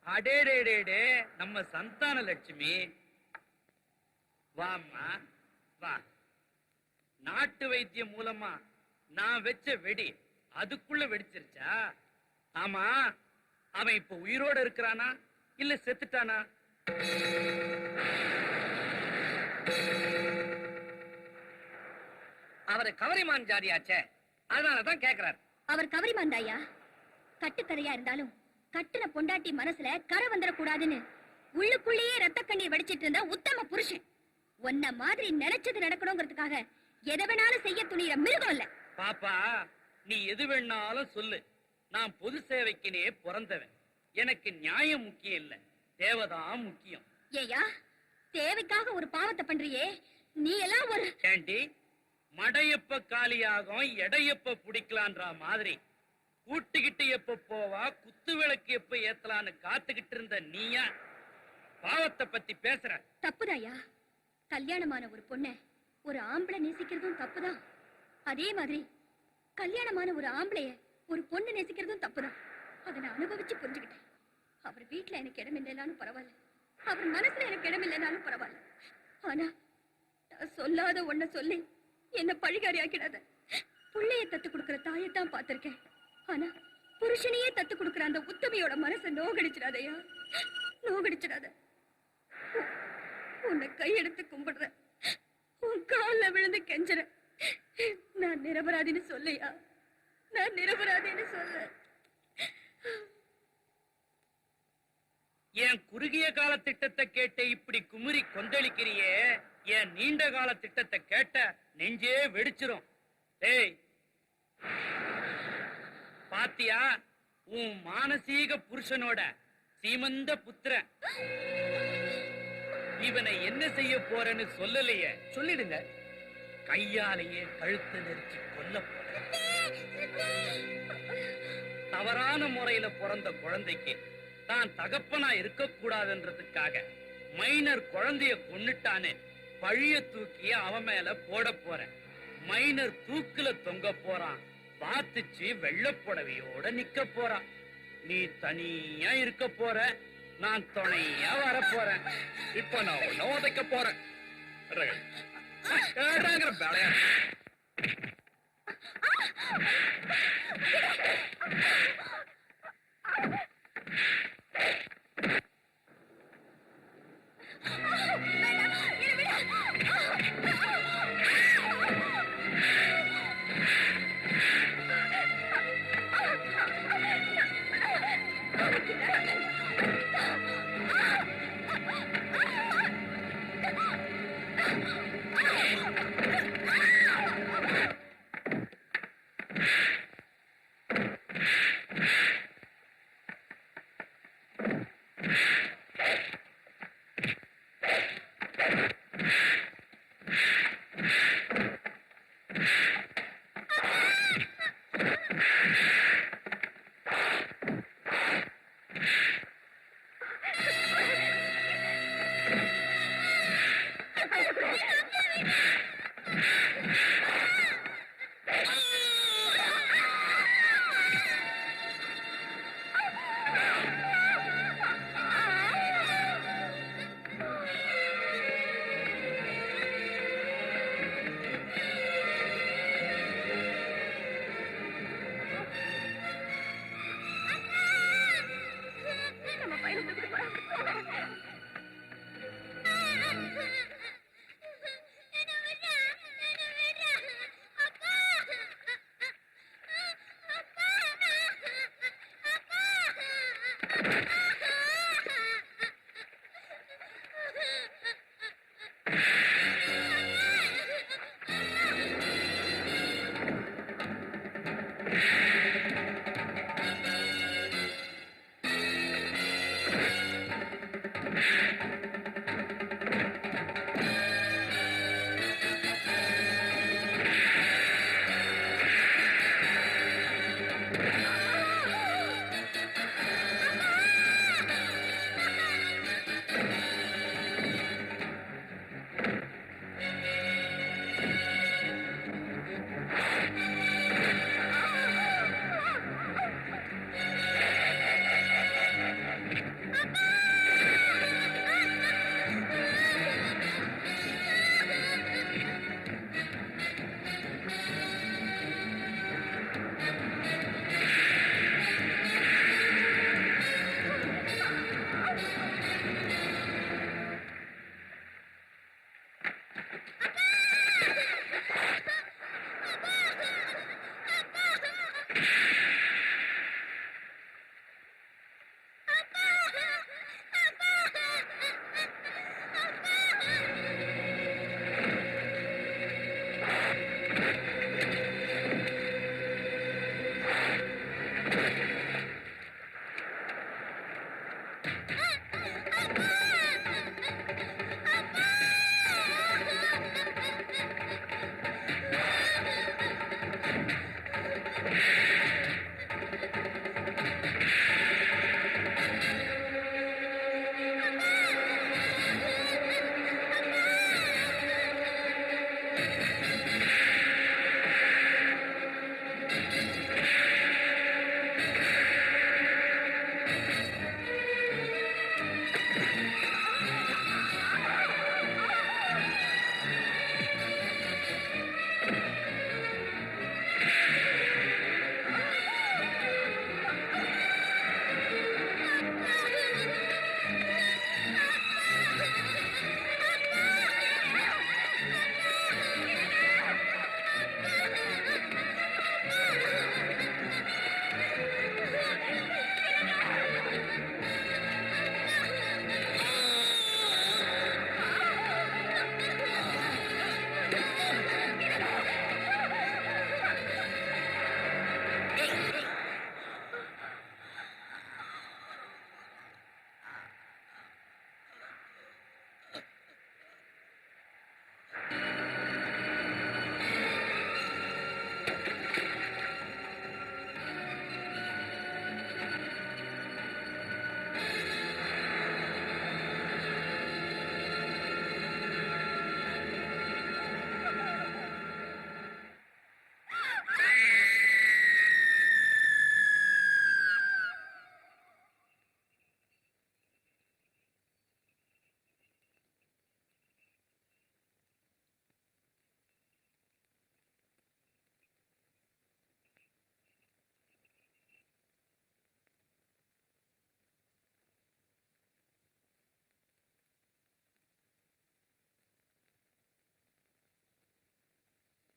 அடேடேடே, நம்ம சந்தான லட்சுமி வாம்மா வா. நாட்டு வைத்தியம் மூலமா நான் வச்ச வெடி அதுக்குள்ள வெடிச்சிருச்சா? ஆமா, அவன் இப்ப உயிரோட இருக்கிறானா இல்ல செத்துட்டானா? அவரு கவரிமான் ஜாதியாச்சே, அதனாலதான் கேக்குறாரு. அவர் கவரிமான் தாயா. கட்டுக்கதையா இருந்தாலும் கட்டுன பொண்டாட்டி மனசுல கரை வந்துடக்கூடாதுன்னு உள்ளுக்குள்ளேயே ரத்த கண்ணீர் வடிச்சிட்டு இருந்த உத்தம புருஷன். உன்ன மாதிரி நினைச்சது நடக்கணுங்கிறதுக்காக எதை வேணாலும் செய்ய துணிகிற மிருகம் இல்ல. பாப்பா, நீ எது வேணாலும் சொல்லு, நான் பொது சேவைக்குனே பிறந்தவன். எனக்கு நியாயம் முக்கியம் இல்ல, தேவதான் முக்கியம். ஏயா தேவைக்காக ஒரு பாவத்தை பண்றியே, நீ எல்லாம் ஒரு ஏண்டி மடையப்ப காலியாகும் எடையப்ப பிடிக்கலான்ற மாதிரி கூட்டிக்கிட்டு எப்ப போவா குத்து விளக்கு எப்ப ஏத்தலான்னு காத்துக்கிட்டு இருந்த நீயா பாவத்தை பத்தி பேசுற? தப்புதாயா. கல்யாணமான ஒரு பொண்ண ஒரு ஆம்பளை நேசிக்கிறதும் தப்புதான். அதே மாதிரி கல்யாணமான ஒரு ஆம்பளைய ஒரு பொண்ணு நேசிக்கிறதும் தப்புதான். அதை நான் அனுபவிச்சு புரிஞ்சுக்கிட்டேன். அவர் வீட்டுல எனக்கு இடம் இல்லைனாலும் பரவாயில்ல, அவர் மனசுல எனக்கு இடம் இல்லைனாலும் பரவாயில்ல. ஆனா நான் சொல்லாத ஒன்ன சொல்லி என்ன பழிகாரி ஆக்கிடாத. புள்ளைய தத்து கொடுக்கிற தாயத்தான் பார்த்திருக்கேன். ஆனா புருஷனையே தத்து கொடுக்கிற அந்த உத்தமையோட மனசை நோகடிச்சிடாதையா, நோகடிச்சிடாத. உன்னை கையெடுத்து கும்பிடுற, உன் கால்ல விழுந்து கெஞ்சுற. நான் நிரபராதின்னு சொல்லையா, நான் நிரபராதின்னு சொல்ல. என் குறுகிய கால திட்டத்தை கேட்ட இப்படி குமுறி கொந்தளிக்கிறியே, என் நீண்ட கால திட்டத்தை கேட்ட நெஞ்சே வெடிச்சிரும். ஏய் பாத்தியா, உன் மானசீக புருஷனோட சீமந்த புத்திரன். இவனை என்ன செய்ய போறேன்னு சொல்லலையே. சொல்லிடுங்க. கையாலேயே கழுத்து நெரிச்சு கொல்ல போறேன். தவறான முறையில பிறந்த குழந்தைக்கு தான் தகப்பனா இருக்கக்கூடாதுன்றதுக்காக மைனர் குழந்தைய கொன்னுட்டான்னு பழிய தூக்கி அவன் மேல போட போறேன். மைனர் தூக்குல தொங்க போறான், பார்த்துச்சு வெள்ளை புடவையோட நிக்க போறான். நீ தனியா இருக்க போற, நான் துணையா வர போறேன். இப்ப நான் உன்னை உதைக்க போறேன். வேலையா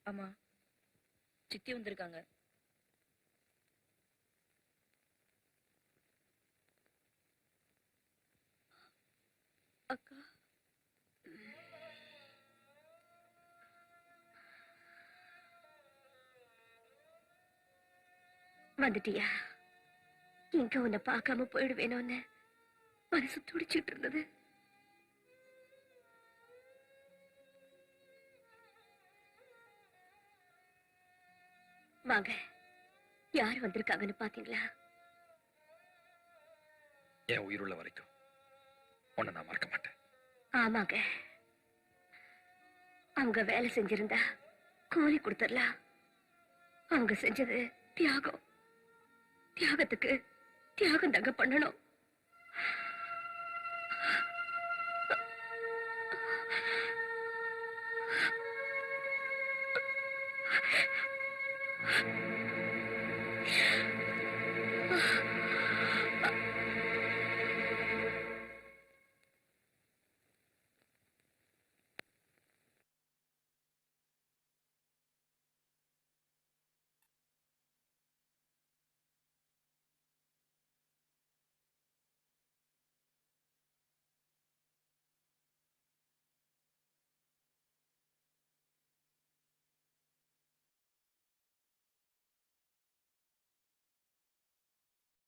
அம்மா சித்தி வந்திருக்காங்க. அக்கா வந்துட்டியா? இங்க உன்னை பார்க்காம போயிடுவேணும்னு மனசு துடிச்சிட்டு இருந்தது. வாங்க, யார் வந்திருக்காங்கன்னு பாத்தீங்களா? என் உயிருள்ள வரைக்கும் உன்னை நான் மறக்க மாட்டேன். ஆமாங்க, அவங்க வேலை செஞ்சிருந்தா கூலி கொடுத்துடலாம். அவங்க செஞ்சது தியாகம். தியாகத்துக்கு தியாகம் தங்க பண்ணணும்.